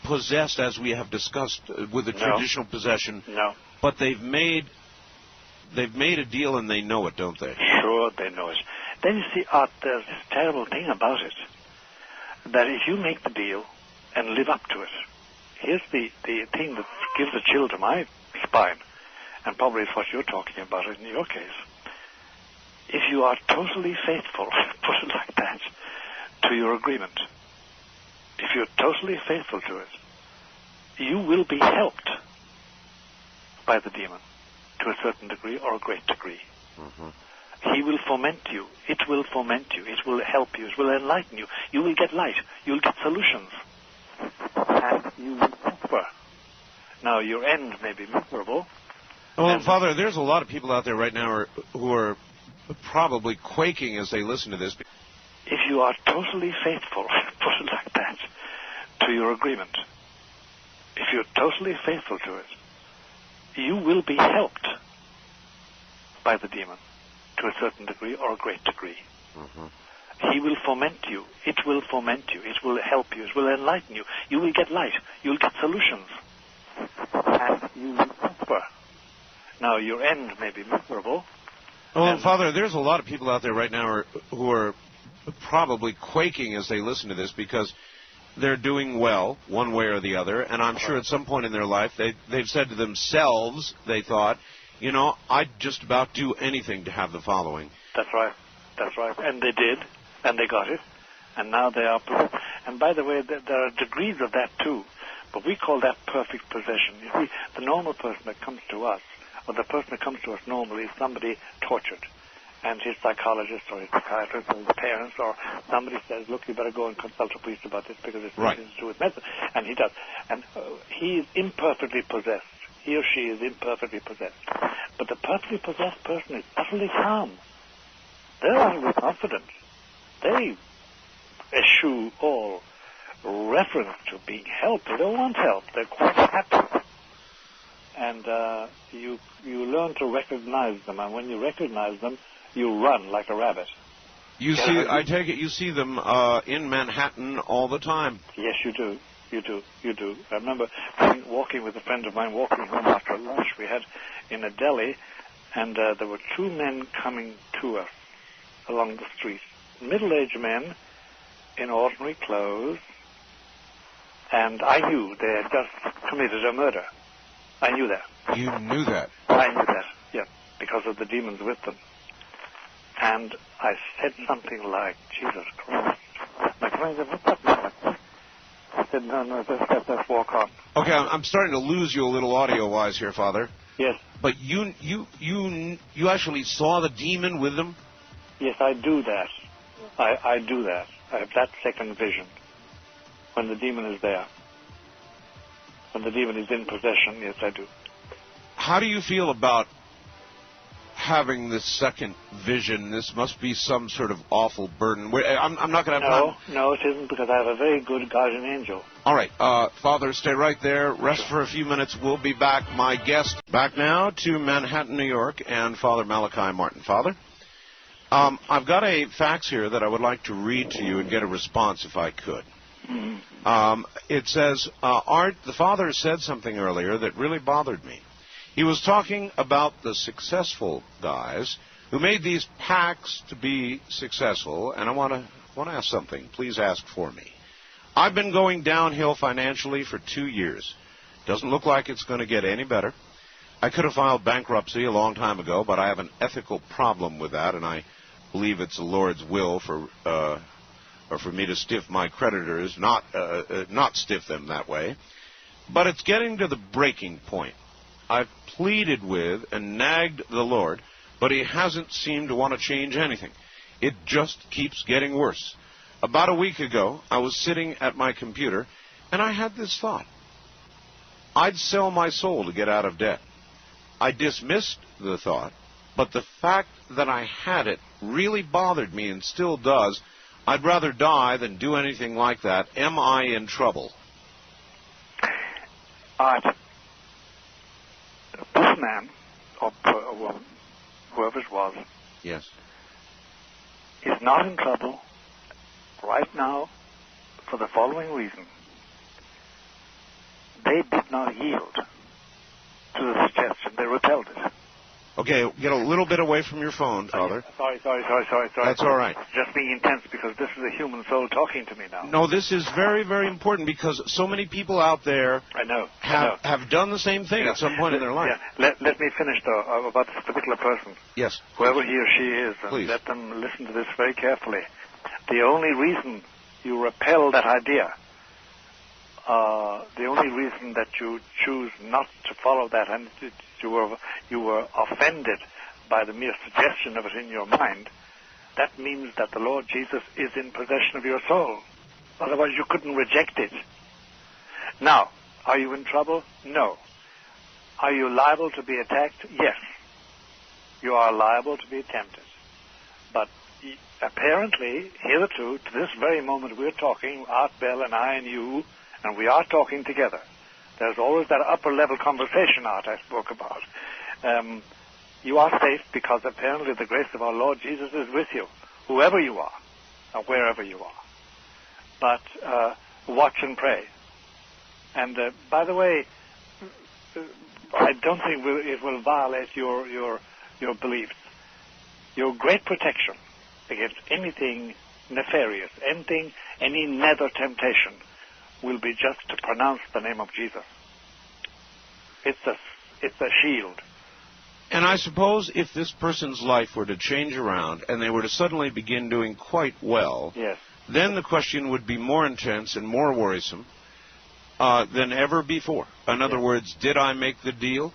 possessed, as we have discussed, with a traditional possession. No. But they've made a deal and they know it, don't they? Sure, they know it. Then you see, Art, there's this terrible thing about it, that if you make the deal and live up to it, here's the thing that gives a chill to my spine, and probably is what you're talking about in your case. If you are totally faithful, put it like that, to your agreement, if you're totally faithful to it, you will be helped by the demon to a certain degree or a great degree. He will foment you. It will foment you. It will help you. It will enlighten you. You will get light. You'll get solutions. And you will prosper. Now, your end may be miserable. Well, Father, there's a lot of people out there right now who are probably quaking as they listen to this. If you are totally faithful, put it like that, to your agreement, if you're totally faithful to it, you will be helped by the demon to a certain degree or a great degree. He will foment you. It will foment you. It will help you. It will enlighten you. You will get light. You'll get solutions. And you will prosper. Now, your end may be miserable. Well, Father, there's a lot of people out there right now who are probably quaking as they listen to this because they're doing well one way or the other, and I'm sure at some point in their life they've said to themselves, they thought, you know, I'd just about do anything to have the following. That's right. That's right. And they did, and they got it, and now they are possessed. And by the way, there are degrees of that too, but we call that perfect possession. You see, the normal person that comes to us, or the person that comes to us normally is somebody tortured. And his psychologist or his psychiatrist or his parents or somebody says, look, you better go and consult a priest about this because it's nothing to do with medicine. And he does. And he is imperfectly possessed. He or she is imperfectly possessed. But the perfectly possessed person is utterly calm. They're utterly confident. They eschew all reference to being helped. They don't want help. They're quite happy. And you learn to recognize them. And when you recognize them, you run like a rabbit. You see, I take it you see them in Manhattan all the time. Yes, you do. You do. I remember walking with a friend of mine, walking home after lunch we had in a deli, and there were two men coming to us along the street. Middle-aged men in ordinary clothes, and I knew they had just committed a murder. I knew that. You knew that? I knew that, yeah, because of the demons with them. And I said something like, Jesus Christ. My friend said, what's up, man? I said, no, let's walk on. Okay, I'm starting to lose you a little audio-wise here, Father. Yes. But you actually saw the demon with them? Yes, I do that. I do that. I have that second vision when the demon is there. When the demon is in possession, yes, I do. How do you feel about having this second vision? This must be some sort of awful burden. I'm not going to have time. No, it isn't, because I have a very good guardian angel. All right. Father, stay right there. Rest for a few minutes. We'll be back. My guest back now to Manhattan, New York, and Fr Malachi Martin. Father, I've got a fax here that I would like to read to you and get a response if I could. It says, Art, the Father said something earlier that really bothered me. He was talking about the successful guys who made these pacts to be successful, and I want to ask something. Please ask for me. I've been going downhill financially for 2 years. Doesn't look like it's going to get any better. I could have filed bankruptcy a long time ago, but I have an ethical problem with that, and I believe it's the Lord's will for me to stiff my creditors, not stiff them that way. But it's getting to the breaking point. I've pleaded with and nagged the Lord, but he hasn't seemed to want to change anything. It just keeps getting worse. About a week ago, I was sitting at my computer, and I had this thought. I'd sell my soul to get out of debt. I dismissed the thought, but the fact that I had it really bothered me and still does. I'd rather die than do anything like that. Am I in trouble? This man, or woman, whoever it was, yes, is not in trouble right now for the following reason. They did not yield to the suggestion. They repelled it. Okay, get a little bit away from your phone, Father. Sorry. That's all right. Just being intense because this is a human soul talking to me now. No, this is very, very important because so many people out there have done the same thing at some point in their life. Yeah. Let me finish, though, about this particular person. Yes. Whoever he or she is, and please. Let them listen to this very carefully. The only reason you repel that idea, the only reason that you choose not to follow that, and you were offended by the mere suggestion of it in your mind, that means that the Lord Jesus is in possession of your soul. Otherwise, you couldn't reject it. Now, are you in trouble? No. Are you liable to be attacked? Yes. You are liable to be tempted. But apparently, hitherto, to this very moment we're talking, Art Bell and I and you, and we are talking together. There's always that upper-level conversation, Art, I spoke about. You are safe because apparently the grace of our Lord Jesus is with you, whoever you are, or wherever you are. But watch and pray. And by the way, I don't think it will violate your beliefs. Your great protection against anything nefarious, any nether temptation, will be just to pronounce the name of Jesus. It's a shield. And I suppose if this person's life were to change around and they were to suddenly begin doing quite well, yes, then the question would be more intense and more worrisome than ever before. In other words, did I make the deal?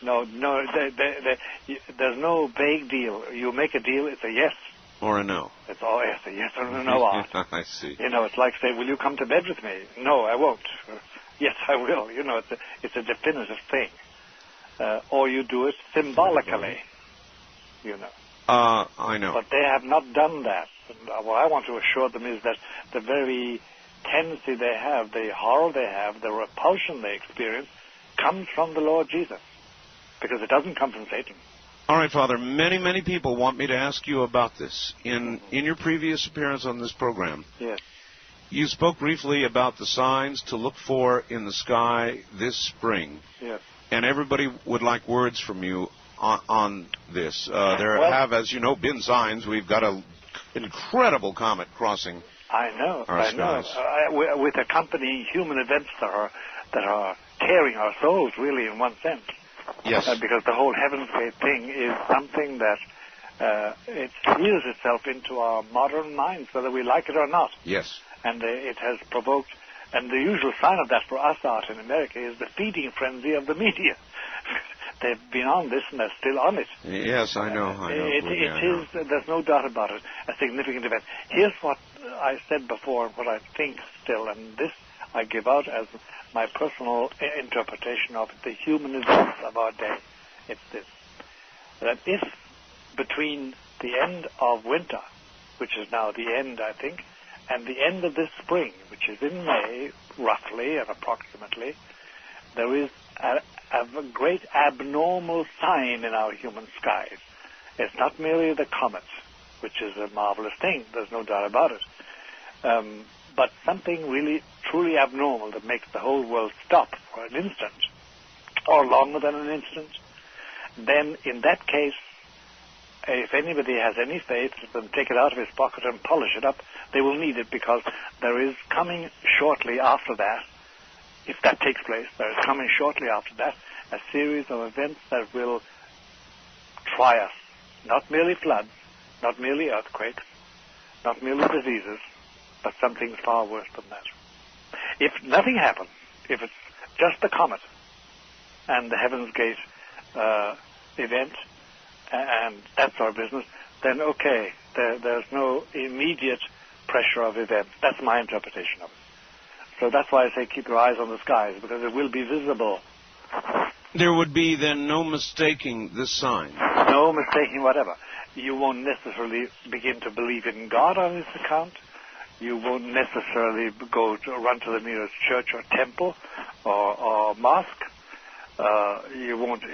No, there's no vague deal. You make a deal, it's a yes. Or a no. It's all yes, a yes or a no. I see. You know, it's like saying, will you come to bed with me? No, I won't. Yes, I will. You know, it's a definitive thing. Or you do it symbolically, you know. I know. But they have not done that. And what I want to assure them is that the very tendency they have, the horror they have, the repulsion they experience, comes from the Lord Jesus. Because it doesn't come from Satan. All right, Father, many people want me to ask you about this. In your previous appearance on this program, yes, you spoke briefly about the signs to look for in the sky this spring. Yes. And everybody would like words from you on this. There have, as you know, been signs. We've got an incredible comet crossing our skies. With accompanying human events that are tearing our souls, really, in one sense. Yes. Because the whole Heaven's Gate thing is something that it sears itself into our modern minds, whether we like it or not. Yes. And it has provoked, and the usual sign of that for us out in America is the feeding frenzy of the media. They've been on this and they're still on it. Yes, I know. It is, there's no doubt about it, a significant event. Here's what I said before and what I think still, and this I give out as my personal interpretation of the human events of our day. It's this, that if between the end of winter, which is now the end, I think, and the end of this spring, which is in May, roughly and approximately, there is a great abnormal sign in our human skies. It's not merely the comets, which is a marvelous thing, there's no doubt about it, but something really truly abnormal that makes the whole world stop for an instant, or longer than an instant. Then, in that case, if anybody has any faith, let them take it out of his pocket and polish it up. They will need it because there is coming shortly after that, if that takes place, there is coming shortly after that a series of events that will try us. Not merely floods, not merely earthquakes, not merely diseases, but something far worse than that. If nothing happens, if it's just the comet and the Heaven's Gate event, and that's our business, then okay, there's no immediate pressure of events. That's my interpretation of it. So that's why I say keep your eyes on the skies, because it will be visible. There would be then no mistaking this sign. No mistaking whatever. You won't necessarily begin to believe in God on this account. You won't necessarily run to the nearest church or temple or mosque. You won't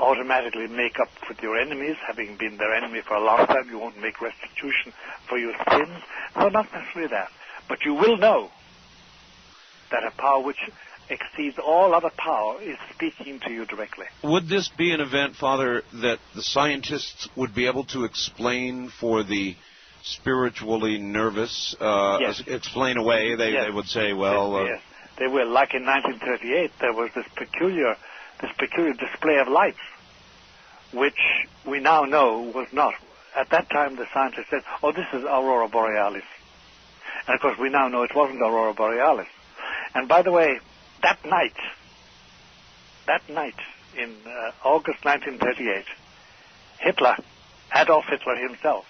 automatically make up with your enemies, having been their enemy for a long time. You won't make restitution for your sins. No, not necessarily that. But you will know that a power which exceeds all other power is speaking to you directly. Would this be an event, Father, that the scientists would be able to explain for the spiritually nervous, yes. explain away? They would say, well... yes, they will. Like in 1938, there was this peculiar display of lights, which we now know was not. At that time, the scientists said, oh, this is Aurora Borealis. And, of course, we now know it wasn't Aurora Borealis. And, by the way, that night in August 1938, Adolf Hitler himself,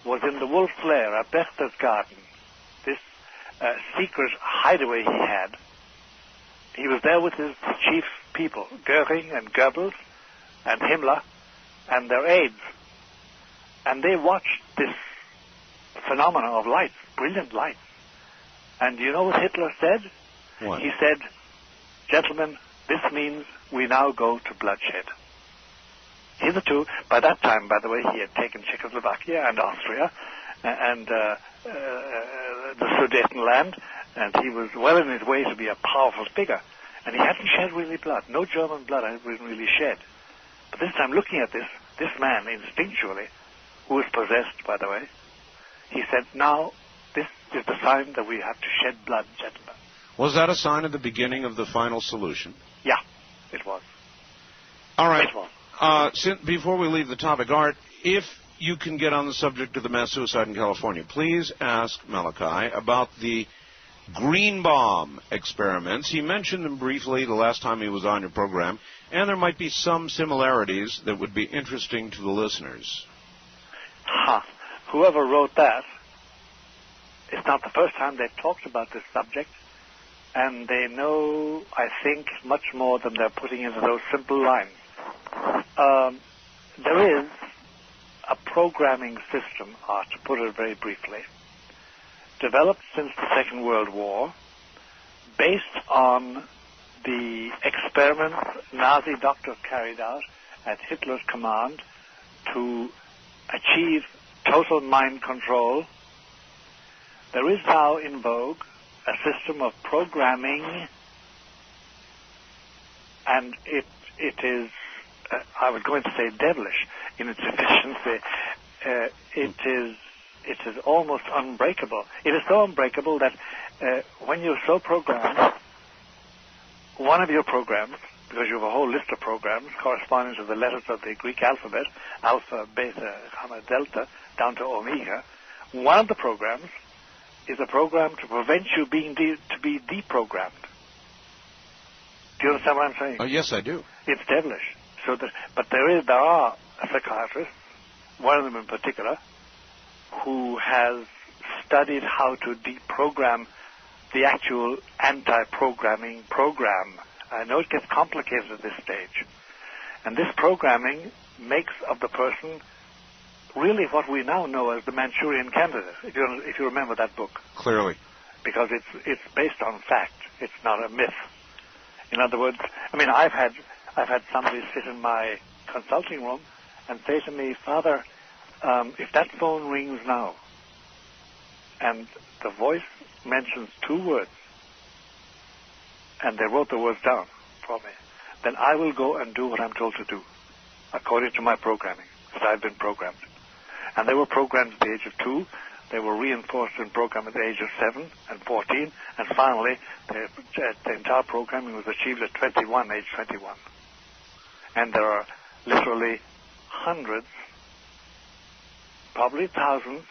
was in the Wolf's Lair at Berchtesgaden, this secret hideaway he had. He was there with his chief people, Goering and Goebbels and Himmler and their aides. And they watched this phenomenon of lights, brilliant lights. And you know what Hitler said? What? He said, gentlemen, this means we now go to bloodshed. Hitherto, by that time, by the way, he had taken Czechoslovakia and Austria and the Sudetenland, and he was well in his way to be a powerful figure. And he hadn't shed really blood. No German blood had been really shed. But this time, looking at this man instinctually, who was possessed, by the way, he said, now, this is the sign that we have to shed blood, gentlemen. Was that a sign of the beginning of the final solution? Yeah, it was. All right. It was. Before we leave the topic, Art, if you can get on the subject of the mass suicide in California, please ask Malachi about the green bomb experiments. He mentioned them briefly the last time he was on your program, and there might be some similarities that would be interesting to the listeners. Whoever wrote that, it's not the first time they've talked about this subject, and they know, I think, much more than they're putting into those simple lines. There is a programming system, to put it very briefly, developed since the Second World War, based on the experiments Nazi doctors carried out at Hitler's command to achieve total mind control. There is now in vogue a system of programming, and it is, I was going to say devilish in its efficiency. It is almost unbreakable. It is so unbreakable that when you're so programmed, one of your programs, because you have a whole list of programs corresponding to the letters of the Greek alphabet, alpha, beta, gamma, delta, down to omega, one of the programs is a program to prevent you being to be deprogrammed. Do you understand what I'm saying? Oh, yes, I do. It's devilish. But there are psychiatrists, one of them in particular, who has studied how to deprogram the actual anti-programming program. I know it gets complicated at this stage. And this programming makes of the person really what we now know as the Manchurian Candidate, if you remember that book. Clearly. Because it's based on fact. It's not a myth. In other words, I mean, I've had somebody sit in my consulting room and say to me, Father, if that phone rings now and the voice mentions 2 words, and they wrote the words down for me, then I will go and do what I'm told to do, according to my programming, because I've been programmed. And they were programmed at the age of 2. They were reinforced in program at the age of 7 and 14. And finally, the entire programming was achieved at age 21. And there are literally hundreds, probably thousands,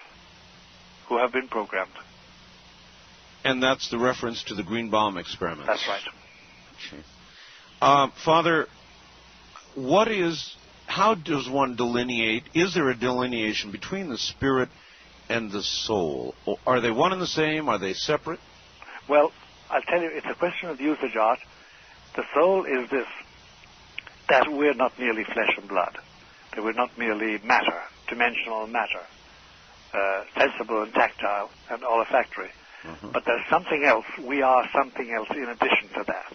who have been programmed. And that's the reference to the green bomb experiments. That's right. Okay. Father, how does one delineate, is there a delineation between the spirit and the soul? Are they one and the same? Are they separate? Well, I'll tell you, it's a question of usage, Art. The soul is this, that we're not merely flesh and blood, that we're not merely matter, dimensional matter, sensible and tactile and olfactory, but there's something else. We are something else in addition to that.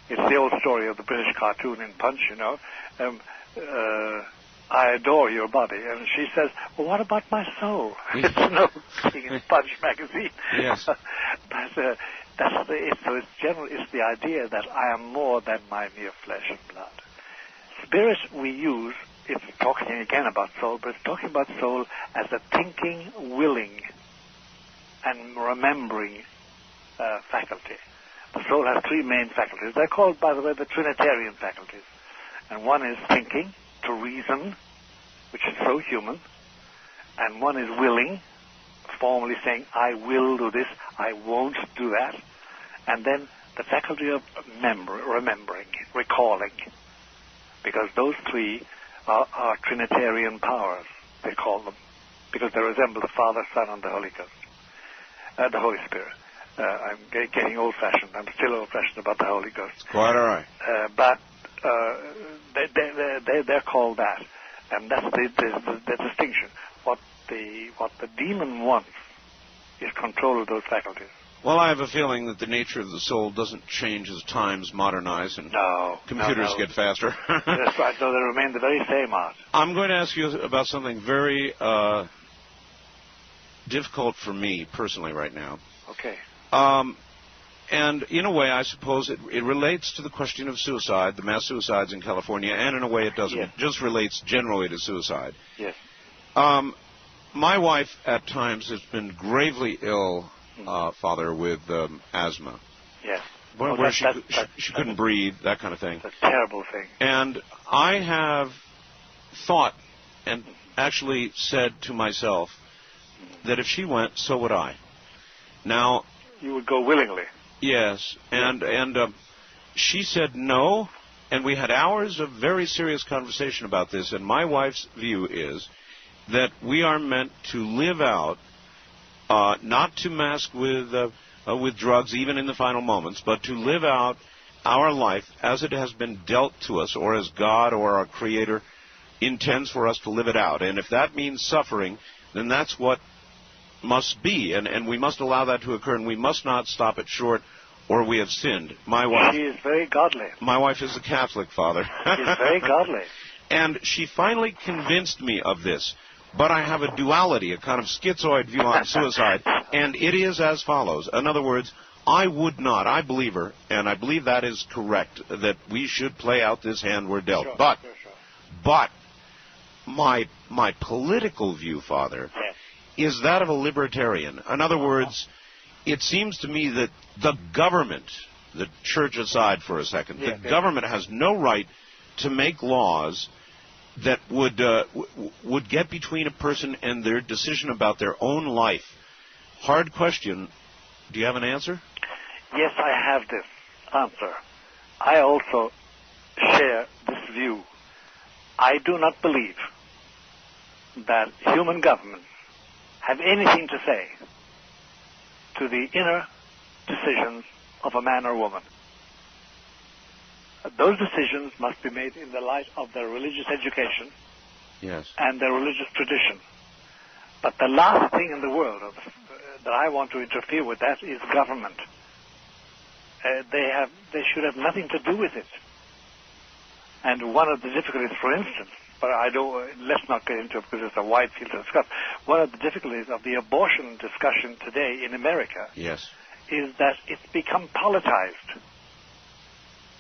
It's the old story of the British cartoon in Punch, you know. I adore your body. And she says, well, what about my soul? It's an old thing in Punch magazine. Yes. But it's the idea that I am more than my mere flesh and blood. Spirit we use, it's talking again about soul, but it's talking about soul as a thinking, willing, and remembering faculty. The soul has three main faculties. They're called, by the way, the Trinitarian faculties. And one is thinking, to reason, which is so human. And one is willing, formally saying, I will do this, I won't do that. And then the faculty of remembering, recalling. Because those three are Trinitarian powers, they call them. Because they resemble the Father, Son, and the Holy Ghost. The Holy Spirit. I'm getting old-fashioned. I'm still old-fashioned about the Holy Ghost. Quite all right. But they're called that, and that's the distinction. What the demon wants is control of those faculties. Well, I have a feeling that the nature of the soul doesn't change as times modernize and computers get faster. That's right. No, they remain the very same, Art. I'm going to ask you about something very difficult for me personally right now. Okay. And in a way, I suppose it relates to the question of suicide, the mass suicides in California, and in a way it doesn't. Yes. It just relates generally to suicide. Yes. My wife, at times, has been gravely ill, Father, with asthma. Yes. Where she couldn't breathe, that kind of thing. It's a terrible thing. And I have thought and actually said to myself that if she went, so would I. Now, you would go willingly. Yes, and she said no, and we had hours of very serious conversation about this, and my wife's view is that we are meant to live out, not to mask with drugs even in the final moments, but to live out our life as it has been dealt to us, or as God or our Creator intends for us to live it out. And if that means suffering, then that's what must be, and we must allow that to occur, and we must not stop it short, or we have sinned. My wife... She is very godly. My wife is a Catholic, Father. She is very godly. And she finally convinced me of this, but I have a duality, a kind of schizoid view on suicide, and it is as follows. In other words, I would not, I believe her, and I believe that is correct, that we should play out this hand we're dealt. Sure, but my political view, Father... Yes. is that of a libertarian. In other words, it seems to me that the government, the church aside for a second, the government has no right to make laws that would get between a person and their decision about their own life. Hard question. Do you have an answer? Yes, I have this answer. I also share this view. I do not believe that human governments have anything to say to the inner decisions of a man or woman. Those decisions must be made in the light of their religious education and their religious tradition. But the last thing in the world that I want to interfere with that is government. They should have nothing to do with it. And one of the difficulties, for instance, but let's not get into it because it's a wide field to discuss. One of the difficulties of the abortion discussion today in America is that it's become politicized.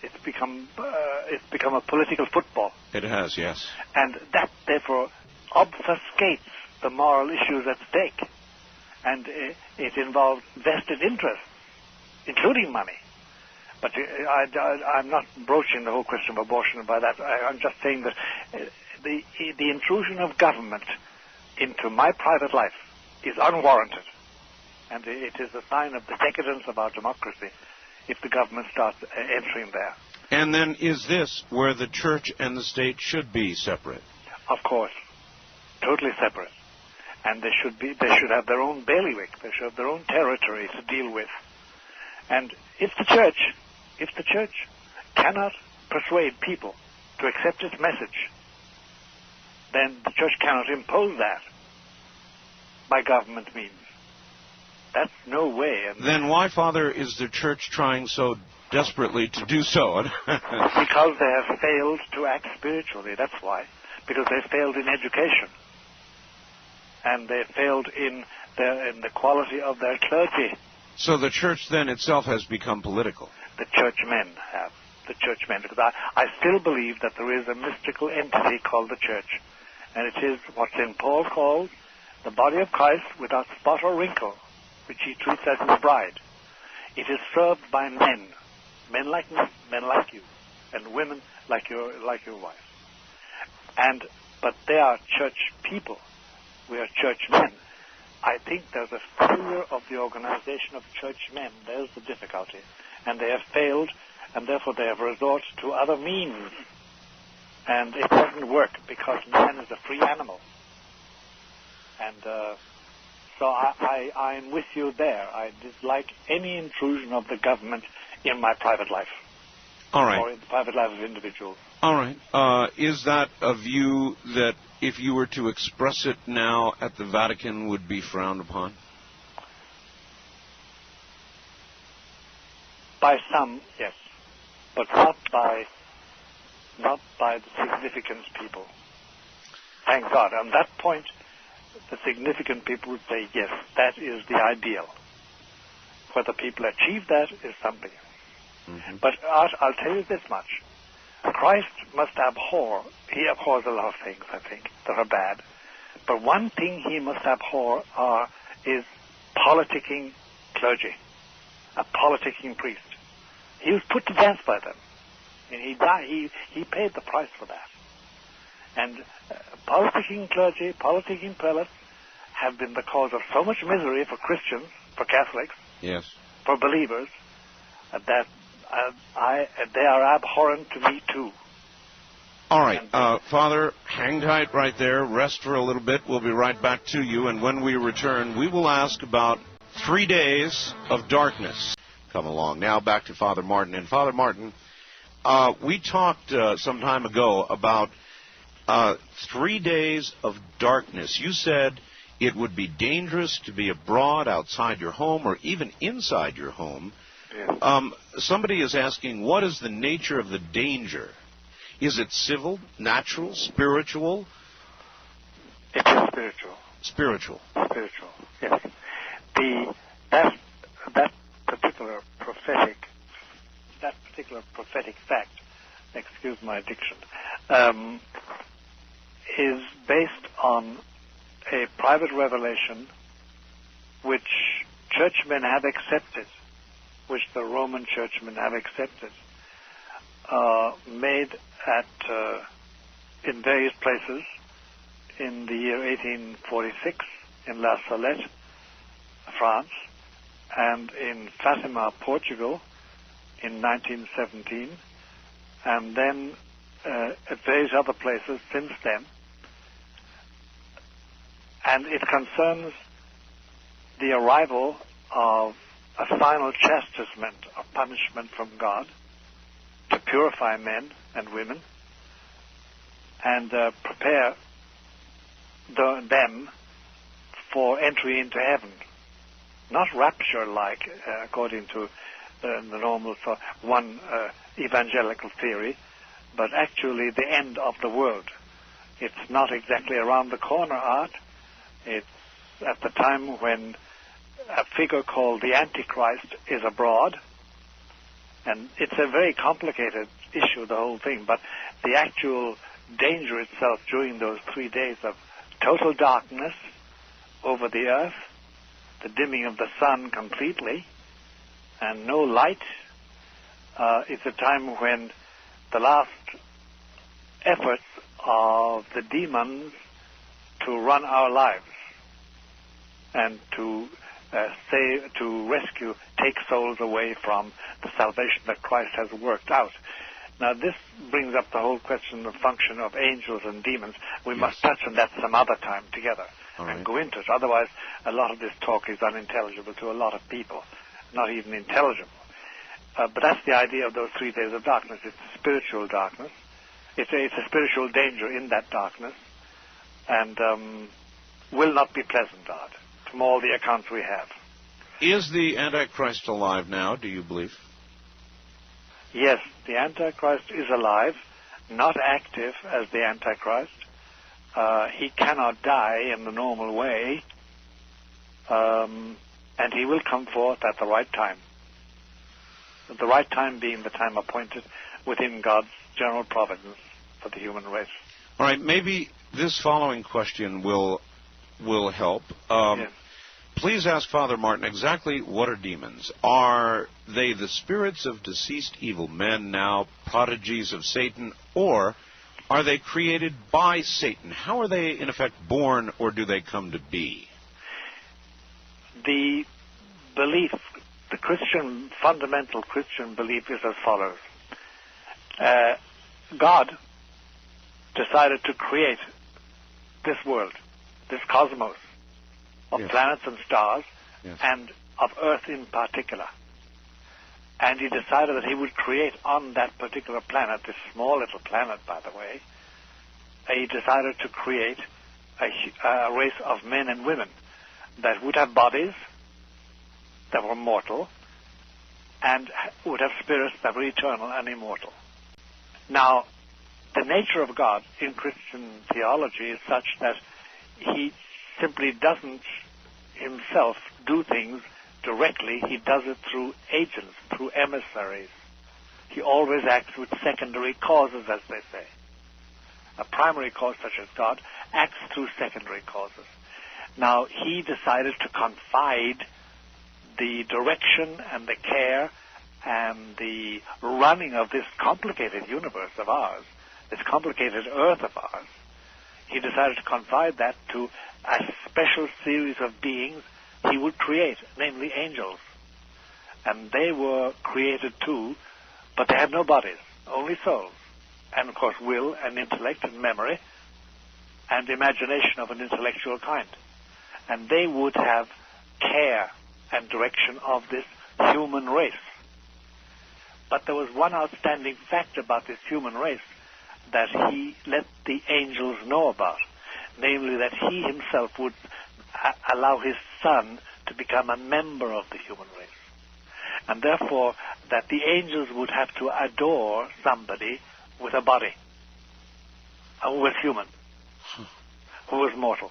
It's become a political football. It has, yes. And that, therefore, obfuscates the moral issues at stake. And it involves vested interests, including money. But I'm not broaching the whole question of abortion by that. I'm just saying that the intrusion of government into my private life is unwarranted. And it is a sign of the decadence of our democracy if the government starts entering there. And then is this where the church and the state should be separate? Of course. Totally separate. and they should have their own bailiwick. They should have their own territory to deal with. And if the church cannot persuade people to accept its message, then the church cannot impose that by government means. That's no way. And then why, Father, is the church trying so desperately to do so? Because they have failed to act spiritually, that's why. Because they failed in education. And they failed in the quality of their clergy. So the church then itself has become political? The churchmen have. The churchmen. Because I still believe that there is a mystical entity called the church. And it is what St. Paul calls the body of Christ without spot or wrinkle, which he treats as his bride. It is served by men like me, men like you, and women like your wife. But they are church people. We are churchmen. I think there's a failure of the organization of churchmen. There's the difficulty. And they have failed, and therefore they have resorted to other means. And it doesn't work because man is a free animal. And so I'm with you there. I dislike any intrusion of the government in my private life. All right. Or in the private life of individuals. All right. Is that a view that if you were to express it now at the Vatican would be frowned upon? By some, yes. But not by the significant people. Thank God. On that point, the significant people would say, yes, that is the ideal. Whether people achieve that is something. Mm-hmm. But I'll tell you this much. Christ must abhor. He abhors a lot of things, I think, that are bad. But one thing he must abhor is politicking clergy, a politicking priest. He was put to death by them. And he died. He paid the price for that. And politicking clergy, politicking prelates have been the cause of so much misery for Christians, for Catholics, yes, for believers, that they are abhorrent to me too. All right, Father, hang tight right there. Rest for a little bit. We'll be right back to you. And when we return, we will ask about 3 days of darkness. Come along. Now back to Father Martin. And Father Martin, we talked some time ago about 3 days of darkness. You said it would be dangerous to be abroad, outside your home, or even inside your home. Yeah. Somebody is asking, what is the nature of the danger? Is it civil, natural, spiritual? It is spiritual. Spiritual. Spiritual, yes. That particular prophetic fact, excuse my diction, is based on a private revelation which churchmen have accepted, which the Roman churchmen have accepted, made in various places in the year 1846 in La Salette, France, and in Fatima, Portugal, in 1917, and then at various other places since then. And it concerns the arrival of a final chastisement of punishment from God to purify men and women and prepare them for entry into heaven. Not rapture-like, according to the normal one evangelical theory, but actually the end of the world. It's not exactly around the corner, Art. It's at the time when a figure called the Antichrist is abroad, and it's a very complicated issue, the whole thing, but the actual danger itself during those 3 days of total darkness over the earth, the dimming of the sun completely, and no light, it's a time when the last efforts of the demons to run our lives and to rescue, take souls away from the salvation that Christ has worked out. Now, this brings up the whole question of function of angels and demons. We must touch on that some other time together. and go into it. Otherwise, a lot of this talk is unintelligible to a lot of people, not even intelligible. But that's the idea of those 3 days of darkness. It's spiritual darkness. It's a spiritual danger in that darkness, and will not be pleasant, God, from all the accounts we have. Is the Antichrist alive now, do you believe? Yes, the Antichrist is alive, not active as the Antichrist. He cannot die in the normal way, and he will come forth at the right time. The right time being the time appointed within God's general providence for the human race. All right, maybe this following question will help. Yes. Please ask Father Martin exactly what are demons. Are they the spirits of deceased evil men, now prodigies of Satan, or are they created by Satan? How are they, in effect, born, or do they come to be? The belief, the fundamental Christian belief is as follows. God decided to create this world, this cosmos of planets and stars, and of Earth in particular. And he decided that he would create on that particular planet, this small little planet, by the way, he decided to create a race of men and women that would have bodies that were mortal and would have spirits that were eternal and immortal. Now, the nature of God in Christian theology is such that he simply doesn't himself do things directly. He does it through agents, through emissaries. He always acts with secondary causes, as they say. A primary cause, such as God, acts through secondary causes. Now, he decided to confide the direction and the care and the running of this complicated universe of ours, this complicated earth of ours. He decided to confide that to a special series of beings he would create, namely angels. And they were created too, but they had no bodies, only souls. And, of course, will and intellect and memory and imagination of an intellectual kind. And they would have care and direction of this human race. But there was one outstanding fact about this human race that he let the angels know about, namely that he himself would allow his son to become a member of the human race. And therefore, that the angels would have to adore somebody with a body, who was human, who was mortal.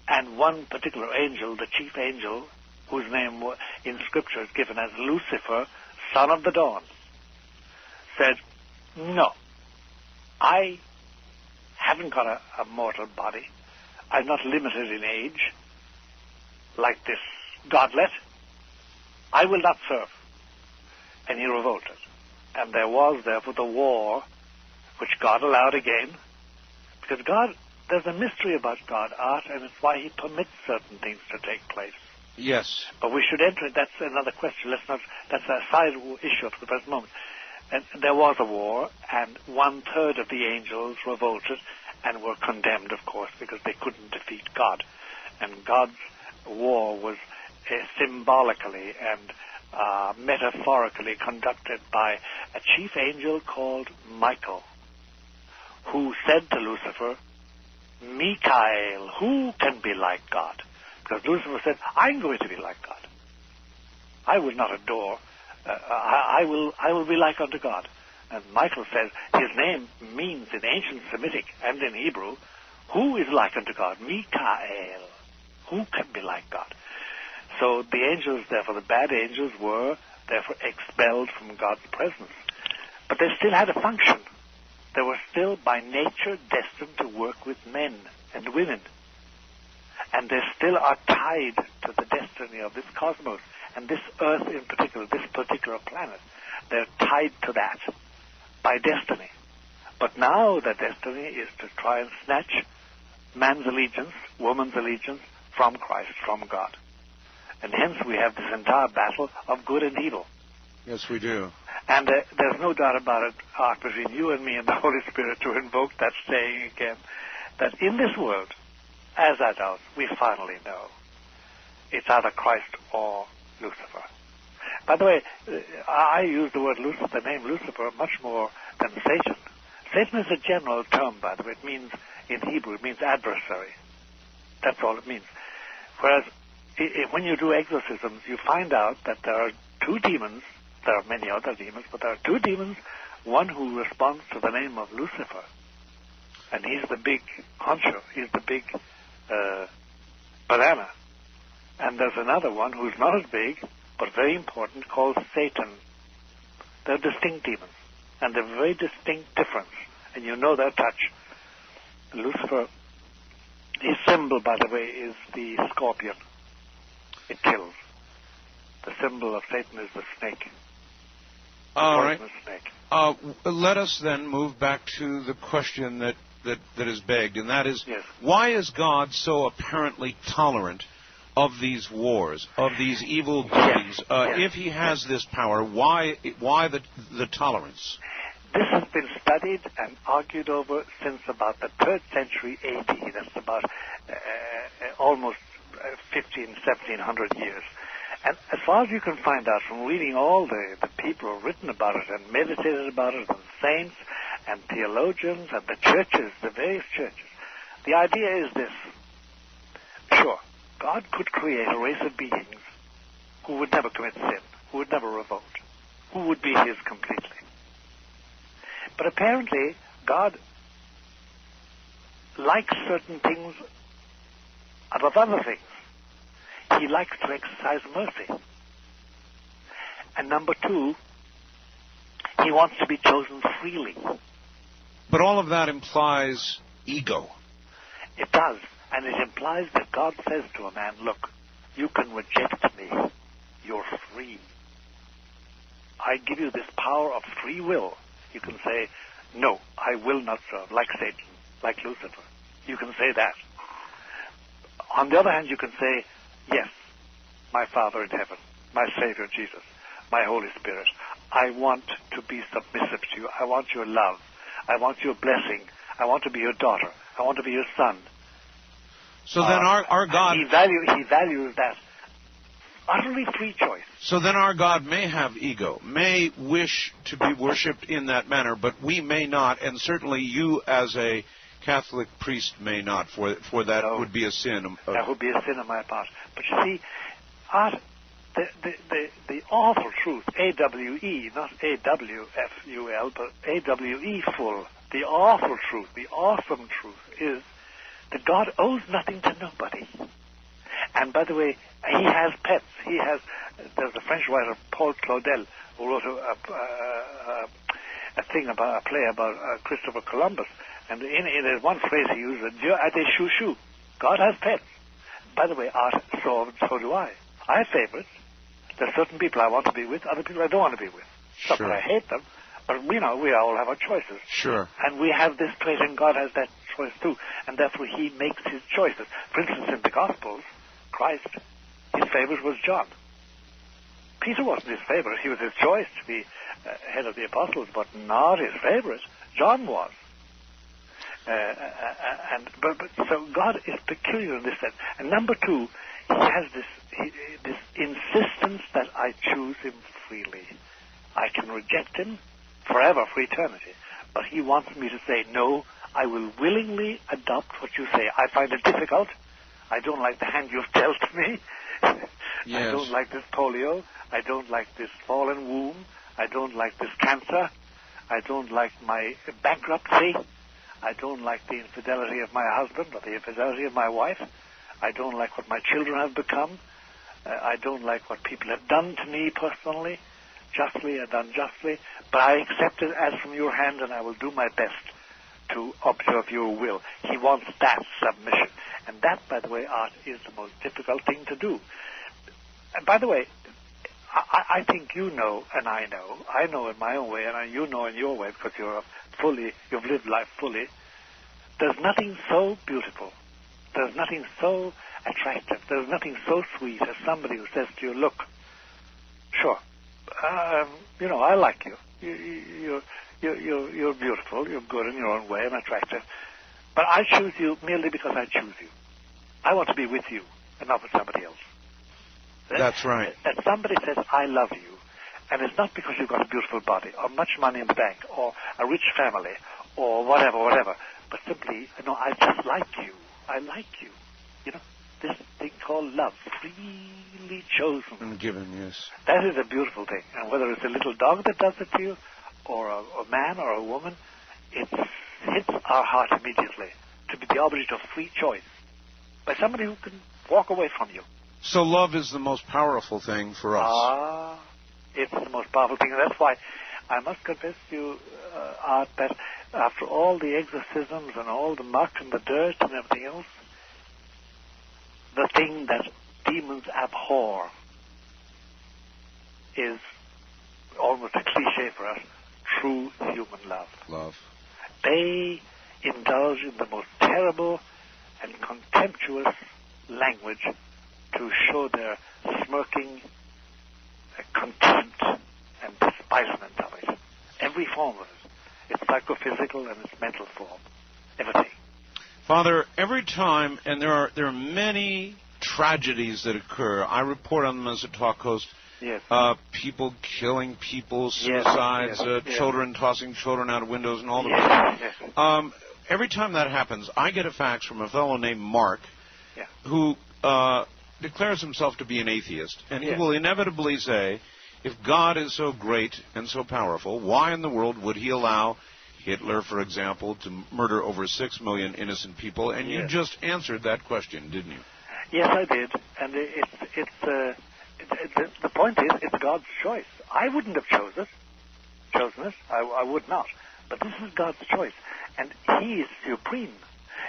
And one particular angel, the chief angel, whose name in Scripture is given as Lucifer, son of the dawn, said, no, I haven't got a mortal body. I'm not limited in age like this godlet. I will not serve. And he revolted. And there was, therefore, the war which God allowed again, because God, there's a mystery about God, Art, and it's why he permits certain things to take place. Yes. But we should enter it. That's another question. That's a side issue for the present moment. And there was a war, and 1/3 of the angels revolted and were condemned, of course, because they couldn't defeat God. And God's war was symbolically and metaphorically conducted by a chief angel called Michael, who said to Lucifer, Michael, who can be like God? Because Lucifer said, I'm going to be like God. I will not adore. I will be like unto God. And Michael says his name means in ancient Semitic and in Hebrew, who is like unto God? Michael. Who can be like God? So the angels, therefore, the bad angels were, therefore, expelled from God's presence. But they still had a function. They were still, by nature, destined to work with men and women. And they still are tied to the destiny of this cosmos. And this Earth in particular, this particular planet, they're tied to that by destiny. But now their destiny is to try and snatch man's allegiance, woman's allegiance, from Christ, from God. And hence we have this entire battle of good and evil. Yes, we do. And there's no doubt about it, Art, between you and me and the Holy Spirit to invoke that saying again, that in this world as adults, we finally know it's either Christ or Lucifer. By the way, I use the word Lucifer, the name Lucifer, much more than Satan. Satan is a general term, by the way. It means, in Hebrew, it means adversary. That's all it means. Whereas, when you do exorcisms, you find out that there are two demons. There are many other demons, but there are two demons. One who responds to the name of Lucifer, and he's the big honcho. He's the big banana. And there's another one who's not as big, but very important, called Satan. They're distinct demons, and they're very distinct difference, and you know their touch. Lucifer, his symbol, by the way, is the scorpion. It kills. The symbol of Satan is the snake. All right. Snake. Let us then move back to the question that is begged, and that is, yes, why is God so apparently tolerant of these wars, of these evil doings? If he has this power, why the tolerance? This has been studied and argued over since about the 3rd century A.D. That's about almost 1700 years. And as far as you can find out from reading all the people who have written about it and meditated about it, and saints and theologians and the churches, the various churches, the idea is this. Sure, God could create a race of beings who would never commit sin, who would never revolt, who would be his completely. But apparently, God likes certain things above other things. He likes to exercise mercy. And number 2, he wants to be chosen freely. But all of that implies ego. It does. And it implies that God says to a man, look, you can reject me. You're free. I give you this power of free will. You can say, no, I will not serve, like Satan, like Lucifer. You can say that. On the other hand, you can say, yes, my Father in heaven, my Savior Jesus, my Holy Spirit, I want to be submissive to you. I want your love. I want your blessing. I want to be your daughter. I want to be your son. So then our God... He values that utterly free choice. So then our God may have ego, may wish to be worshipped in that manner, but we may not, and certainly you as a Catholic priest may not, for that would be a sin. That would be a sin on my part. But you see, the awful truth, A-W-E, not A-W-F-U-L, but A-W-E full, the awful truth, the awesome truth is that God owes nothing to nobody. And by the way, he has pets. There's a French writer, Paul Claudel, who wrote a play about Christopher Columbus. And in one phrase he used, Dieu a des chouchous. God has pets. By the way, Art, so do I. I have favorites. There are certain people I want to be with, other people I don't want to be with. Not that I hate them, but we all have our choices. Sure. And we have this trait, and God has that choice too. And therefore he makes his choices. For instance, in the Gospels, Christ, his favorite was John. Peter wasn't his favorite. He was his choice to be head of the apostles, but not his favorite. John was. So God is peculiar in this sense. And number 2, he has this insistence that I choose him freely. I can reject him forever, for eternity. But he wants me to say, no, I will willingly adopt what you say. I find it difficult. I don't like the hand you've dealt me. Yes. I don't like this polio. I don't like this fallen womb. I don't like this cancer. I don't like my bankruptcy. I don't like the infidelity of my husband or the infidelity of my wife. I don't like what my children have become. I don't like what people have done to me personally, justly and unjustly. But I accept it as from your hand, and I will do my best to observe your will. He wants that submission. And that, by the way, Art, is the most difficult thing to do. And by the way, I think you know, and I know in my own way, and you know in your way, because you've lived life fully. There's nothing so beautiful. There's nothing so attractive. There's nothing so sweet as somebody who says to you, look, sure, I like you. You're beautiful. You're good in your own way and attractive. But I choose you merely because I choose you. I want to be with you and not with somebody else. That's right. That somebody says, I love you, and it's not because you've got a beautiful body or much money in the bank or a rich family or whatever, but simply, I just like you. I like you. This thing called love, freely chosen. And given, yes. That is a beautiful thing. And whether it's a little dog that does it to you, or a man or a woman, it hits our heart immediately to be the object of free choice by somebody who can walk away from you. So love is the most powerful thing for us. It's the most powerful thing. And that's why I must confess to you, Art, that after all the exorcisms and all the muck and the dirt and everything else, the thing that demons abhor is almost a cliche for us, true human love. Love. They indulge in the most terrible and contemptuous language to show their smirking contempt and despisement of it. Every form of it. It's psychophysical and it's mental form. Everything. Father, every time, and there are many tragedies that occur. I report on them as a talk host. Yes. People killing people, suicides, children tossing children out of windows, and all the rest. Yes. Every time that happens, I get a fax from a fellow named Mark, who declares himself to be an atheist, and he will inevitably say, if God is so great and so powerful, why in the world would he allow Hitler, for example, to murder over 6 million innocent people? And you just answered that question, didn't you? Yes, I did. And the point is, it's God's choice. I wouldn't have chosen it. I would not. But this is God's choice. And he is supreme.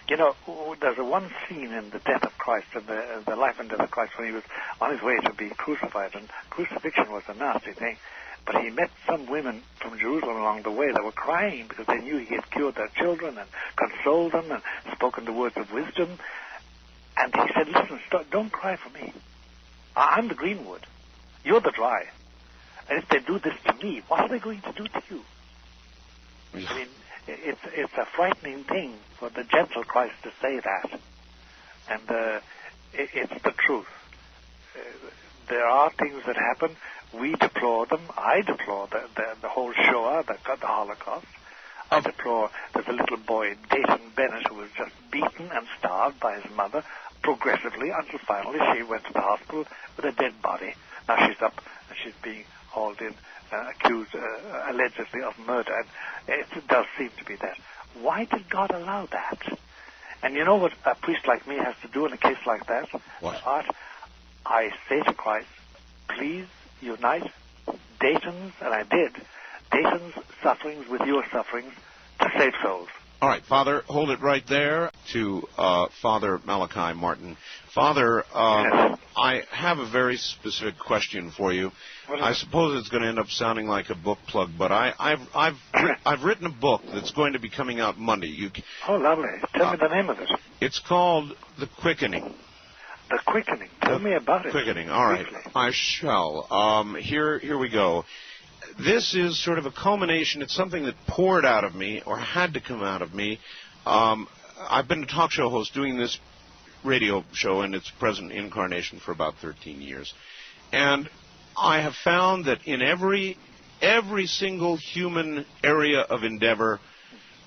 There's one scene in the death of Christ, and the life and death of Christ, when he was on his way to be crucified. And crucifixion was a nasty thing. But he met some women from Jerusalem along the way that were crying because they knew he had cured their children and consoled them and spoken the words of wisdom. And he said, listen, don't cry for me. I'm the greenwood. You're the dry. And if they do this to me, what are they going to do to you? I mean, it's a frightening thing for the gentle Christ to say that. And it's the truth. There are things that happen. We deplore them. I deplore the whole Shoah, the Holocaust. I deplore there's a little boy, Dayton Bennett, who was just beaten and starved by his mother progressively until finally she went to the hospital with a dead body. Now she's up and she's being hauled in, accused allegedly of murder. And it does seem to be that. Why did God allow that? And you know what a priest like me has to do in a case like that? What? Art, I say to Christ, please unite Dayton's, and I did, Dayton's sufferings with your sufferings to save souls. All right, Father, hold it right there to Father Malachi Martin. Father, I have a very specific question for you. I suppose it's going to end up sounding like a book plug, but I've written a book that's going to be coming out Monday. Oh, lovely. Tell me the name of it. It's called The Quickening. The Quickening. Tell me about it. Quickening. All right. Briefly. I shall. Here we go. This is sort of a culmination. It's something that poured out of me or had to come out of me. I've been a talk show host doing this radio show in its present incarnation for about 13 years. And I have found that in every single human area of endeavor,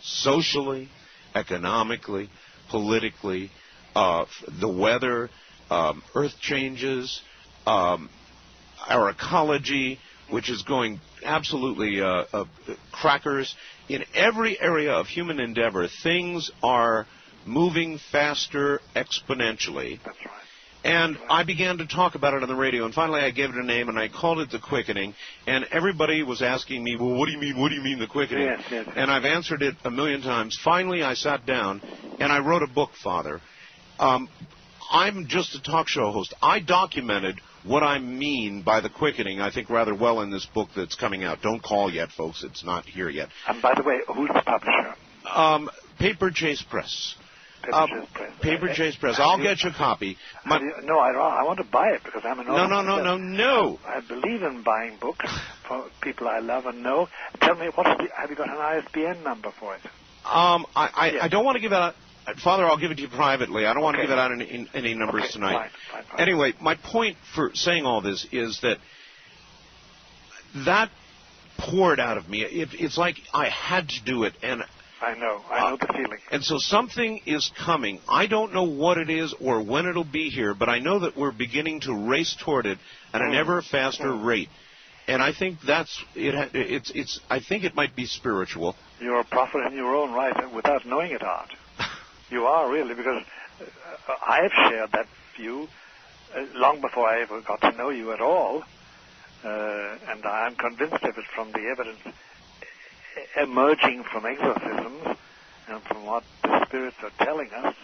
socially, economically, politically, the weather, earth changes, our ecology, which is going absolutely crackers. In every area of human endeavor, things are moving faster exponentially. That's right. And I began to talk about it on the radio, and finally I gave it a name, and I called it The Quickening. And everybody was asking me, well, what do you mean The Quickening? Yes. And I've answered it a million times. Finally, I sat down, and I wrote a book, Father. I'm just a talk show host. I documented what I mean by the quickening, I think, rather well in this book that's coming out. Don't call yet, folks. It's not here yet. And by the way, who's the publisher? Paper Chase Press. Paper Chase Press. I'll get you a copy. No, I want to buy it because I'm an author. No. I believe in buying books for people I love and know. Tell me, have you got an ISBN number for it? I don't want to give out Father, I'll give it to you privately. I don't want to give it out in any numbers tonight. Fine. Anyway, my point for saying all this is that poured out of me. It's like I had to do it, and I know the feeling. And so something is coming. I don't know what it is or when it'll be here, but I know that we're beginning to race toward it at an ever faster rate. And I think that's it. I think it might be spiritual. You're a prophet in your own right, without knowing it, Art. You are really, because I have shared that view long before I ever got to know you at all, and I'm convinced of it from the evidence emerging from exorcisms and from what the spirits are telling us,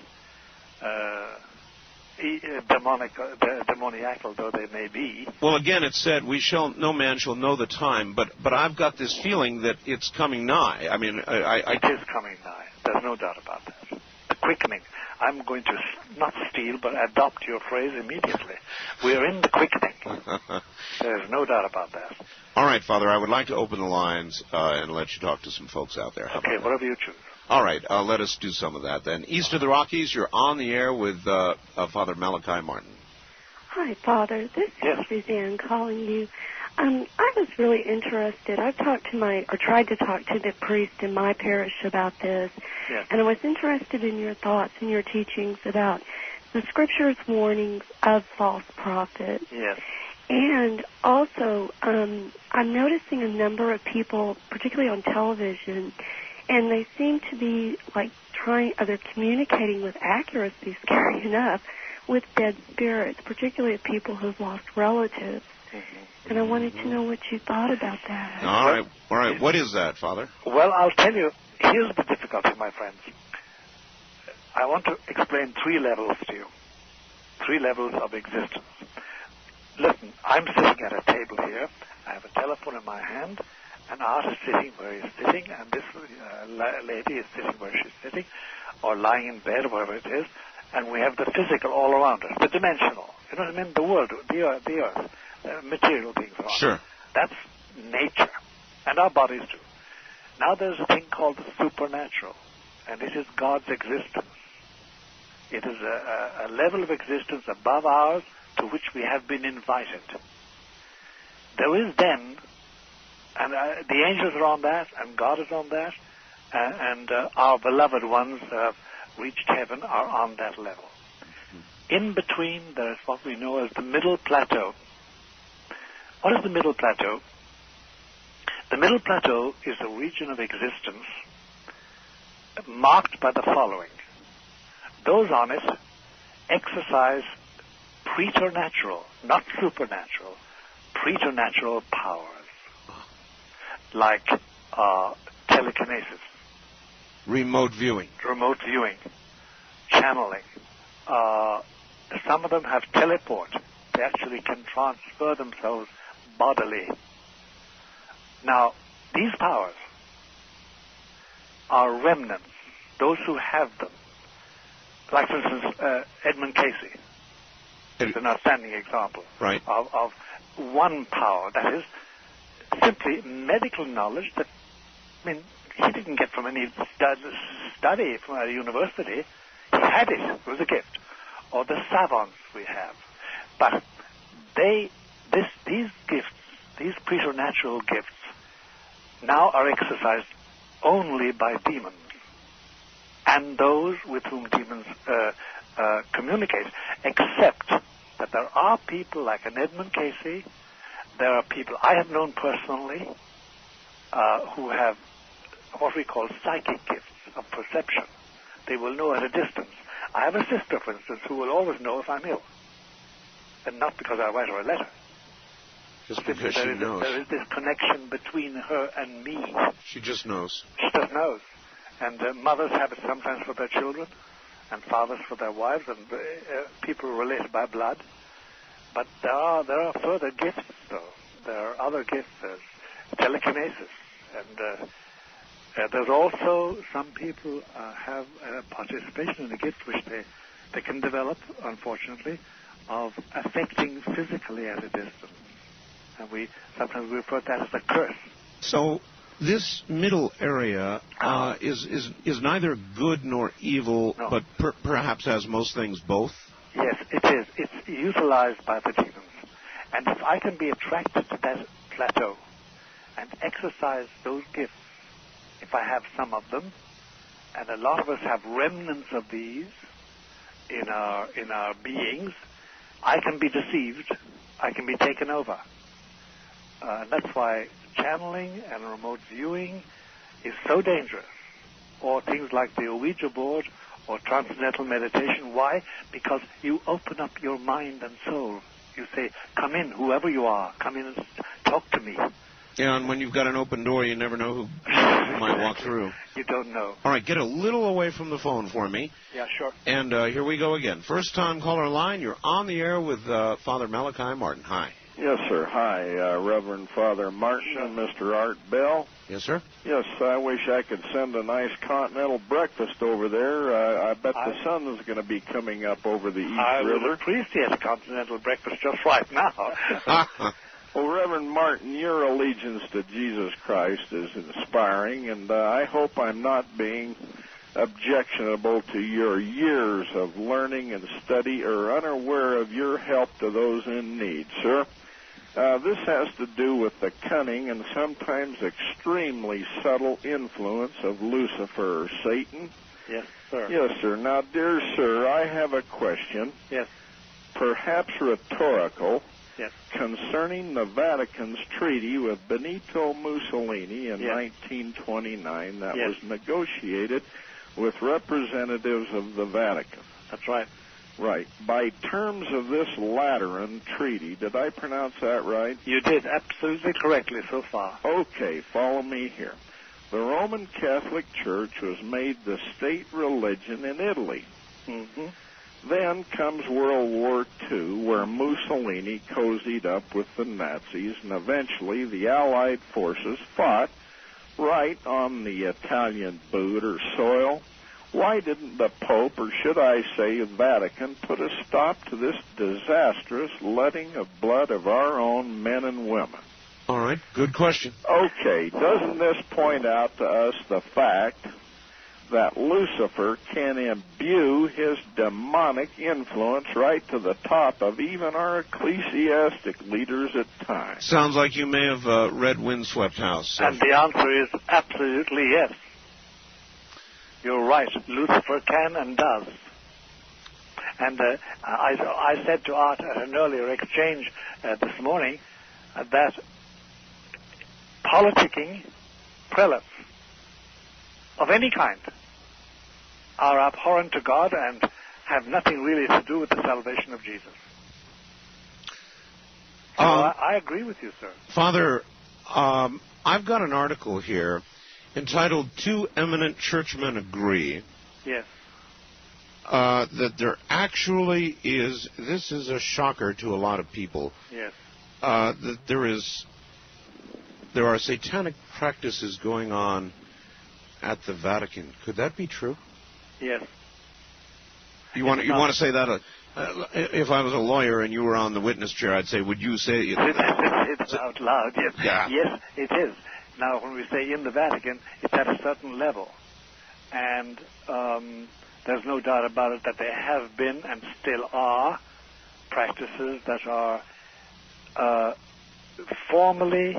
demoniacal though they may be. Well, again, it said, no man shall know the time, but I've got this feeling that it's coming nigh. I mean, it is coming nigh. There's no doubt about that. The quickening. I'm going to not steal, but adopt your phrase immediately. We're in the quickening. There's no doubt about that. All right, Father, I would like to open the lines and let you talk to some folks out there. Okay, whatever you choose. All right, let us do some of that then. East of the Rockies, you're on the air with Father Malachi Martin. Hi, Father. This is Suzanne calling you. I was really interested. I've tried to talk to the priest in my parish about this, and I was interested in your thoughts and your teachings about the Scripture's warnings of false prophets. Yes. And also, I'm noticing a number of people, particularly on television, and they seem to be they're communicating with accuracy, scary enough, with dead spirits, particularly people who've lost relatives. And I wanted to know what you thought about that. All right. What is that, Father? Well, I'll tell you, here's the difficulty, my friends. I want to explain 3 levels to you. 3 levels of existence. Listen, I'm sitting at a table here. I have a telephone in my hand. An Art is sitting where he's sitting, and this lady is sitting where she's sitting, or lying in bed, or wherever it is. And we have the physical all around us, the dimensional. You know what I mean? The world, the earth, material things around us. Sure. That's nature, and our bodies too. Now there's a thing called the supernatural, and it is God's existence. It is a level of existence above ours to which we have been invited. There is then, and the angels are on that, and God is on that, and our beloved ones who have reached heaven are on that level. In between, there is what we know as the middle plateau. What is the middle plateau? The middle plateau is a region of existence marked by the following. Those on it exercise preternatural, not supernatural, preternatural powers, like telekinesis, remote viewing, channeling. Some of them have teleport. They actually can transfer themselves bodily. Now, these powers are remnants, those who have them. Like, for instance, Edmund Casey is an outstanding example of one power, that is simply medical knowledge that, he didn't get from any study from a university. He had it. It was a gift. Or the savants we have. But these gifts, these preternatural gifts, now are exercised only by demons and those with whom demons communicate, except that there are people like an Edmund Casey, there are people I have known personally who have what we call psychic gifts of perception. They will know at a distance. I have a sister, for instance, who will always know if I'm ill. And not because I write her a letter. Just because she knows. There is this connection between her and me. She just knows. She just knows. And mothers have it sometimes for their children, and fathers for their wives, and people related by blood. But there are further gifts, though. There are other gifts. There's telekinesis. And there's also some people have participation in a gift which they can develop, unfortunately, of affecting physically at a distance. And sometimes we refer to that as a curse. So This middle area is neither good nor evil, No. but perhaps, as most things, both? Yes, it is. It's utilized by the demons. And if I can be attracted to that plateau and exercise those gifts, if I have some of them, and a lot of us have remnants of these in our beings, I can be deceived. I can be taken over. And that's why channeling and remote viewing is so dangerous. Or things like the Ouija board or transcendental meditation. Why? Because you open up your mind and soul. You say, come in, whoever you are. Come in and talk to me. Yeah, and when you've got an open door, you never know who might walk through. You don't know. All right, get a little away from the phone for me. Yeah, sure. And here we go again. First-time caller line. You're on the air with Father Malachi Martin. Hi. Yes, sir. Hi, Reverend Father Martin and Mr. Art Bell. Yes, sir. Yes, I wish I could send a nice continental breakfast over there. I bet the sun is going to be coming up over the East River. I would appreciate a continental breakfast just right now. Well, Reverend Martin, your allegiance to Jesus Christ is inspiring, and I hope I'm not being objectionable to your years of learning and study or unaware of your help to those in need, sir. This has to do with the cunning and sometimes extremely subtle influence of Lucifer or Satan. Yes, sir. Yes, sir. Now, dear sir, I have a question. Yes. Perhaps rhetorical. Yes. Concerning the Vatican's treaty with Benito Mussolini in Yes. 1929 that Yes. was negotiated with representatives of the Vatican. That's right. Right. By terms of this Lateran Treaty, did I pronounce that right? You did absolutely correctly so far. Okay, follow me here. The Roman Catholic Church was made the state religion in Italy. Mm-hmm. Then comes World War II, where Mussolini cozied up with the Nazis, and eventually the Allied forces fought right on the Italian boot or soil. Why didn't the Pope, or should I say Vatican, put a stop to this disastrous letting of blood of our own men and women? All right, good question. Okay, doesn't this point out to us the fact that Lucifer can imbue his demonic influence right to the top of even our ecclesiastic leaders at times? Sounds like you may have read Windswept House. And the answer is absolutely yes. You're right. Lucifer can and does. And I said to Art at an earlier exchange this morning that politicking prelates of any kind are abhorrent to God and have nothing really to do with the salvation of Jesus. I agree with you, sir. Father, I've got an article here entitled Two Eminent Churchmen Agree. Yes. That there actually is, this is a shocker to a lot of people. Yes. That there are satanic practices going on at the Vatican. Could that be true? Yes. You want to say that? If I was a lawyer and you were on the witness chair, I'd say, would you say it? It's out loud, yes. Yeah. Yes, it is. Now, when we say in the Vatican, it's at a certain level. And there's no doubt about it that there have been and still are practices that are formally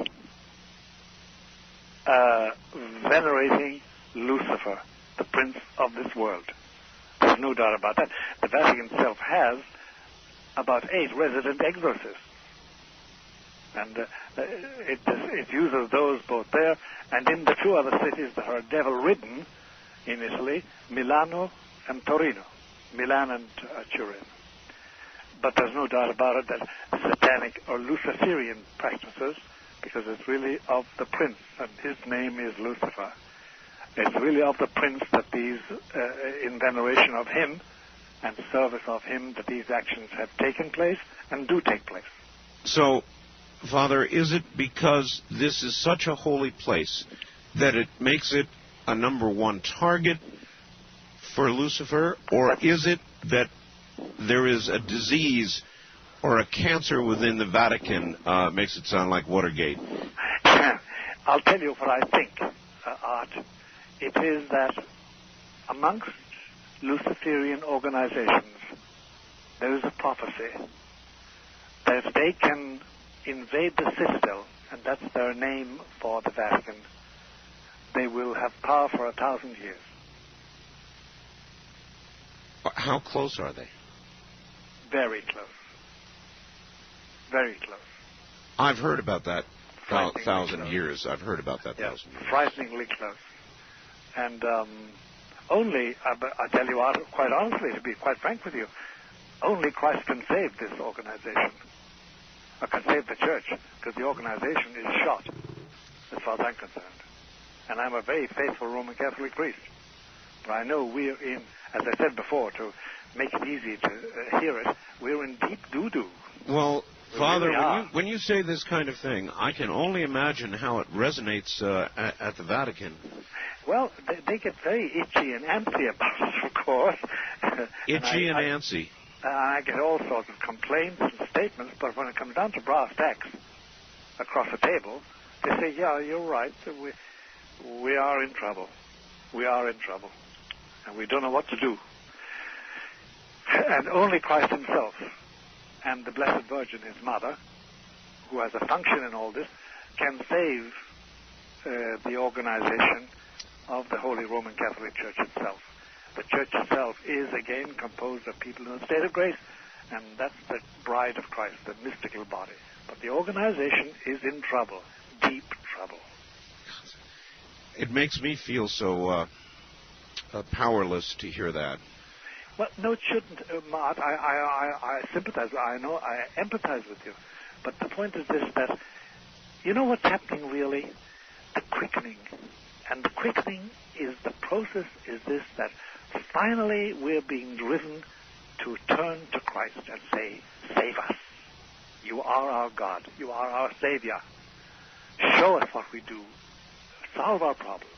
venerating Lucifer, the prince of this world. There's no doubt about that. The Vatican itself has about 8 resident exorcists. And it uses those both there and in the 2 other cities that are devil-ridden in Italy, Milano and Torino. Milan and Turin. But there's no doubt about it that satanic or Luciferian practices, because it's really of the prince, and his name is Lucifer. It's really of the prince that these, in veneration of him and service of him, that these actions have taken place and do take place. So, Father, is it because this is such a holy place that it makes it a number 1 target for Lucifer, or is it that there is a disease or a cancer within the Vatican? Makes it sound like Watergate. I'll tell you what I think, Art. It is that amongst Luciferian organizations, there is a prophecy that if they can invade the citadel, and that's their name for the Vatican, they will have power for 1,000 years. How close are they? Very close. Very close. I've heard about that 1,000 years. I've heard about that 1,000 years. Frighteningly close. And only, I tell you quite honestly, to be quite frank with you, only Christ can save this organization. Or can save the church, because the organization is shot, as far as I'm concerned. And I'm a very faithful Roman Catholic priest. But I know we're in, as I said before, to make it easy to hear it, we're in deep doo-doo. Well, Father, when you say this kind of thing, I can only imagine how it resonates at the Vatican. Well, they get very itchy and antsy about it, of course. Itchy and antsy. I get all sorts of complaints and statements, but when it comes down to brass tacks across the table, they say, yeah, you're right, we are in trouble. We are in trouble. And we don't know what to do. And only Christ himself and the Blessed Virgin, his mother, who has a function in all this, can save the organization of the Holy Roman Catholic Church itself. The Church itself is, again, composed of people in a state of grace, and that's the bride of Christ, the mystical body. But the organization is in trouble, deep trouble. It makes me feel so powerless to hear that. Well, no, it shouldn't, Mart. I sympathize. I know, I empathize with you. But the point is this, that you know what's happening really? The quickening. And the quickening is the process is this, that finally we're being driven to turn to Christ and say, save us. You are our God. You are our Savior. Show us what we do. Solve our problems.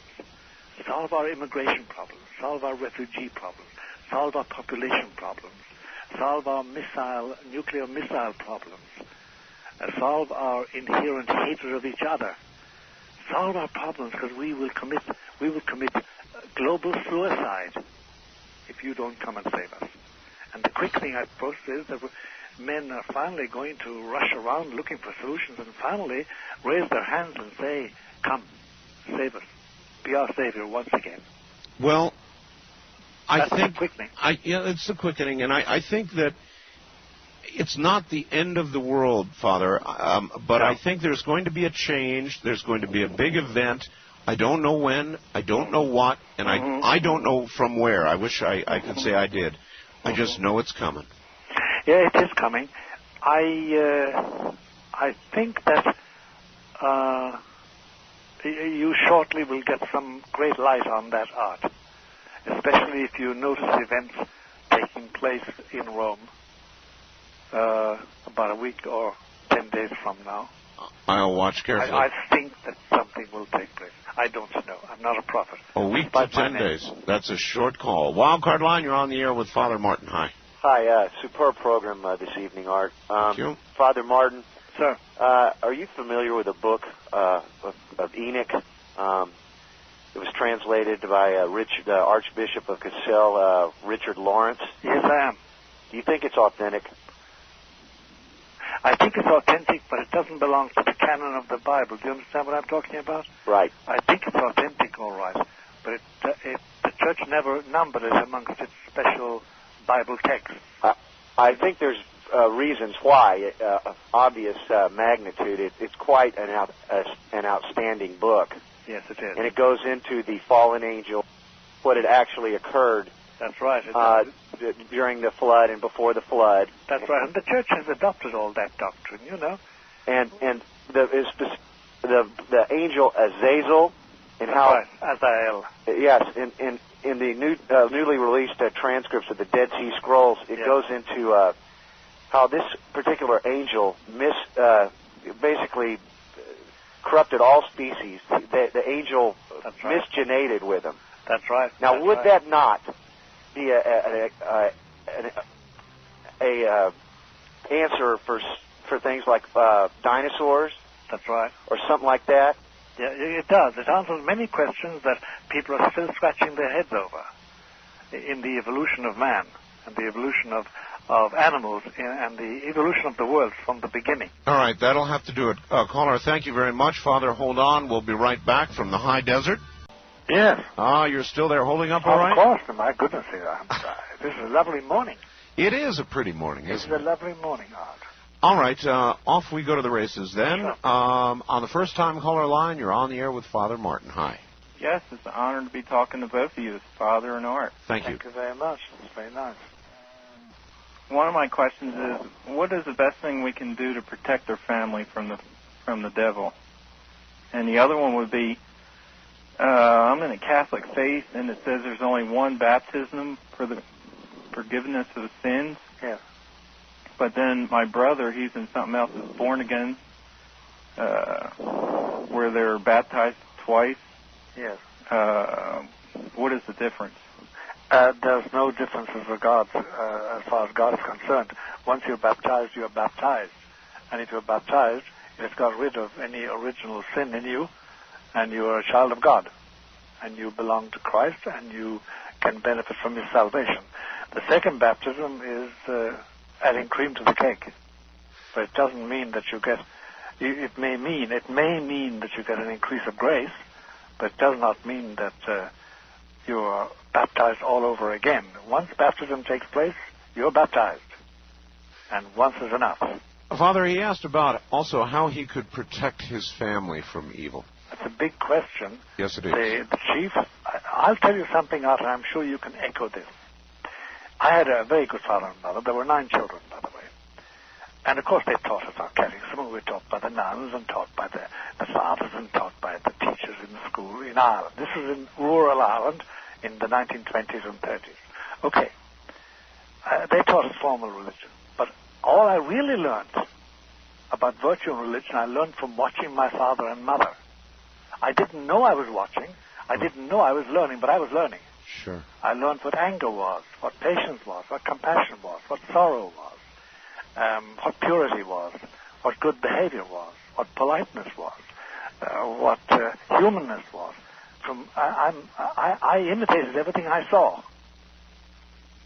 Solve our immigration problems. Solve our refugee problems. Solve our population problems. Solve our nuclear missile problems. Solve our inherent hatred of each other. Solve our problems, because we will commit global suicide if you don't come and save us. And the quickening, I suppose, is that men are finally going to rush around looking for solutions and finally raise their hands and say, come, save us. Be our Savior once again. Well, That's the quickening. It's the quickening, and I think that it's not the end of the world, Father, but no. I think there's going to be a change. There's going to be a big event. I don't know when. I don't know what, and I don't know from where. I wish I could say I did. I just know it's coming. Yeah, it is coming. I think that you shortly will get some great light on that, Art, especially if you notice events taking place in Rome about a week or 10 days from now. I'll watch carefully. I think that something will take place. I don't know. I'm not a prophet. A week to 10 days. That's a short call. Wildcard Line, you're on the air with Father Martin. Hi. Hi. Superb program this evening, Art. Thank you. Father Martin. Sir. Are you familiar with a book of Enoch? It was translated by Archbishop of Cassel, Richard Lawrence. Yes, I am. Do you think it's authentic? I think it's authentic, but it doesn't belong to the canon of the Bible. Do you understand what I'm talking about? Right. I think it's authentic, all right, but the Church never numbered it amongst its special Bible texts. I think there's reasons why, obvious magnitude. It's quite an outstanding book. Yes, it is. And it goes into the fallen angel, what had actually occurred. That's right. During the flood and before the flood. That's right. And the Church has adopted all that doctrine, you know. And the angel Azazel and That's how right. Azazel. Yes, in the newly released transcripts of the Dead Sea Scrolls, it goes into how this particular angel basically corrupted all species. The angel misgenated with them. That's right. Now, would that not be a answer for things like dinosaurs? That's right. Or something like that? Yeah, it does. It answers many questions that people are still scratching their heads over in the evolution of man and the evolution of animals and the evolution of the world from the beginning. All right, that'll have to do it. Caller, thank you very much. Father, hold on. We'll be right back from the high desert. Yes. You're still there holding up all right? Of course. My goodness, this is a lovely morning. It is a pretty morning, isn't it? It's a lovely morning, Art. All right, off we go to the races then. Sure. On the first-time caller line, you're on the air with Father Martin. Hi. Yes, it's an honor to be talking to both of you, as Father and Art. Thank you. Thank you very much. It's very nice. One of my questions is, what is the best thing we can do to protect our family from the devil? And the other one would be, I'm in a Catholic faith, and it says there's only one baptism for the forgiveness of sins. Yes. But then my brother, he's in something else, is born again, where they're baptized twice. Yes. What is the difference? There's no difference as far as God is concerned. Once you're baptized, you're baptized. And if you're baptized, it's got rid of any original sin in you, and you're a child of God. And you belong to Christ, and you can benefit from His salvation. The second baptism is adding cream to the cake. But it doesn't mean that you get... It may mean that you get an increase of grace, but it does not mean that you are baptized all over again. Once baptism takes place, you're baptized. And once is enough. Father, he asked about also how he could protect his family from evil. That's a big question. Yes, it is. The chief, I'll tell you something, Arthur, I'm sure you can echo this. I had a very good father and mother. There were 9 children, by the way. And, of course, they taught us our catechism. We were taught by the nuns and taught by the fathers and taught by the teachers in the school in Ireland. This was in rural Ireland in the 1920s and 30s. Okay. They taught us formal religion. But all I really learned about virtue and religion, I learned from watching my father and mother. I didn't know I was watching. I didn't know I was learning, but I was learning. Sure. I learned what anger was, what patience was, what compassion was, what sorrow was, what purity was, what good behavior was, what politeness was, what humanness was. I imitated everything I saw.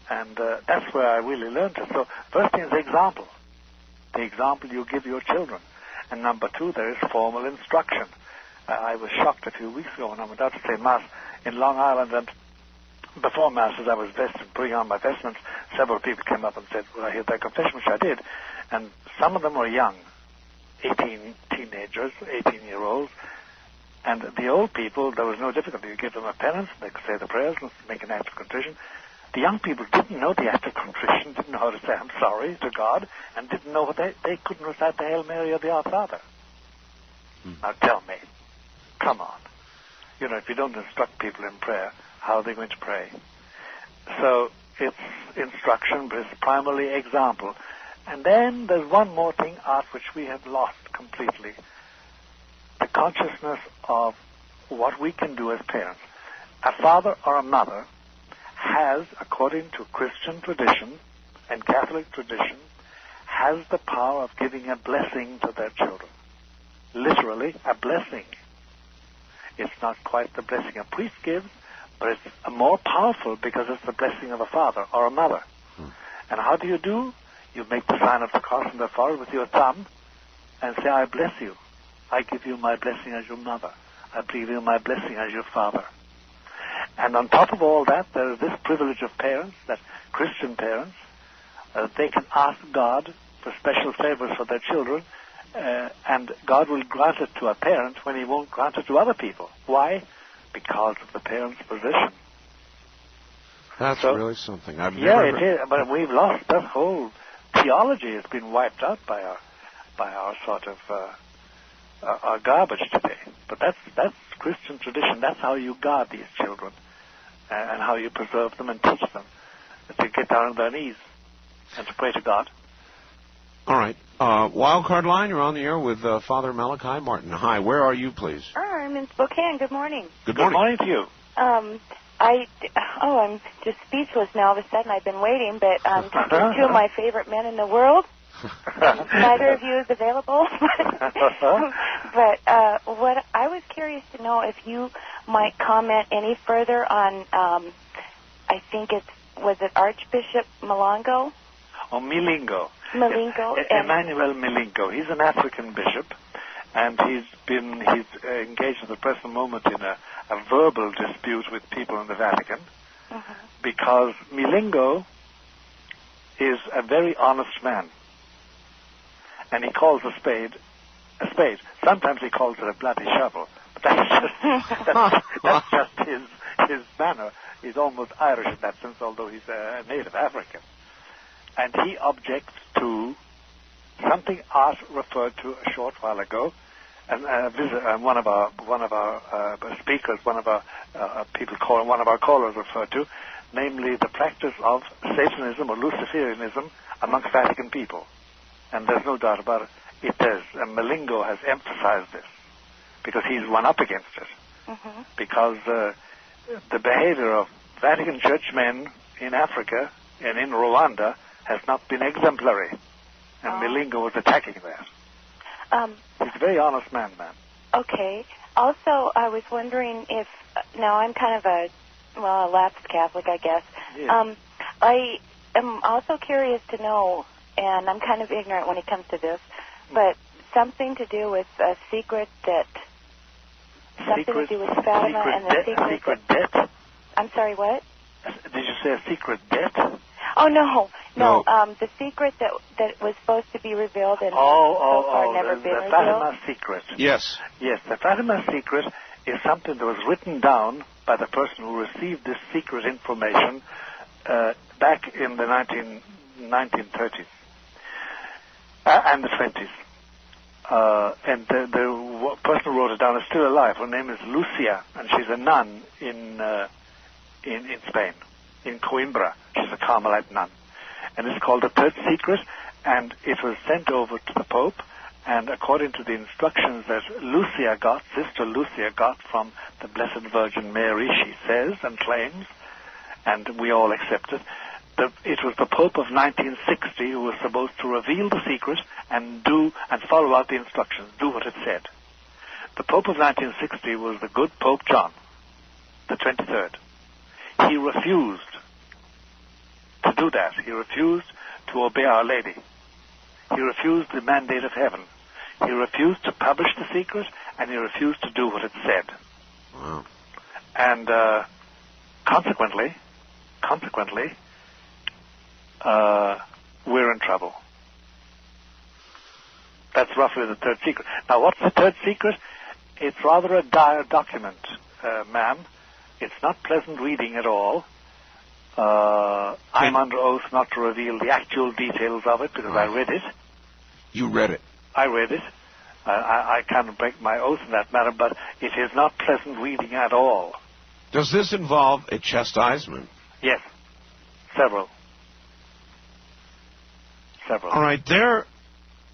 And that's where I really learned it. So first thing is the example you give your children. And number 2, there is formal instruction. I was shocked a few weeks ago when I went out to say Mass in Long Island, and before Mass, as I was putting on my vestments, several people came up and said, "Will I hear their confession?" Which I did. And some of them were young, 18-year-olds. And the old people, there was no difficulty. You give them a penance, they could say the prayers and make an act of contrition. The young people didn't know the act of contrition, didn't know how to say I'm sorry to God, and didn't know what they couldn't recite the Hail Mary or the Our Father. Now tell me, come on. If you don't instruct people in prayer, how are they going to pray? So it's instruction, but it's primarily example. And then there's one more thing, Art, which we have lost completely. The consciousness of what we can do as parents. A father or a mother has, according to Christian tradition and Catholic tradition, has the power of giving a blessing to their children. Literally, a blessing. It's not quite the blessing a priest gives, but it's more powerful because it's the blessing of a father or a mother. And how do? You make the sign of the cross on the forehead with your thumb and say, I bless you. I give you my blessing as your mother. I give you my blessing as your father. And on top of all that, there is this privilege of parents, that Christian parents, they can ask God for special favors for their children, and God will grant it to a parent when He won't grant it to other people. Why? Because of the parent's position. That's really something. I've never... Yeah, it is, but we've lost that whole theology. Has been wiped out by our sort of our garbage today. But that's Christian tradition. That's how you guard these children, and how you preserve them and teach them to get down on their knees and to pray to God. All right. Wildcard line, you're on the air with Father Malachi Martin. Hi, where are you, please? I'm in Spokane. Good morning. Good morning. Good morning to you. I'm just speechless now. All of a sudden, I've been waiting, but 2 of my favorite men in the world. Neither of you is available. But what I was curious to know if you might comment any further on, I think was it Archbishop Malongo? Oh, Milingo. Milingo. Emmanuel Milingo. He's an African bishop, and he's engaged at the present moment in a verbal dispute with people in the Vatican, because Milingo is a very honest man, and he calls a spade a spade. Sometimes he calls it a bloody shovel, but that's just his manner. He's almost Irish in that sense, although he's a native African. And he objects to something Art referred to a short while ago, and one of our speakers, one of our callers referred to, namely the practice of Satanism or Luciferianism amongst Vatican people. And there's no doubt about it. It is. And Milingo has emphasized this because he's run up against it. Because the behavior of Vatican churchmen in Africa and in Rwanda has not been exemplary. And Milingo was attacking that. He's a very honest man. Okay. Also, I was wondering if, now I'm kind of a lapsed Catholic, I guess. Yes. I am also curious to know, and I'm kind of ignorant when it comes to this, but something to do with a secret that, something to do with Fatima and the secret debt? I'm sorry, what? Did you say a secret debt? Oh, no. The secret that was supposed to be revealed and so far never been revealed. The Fatima secret. Yes. Yes, the Fatima secret is something that was written down by the person who received this secret information back in the 1930s and the 20s. And the person who wrote it down is still alive. Her name is Lucia, and she's a nun in Spain, in Coimbra. She's a Carmelite nun. And it's called the Third Secret, and it was sent over to the Pope, and according to the instructions that Sister Lucia got from the Blessed Virgin Mary, she says and claims, and we all accept it, it was the Pope of 1960 who was supposed to reveal the secret and follow out the instructions, do what it said. The Pope of 1960 was the good Pope John, the 23rd. He refused to do that. He refused to obey Our Lady. He refused the mandate of heaven. He refused to publish the secret, and he refused to do what it said. Wow. And consequently, we're in trouble. That's roughly the third secret. Now, what's the third secret? It's rather a dire document, ma'am. It's not pleasant reading at all. I'm under oath not to reveal the actual details of it because I read it. You read it? I read it. I can't break my oath in that matter, but it is not pleasant reading at all. Does this involve a chastisement? Yes. Several. All right,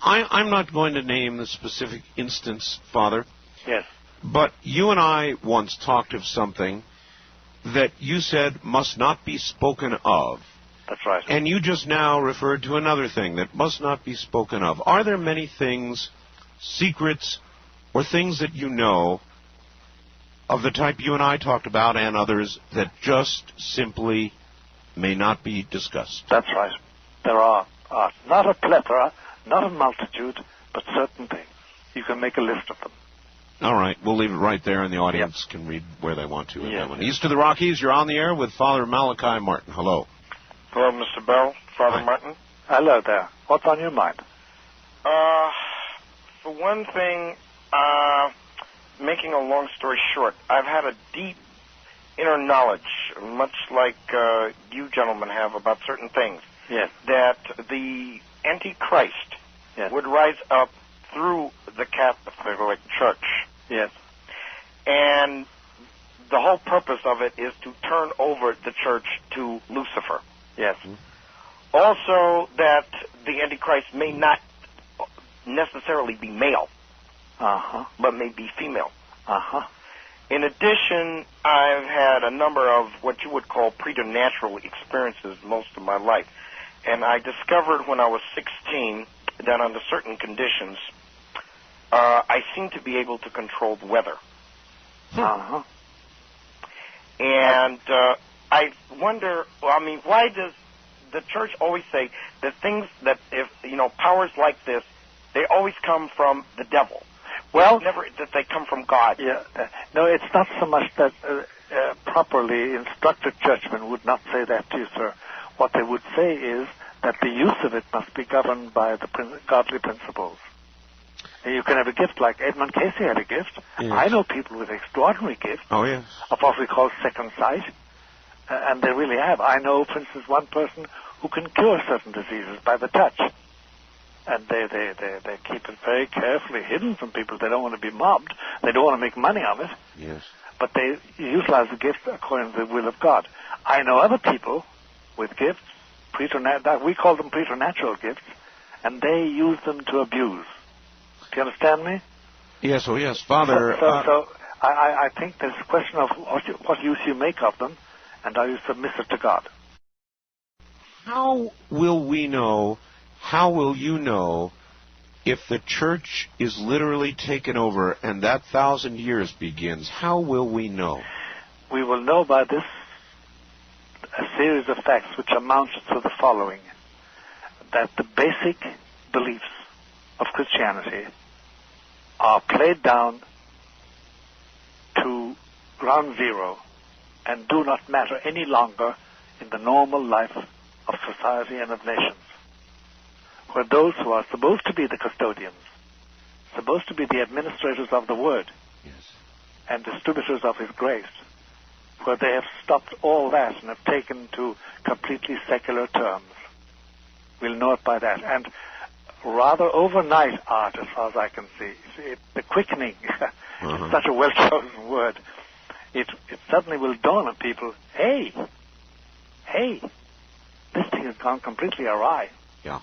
I'm not going to name the specific instance, Father. Yes. But you and I once talked of something that you said must not be spoken of. That's right. And you just now referred to another thing that must not be spoken of. Are there many things, secrets, or things that you know of the type you and I talked about and others that just simply may not be discussed? That's right. There are not a plethora, not a multitude, but certain things. You can make a list of them. All right, we'll leave it right there, and the audience can read where they want to. That one. East of the Rockies, you're on the air with Fr Malachi Martin. Hello. Hello, Mr. Bell. Father Martin. Hello there. What's on your mind? For one thing, making a long story short, I've had a deep inner knowledge, much like you gentlemen have about certain things. Yes. That the Antichrist would rise up through the Catholic Church. Yes. And the whole purpose of it is to turn over the church to Lucifer. Yes. Also, that the Antichrist may not necessarily be male, but may be female. In addition, I've had a number of what you would call preternatural experiences most of my life. And I discovered when I was 16 that under certain conditions, I seem to be able to control the weather. Uh-huh. And I wonder, why does the church always say that things that, powers like this, they always come from the devil? Well, never that they come from God. Yeah. No, it's not so much that properly instructed churchmen would not say that to you, sir. What they would say is that the use of it must be governed by the godly principles. And you can have a gift like Edmund Casey had a gift. Yes. I know people with extraordinary gifts yes. of what we call second sight, and they really have. I know, for instance, one person who can cure certain diseases by the touch. And they keep it very carefully hidden from people. They don't want to be mobbed. They don't want to make money of it. Yes. But they utilize the gift according to the will of God. I know other people with gifts, we call them preternatural gifts, and they use them to abuse. Do you understand me? Yes, Father. So I think there's a question of what use you make of them, and are you submissive to God? How will you know if the church is literally taken over and that 1,000 years begins? How will we know? We will know by this a series of facts which amount to the following: that the basic beliefs of Christianity are played down to ground zero and do not matter any longer in the normal life of society and of nations, where those who are supposed to be the custodians, supposed to be the administrators of the Word, and distributors of His grace, where they have stopped all that and have taken to completely secular terms. We'll know it by that. And rather overnight art, as far as I can see. The quickening, it's such a well-chosen word. It suddenly will dawn on people, hey, this thing has gone completely awry. Yeah.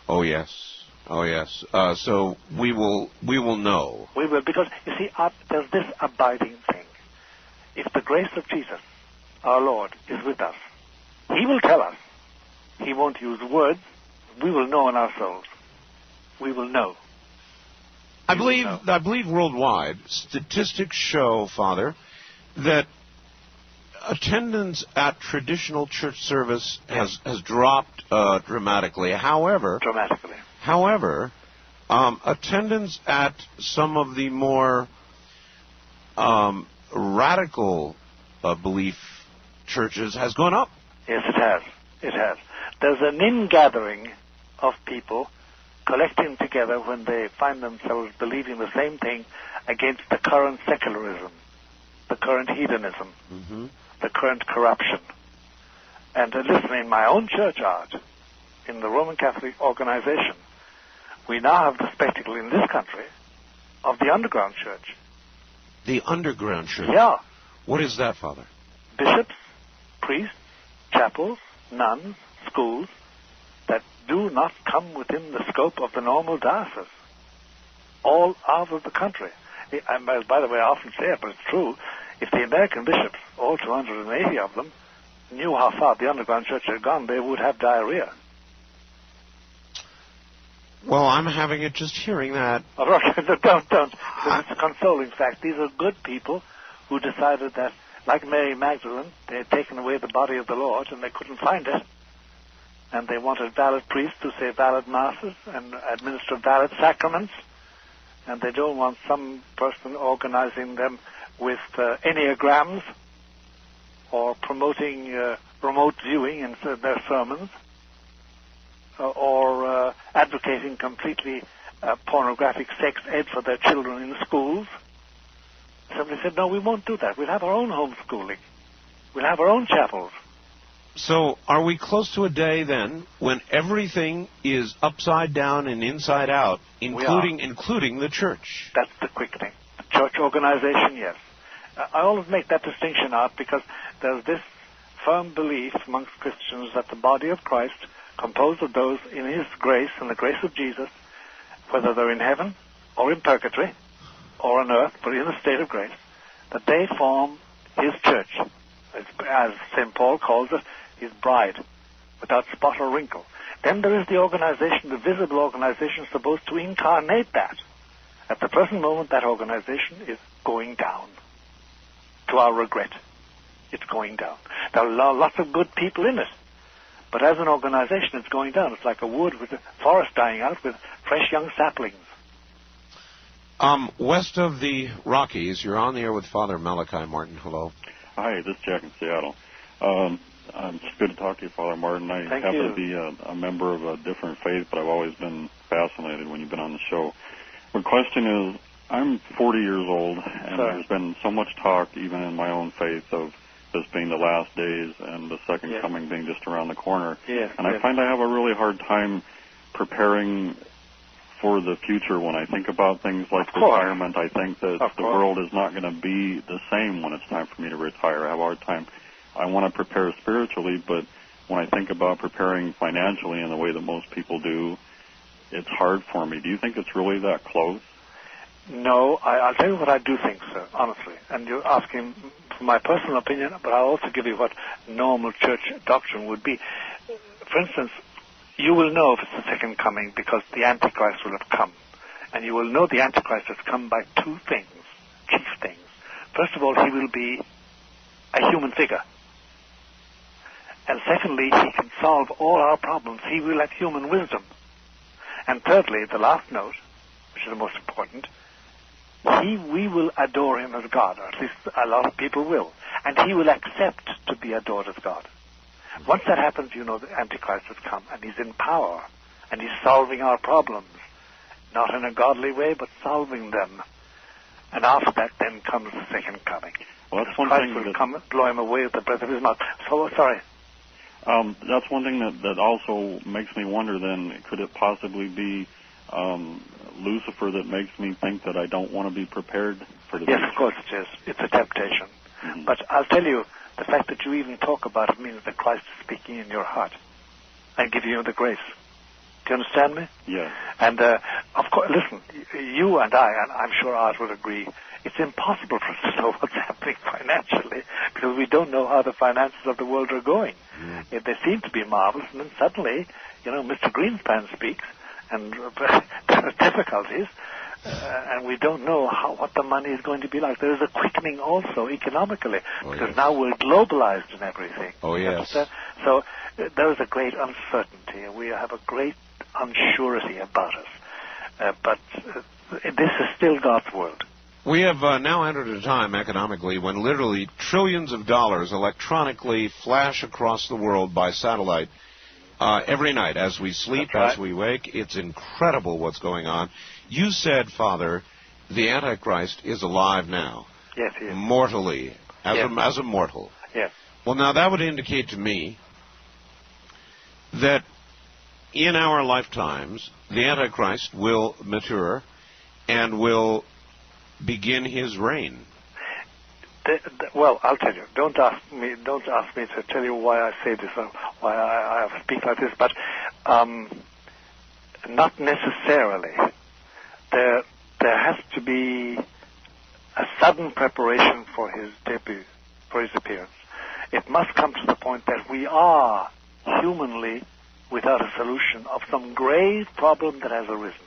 Oh yes. So we will know. We will, because you see, there's this abiding thing. If the grace of Jesus, our Lord, is with us, He will tell us. He won't use words. We will know in our souls. We will know. I believe worldwide statistics show, Father, that attendance at traditional church service has dropped dramatically. However, attendance at some of the more radical belief churches has gone up. Yes, it has. There's an ingathering of people collecting together when they find themselves believing the same thing against the current secularism, the current hedonism, the current corruption. And listen, in my own church art, in the Roman Catholic organization, we now have the spectacle in this country of the underground church. The underground church? Yeah. What is that, Father? Bishops, priests, chapels, nuns, schools that do not come within the scope of the normal diocese, all over the country. And by the way, I often say it, but it's true. If the American bishops, all 280 of them, knew how far the underground church had gone, they would have diarrhea. Well, I'm having it just hearing that. Oh, don't. It's a consoling fact. These are good people who decided that, like Mary Magdalene, they had taken away the body of the Lord and they couldn't find it. And they wanted valid priests to say valid masses and administer valid sacraments. And they don't want some person organizing them with enneagrams or promoting remote viewing in their sermons or advocating completely pornographic sex ed for their children in schools. Somebody said, no, we won't do that. We'll have our own homeschooling. We'll have our own chapels. So are we close to a day, then, when everything is upside down and inside out, including the church? That's the quick thing. The church organization, yes. I always make that distinction out because there's this firm belief amongst Christians that the body of Christ, composed of those in His grace and the grace of Jesus, whether they're in heaven or in purgatory or on earth, but in a state of grace, that they form His church. As St. Paul calls it, His bride, without spot or wrinkle. Then there is the organization, the visible organization, supposed to incarnate that. At the present moment, that organization is going down. To our regret, it's going down. There are lots of good people in it, but as an organization, it's going down. It's like a wood with a forest dying out with fresh young saplings. West of the Rockies, you're on the air with Father Malachi Martin. Hello. Hi, this is Jack in Seattle. It's good to talk to you, Father Martin. I Thank happen you. to be a member of a different faith, but I've always been fascinated when you've been on the show. My question is, I'm 40 years old, and there's been so much talk, even in my own faith, of this being the last days and the second coming being just around the corner. And I find I have a really hard time preparing for the future. When I think about things like retirement, I think that the world is not going to be the same when it's time for me to retire. I have a hard time. I want to prepare spiritually, but when I think about preparing financially in the way that most people do, it's hard for me. Do you think it's really that close? No, I'll tell you what I do think, sir, honestly. And you're asking for my personal opinion, but I'll also give you what normal church doctrine would be. For instance, you will know if it's the second coming because the Antichrist will have come. And you will know the Antichrist has come by two things, chief things. First of all, he will be a human figure. And secondly, he can solve all our problems. He will have human wisdom. And thirdly, the last note, which is the most important, we will adore him as God, or at least a lot of people will. And he will accept to be adored as God. Once that happens, you know the Antichrist has come, and he's in power, and he's solving our problems, not in a godly way, but solving them. And after that, then comes the second coming. Well, that's one Christ thing will that come and blow him away with the breath of his mouth. So, sorry. That's one thing that also makes me wonder, then, could it possibly be Lucifer that makes me think that I don't want to be prepared for the Yes, future? of course it is. It's a temptation. But I'll tell you, the fact that you even talk about it means that Christ is speaking in your heart and giving you the grace. Do you understand me? Yes. And, of course, listen, you and I, and I'm sure Art would agree, it's impossible for us to know what's happening financially because we don't know how the finances of the world are going. They seem to be marvelous, and then suddenly, you know, Mr. Greenspan speaks, and there are difficulties, and we don't know what the money is going to be like. There is a quickening also economically, because now we're globalized and everything. Oh, yes. So there is a great uncertainty. We have a great unsurety about us. But this is still God's world. We have now entered a time economically when literally trillions of dollars electronically flash across the world by satellite every night as we sleep, as we wake. It's incredible what's going on. You said, Father, the Antichrist is alive now. Yes, he is. Mortally, as a mortal. Yes. Well, now that would indicate to me that in our lifetimes, the Antichrist will mature and will begin his reign. Well, I'll tell you. Don't ask me to tell you why I say this or why I speak like this. But not necessarily. There has to be a sudden preparation for his debut, for his appearance. It must come to the point that we are humanly without a solution of some grave problem that has arisen,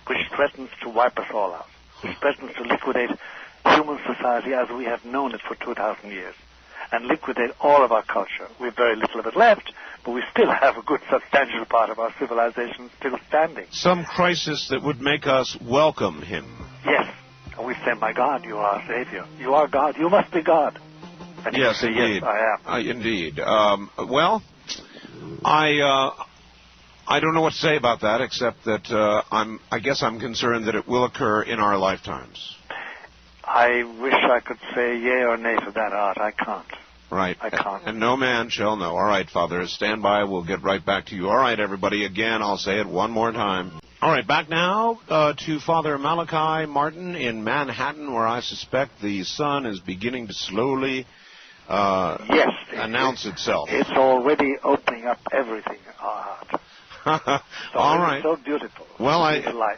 which threatens to wipe us all out, which threatens to liquidate human society as we have known it for 2,000 years, and liquidate all of our culture. We have very little of it left, but we still have a good substantial part of our civilization still standing. Some crisis that would make us welcome him. Yes. And we say, my God, you are our Savior. You are God. You must be God. And Yes, say, indeed. Yes, I am. Indeed. Well, I don't know what to say about that, except that I guess I'm concerned that it will occur in our lifetimes. I wish I could say yea or nay to that, Art. I can't. Right. I can't. And no man shall know. All right, Father, stand by. We'll get right back to you. All right, everybody, again, I'll say it one more time. All right, back now to Father Malachi Martin in Manhattan, where I suspect the sun is beginning to slowly announce itself. It's already opening up everything, Art. All right. So beautiful. Well, light.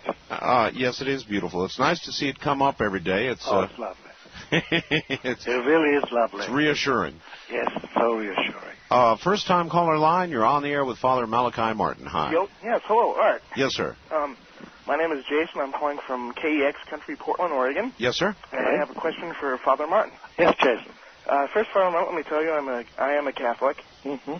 Yes, it is beautiful. It's nice to see it come up every day. It's it's lovely. It really is lovely. It's reassuring. Yes, so reassuring. First-time caller line, you're on the air with Father Malachi Martin. Hi. Yes, hello, Art. Yes, sir. My name is Jason. I'm calling from KEX Country, Portland, Oregon. Yes, sir. And I have a question for Father Martin. Yes, Jason. First, Father Martin, let me tell you, I am a Catholic,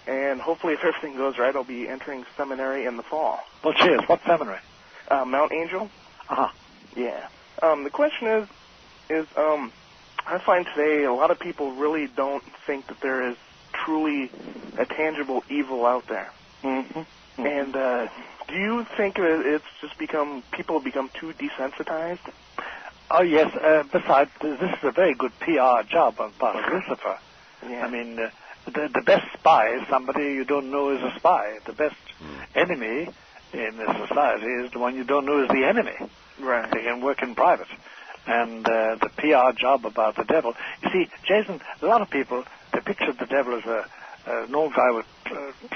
and hopefully, if everything goes right, I'll be entering seminary in the fall. Well, cheers. What seminary? Mount Angel. Uh-huh. Yeah. The question is I find today a lot of people really don't think that there is truly a tangible evil out there. And do you think it's just people have become too desensitized? Oh, yes. Besides, this is a very good PR job on part of Lucifer. Yeah. I mean, the best spy is somebody you don't know is a spy. The best enemy in the society is the one you don't know is the enemy. Right. They can work in private. And the PR job about the devil. You see, Jason, a lot of people, they picture the devil as an old guy with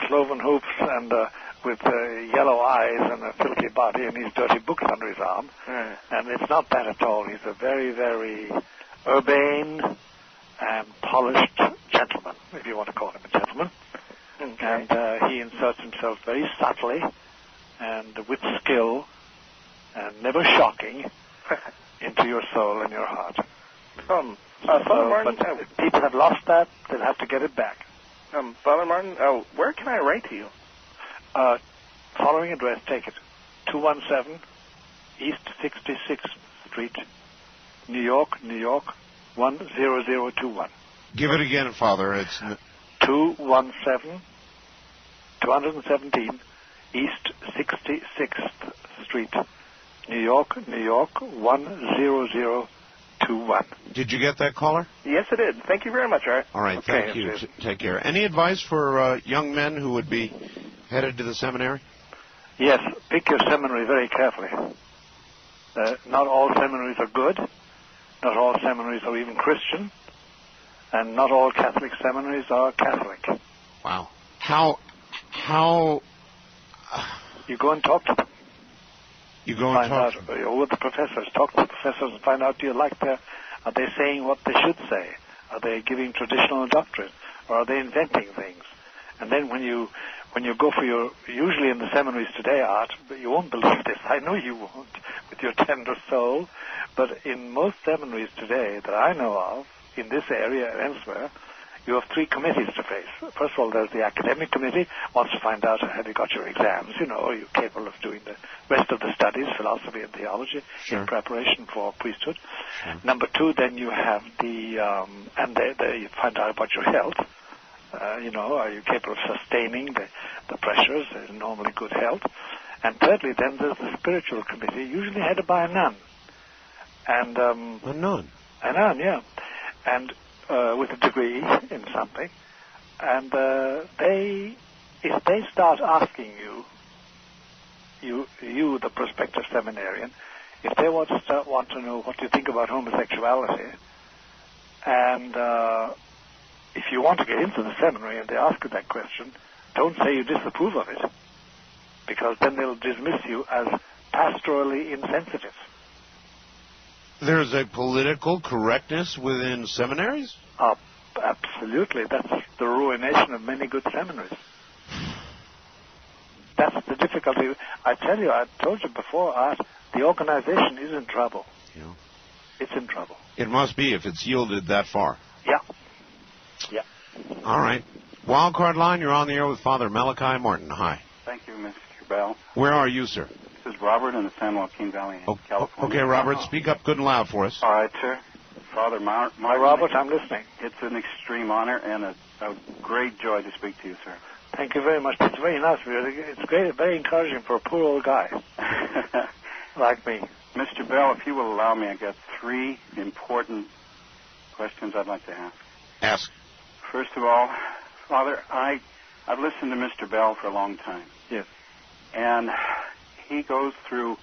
cloven hoofs and with yellow eyes and a filthy body and his dirty books under his arm. Right. And it's not that at all. He's a very, very urbane and polished gentleman, if you want to call him a gentleman. Okay. And he inserts himself very subtly and with skill and never shocking into your soul and your heart. Father Martin, but people have lost that. They'll have to get it back. Father Martin, where can I write to you? Following address, take it. 217 East 66th Street, New York, 10021. Give it again, Father. It's 217 East 66th Street, New York, 10021. Did you get that, caller? Yes, I did. Thank you very much, Art. All right, thank you. Take care. Any advice for young men who would be headed to the seminary? Yes, pick your seminary very carefully. Not all seminaries are good. Not all seminaries are even Christian. And not all Catholic seminaries are Catholic. Wow. How... You go and talk to them. You go and talk to them? You're with the professors. Talk to the professors and find out, do you like their... Are they saying what they should say? Are they giving traditional doctrine? Or are they inventing things? And then when you go for your... Usually in the seminaries today, Art, but you won't believe this. I know you won't, with your tender soul. But in most seminaries today that I know of, in this area and elsewhere, you have three committees to face. First of all, there's the academic committee, wants to find out, have you got your exams? You know, are you capable of doing the rest of the studies, philosophy and theology, in preparation for priesthood? Number two, then you have the, and they find out about your health. You know, are you capable of sustaining the pressures, normally good health? And thirdly, then there's the spiritual committee, usually headed by a nun. And a nun? A nun, yeah. And with a degree in something, and if they start asking you, the prospective seminarian, if they want to know what you think about homosexuality, and if you want to get into the seminary and they ask you that question, don't say you disapprove of it, because then they'll dismiss you as pastorally insensitive. There's a political correctness within seminaries? Absolutely. That's the ruination of many good seminaries. That's the difficulty. I tell you, I told you before, Art, the organization is in trouble. Yeah. It's in trouble. It must be if it's yielded that far. Yeah. Yeah. All right. Wildcard line, you're on the air with Father Malachi Martin. Hi. Thank you, Mr. Bell. Where are you, sir? This is Robert in the San Joaquin Valley in California. Okay, Robert, speak up good and loud for us. All right, sir. Father Martin. Hi, Robert, I'm listening. It's an extreme honor and a great joy to speak to you, sir. Thank you very much. It's very nice of you. It's great, very encouraging for a poor old guy like me. Mr. Bell, if you will allow me, I got three important questions I'd like to ask. Ask. First of all, Father, I've listened to Mr. Bell for a long time. Yes. And he goes through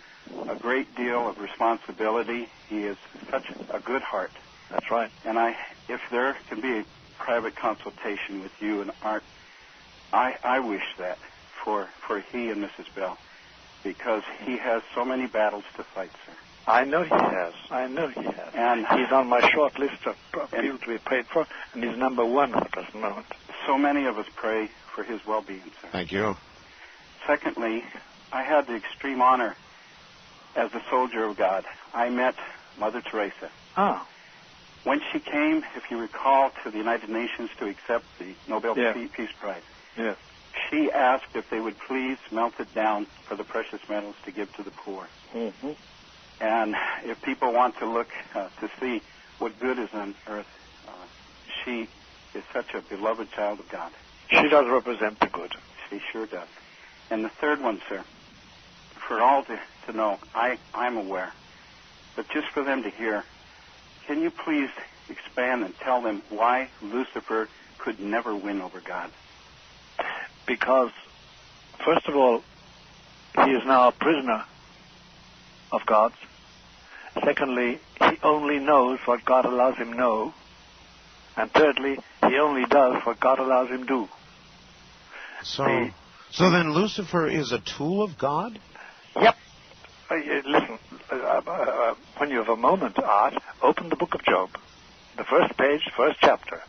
a great deal of responsibility. He is such a good heart. That's right. And if there can be a private consultation with you and Art, I wish that for he and Mrs. Bell, because he has so many battles to fight, sir. I know he has. And he's on my short list of people to be prayed for, and he's number one at the present moment. So many of us pray for his well-being, sir. Thank you. Secondly, I had the extreme honor as a soldier of God. I met Mother Teresa. Oh. When she came, if you recall, to the United Nations to accept the Nobel Peace Prize, she asked if they would please melt it down for the precious metals to give to the poor. Mm-hmm. And if people want to look to see what good is on earth, she is such a beloved child of God. She does represent the good. She sure does. And the third one, sir, for all to know, I'm aware, but just for them to hear, can you please expand and tell them why Lucifer could never win over God? Because, first of all, he is now a prisoner of God. Secondly, he only knows what God allows him know. And thirdly, he only does what God allows him do. So then Lucifer is a tool of God? Yep. Listen, when you have a moment, Art, open the book of Job. The first page, first chapter.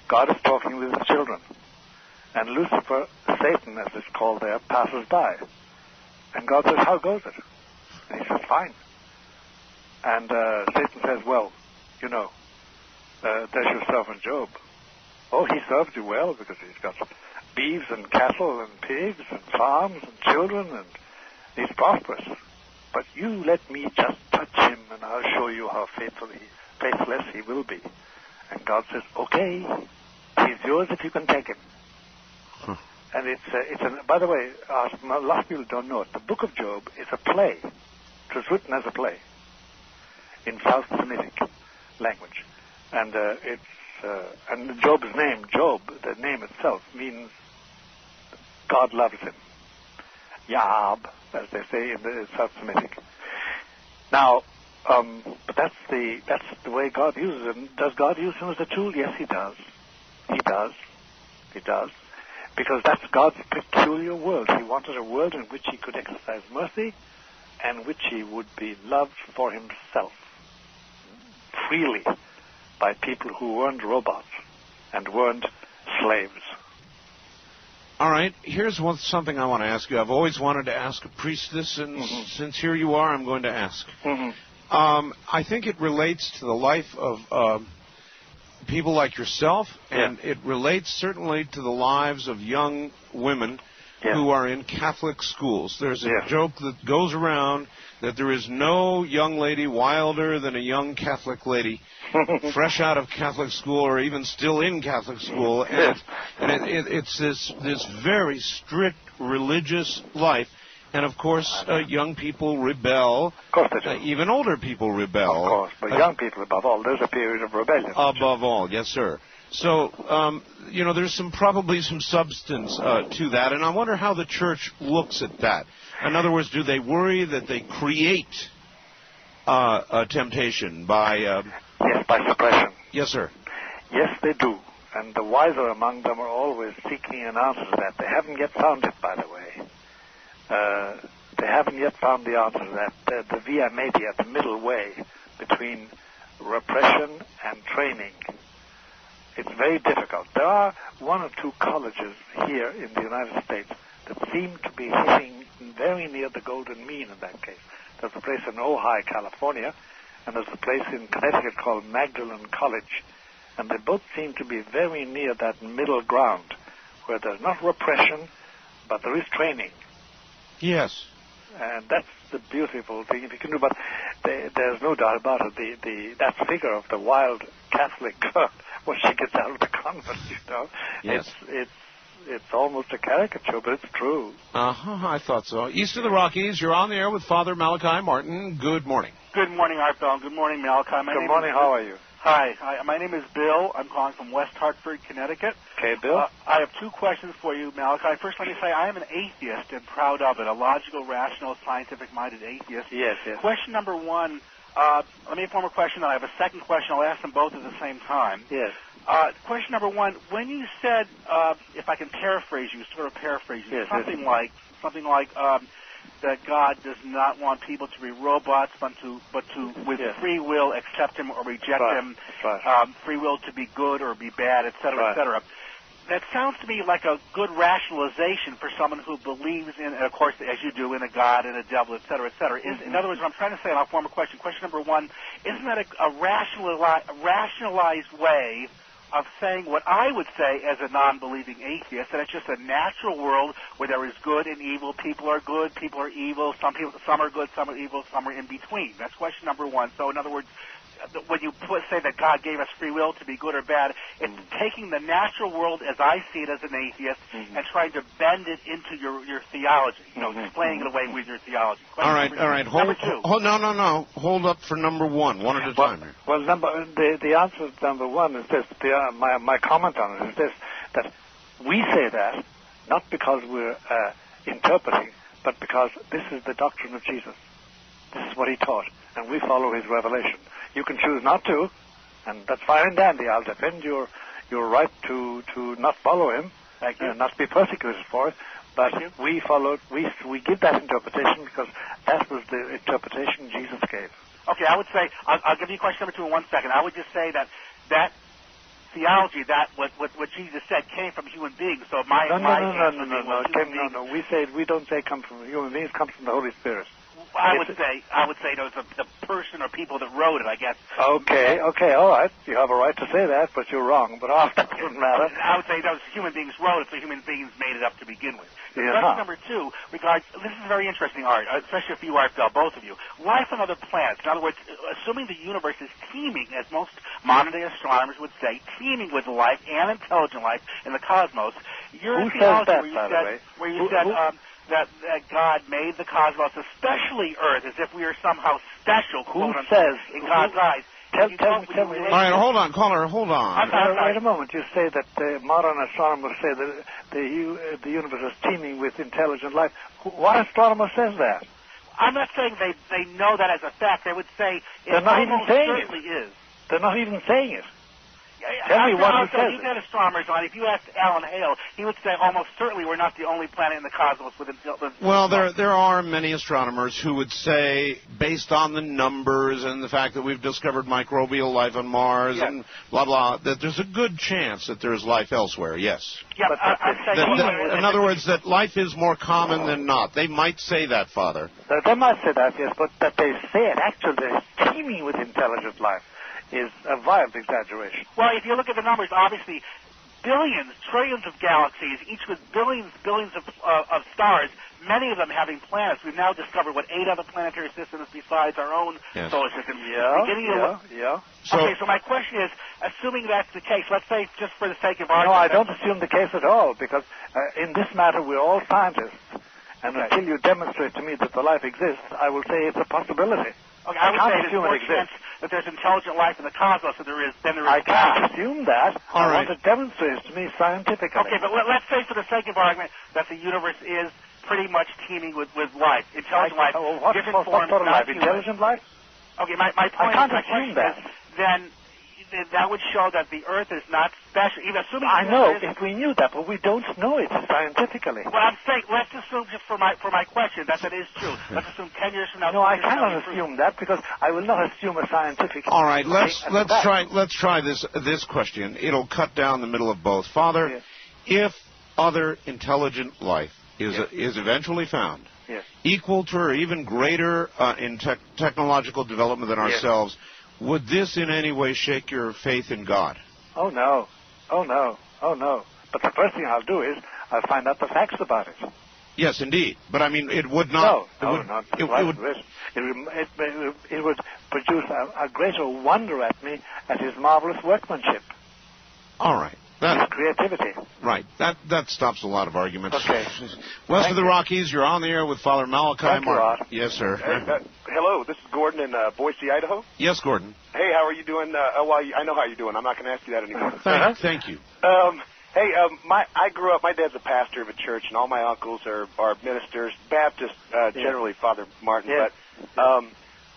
God is talking with his children. And Lucifer, Satan, as it's called there, passes by. And God says, how goes it? And he says, fine. And Satan says, well, you know, there's your servant Job. Oh, he serves you well because he's got beeves and cattle and pigs and farms and children, and he's prosperous. But you let me just touch him, and I'll show you how faithless he will be. And God says, okay, he's yours if you can take him. And by the way, a lot of people don't know it. The book of Job is a play. It was written as a play in South Semitic language. And and Job's name, Job, the name itself, means God loves him. Yab, as they say in the South Semitic. Now, but that's the way God uses him. Does God use him as a tool? Yes, he does. He does. Because that's God's peculiar world. He wanted a world in which he could exercise mercy and which he would be loved for himself freely by people who weren't robots and weren't slaves. All right, here's something I want to ask you. I've always wanted to ask a priest this, and since here you are, I'm going to ask. I think it relates to the life of people like yourself, and it relates certainly to the lives of young women who are in Catholic schools. There's a joke that goes around that there is no young lady wilder than a young Catholic lady fresh out of Catholic school or even still in Catholic school. And it's this very strict religious life. And, of course, young people rebel. Of course they do. Even older people rebel. Of course, but young people, above all, there's a period of rebellion. Above all, yes, sir. So, there's probably some substance to that, and I wonder how the church looks at that. In other words, do they worry that they create a temptation by... yes, by suppression. Yes, sir. Yes, they do. And the wiser among them are always seeking an answer to that. They haven't yet found it, by the way. They haven't yet found the answer to that. The via media, the middle way between repression and training. It's very difficult. There are one or two colleges here in the United States that seem to be hitting very near the golden mean in that case. There's a place in Ojai, California, and there's a place in Connecticut called Magdalen College. And they both seem to be very near that middle ground where there's not repression, but there is training. Yes. And that's the beautiful thing if you can do. But there's no doubt about it. That figure of the wild Catholic girl, when she gets out of the convent, Yes. It's almost a caricature, but it's true. I thought so. East of the Rockies, you're on the air with Fr Malachi Martin. Good morning. Good morning, Art Bell. Good morning, Malachi. Good morning. How are you? Hi. My name is Bill. I'm calling from West Hartford, Connecticut. Okay, Bill. I have two questions for you, Malachi. First, let me say I am an atheist and proud of it, a logical, rational, scientific-minded atheist. Yes. Question number one, let me form a question, and I have a second question. I'll ask them both at the same time. Yes. Question number one, when you said, if I can paraphrase you, something like, that God does not want people to be robots, but to with free will accept Him or reject Him, free will to be good or be bad, etc., etc. That sounds to me like a good rationalization for someone who believes in, of course, as you do, in a God and a devil, etc., etc. In other words, what I'm trying to say, and I'll form a question. Question number one, isn't that a rationalized way of saying what I would say as a non-believing atheist, that it's just a natural world where there is good and evil, people are good, people are evil, some are good, some are evil, some are in between. That's question number one. So in other words, when you say that God gave us free will to be good or bad, it's taking the natural world as I see it as an atheist and trying to bend it into your theology, explaining it away with your theology. All right. No. Hold up for number one at a time here. Well, the answer to number one is this. My comment on it is this, that we say that not because we're interpreting, but because this is the doctrine of Jesus. This is what He taught, and we follow His revelation. You can choose not to, and that's fine and dandy. I'll defend your right to not follow Him, and not be persecuted for it. But we give that interpretation because that was the interpretation Jesus gave. Okay, I would say I'll give you question number two in 1 second. I would just say that theology, that what Jesus said, came from human beings. So No. We don't say come from human beings. Comes from the Holy Spirit. I would say the person or people that wrote it, I guess. Okay, all right. You have a right to say that, but you're wrong. But that doesn't matter. I would say those human beings wrote it, so human beings made it up to begin with. Question number two regards, this is very interesting, Art, especially if you, Art, both of you. Life on other planets. In other words, assuming the universe is teeming, as most modern-day astronomers would say, teeming with life and intelligent life in the cosmos. Who says that, by the way? Where you said that God made the cosmos, especially Earth, as if we are somehow special. Who says? In God's eyes. Tell me. All right, hold on, caller, hold on. Wait a moment. You say that modern astronomers say that the universe is teeming with intelligent life. What astronomer says that? I'm not saying they know that as a fact. They would say they're not even saying certainly is. They're not even saying it. Tell me what he says. You've got astronomers on. If you asked Alan Hale, he would say almost certainly we're not the only planet in the cosmos with intelligence. Well, there are many astronomers who would say, based on the numbers and the fact that we've discovered microbial life on Mars and blah, blah, that there's a good chance that there's life elsewhere, yes. Yeah, in other words, that life is more common than not. They might say that, Father. They might say that, yes, but that they say it actually is teeming with intelligent life is a violent exaggeration. Well, if you look at the numbers, obviously, billions, trillions of galaxies, each with billions of stars, many of them having planets. We've now discovered, 8 other planetary systems besides our own solar system. So my question is, assuming that's the case, let's say, just for the sake of argument... No, I don't assume the case at all, because in this matter, we're all scientists. And until you demonstrate to me that the life exists, I will say it's a possibility. Okay, I would say there's more chance that there's intelligent life in the cosmos than there is I can't assume that. I want to demonstrate it to me scientifically. Okay, but let's say for the sake of argument that the universe is pretty much teeming with life, intelligent life, different forms. What sort of life? Intelligent life? Okay, my point I can't assume that. Then that would show that the Earth is not special. Even assuming I know if we knew that, but we don't know it scientifically. Well, I'm saying let's assume just for my question that is true. Let's assume 10 years from now. No, I cannot assume that because I will not assume a scientific. All right, let's try this question. It'll cut down the middle of both. Father, if other intelligent life is eventually found, equal to or even greater in technological development than ourselves. Would this in any way shake your faith in God? Oh, no. But the first thing I'll do is I'll find out the facts about it. Yes, indeed. But, I mean, it would not... It would produce a greater wonder at me at his marvelous workmanship. All right. His creativity. Right. That stops a lot of arguments. Okay. West of the Rockies, you're on the air with Fr Malachi Martin. Yes, sir. Hello, this is Gordon in Boise, Idaho. Yes, Gordon. Hey, how are you doing? I know how you're doing. I'm not going to ask you that anymore. Thank you. I grew up, my dad's a pastor of a church, and all my uncles are ministers, Baptist, generally, Father Martin. But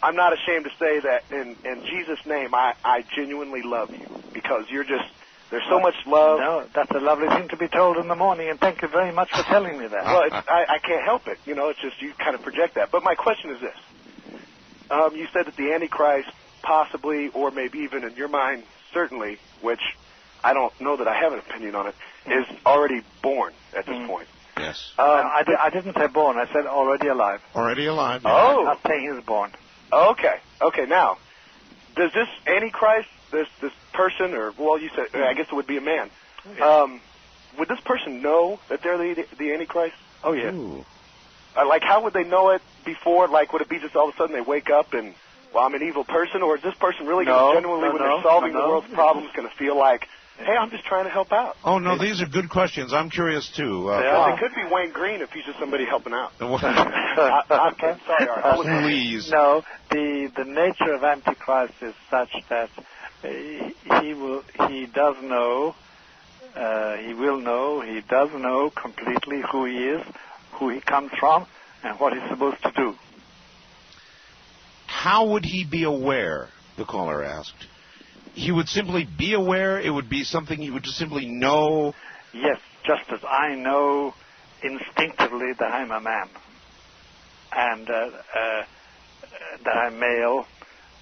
I'm not ashamed to say that in Jesus' name, I genuinely love you because you're just There's so much love. No, that's a lovely thing to be told in the morning, and thank you very much for telling me that. Well, I can't help it. It's just you kind of project that. But my question is this. You said that the Antichrist possibly, or maybe even in your mind, certainly, which I don't know that I have an opinion on it, is already born at this point. Yes. I didn't say born. I said already alive. Already alive. Yeah. Oh. I'm not saying he's born. Okay. Now, does this Antichrist, this person, or, well, you said, I guess it would be a man, would this person know that they're the Antichrist? Oh, yeah. Like, how would they know it before? Like, would it be just all of a sudden they wake up and, well, I'm an evil person? Or is this person really going to genuinely, when they're solving the world's problems, going to feel like, hey, I'm just trying to help out? Oh, no, these are good questions. I'm curious, too. It could be Wayne Green if he's just somebody helping out. I'm kidding. Sorry, Art. Please. No, the nature of Antichrist is such that he does know, he does know completely who he is, who he comes from, and what he's supposed to do. How would he be aware, the caller asked? He would simply be aware? It would be something he would just simply know? Yes, just as I know instinctively that I'm a man, and that I'm male,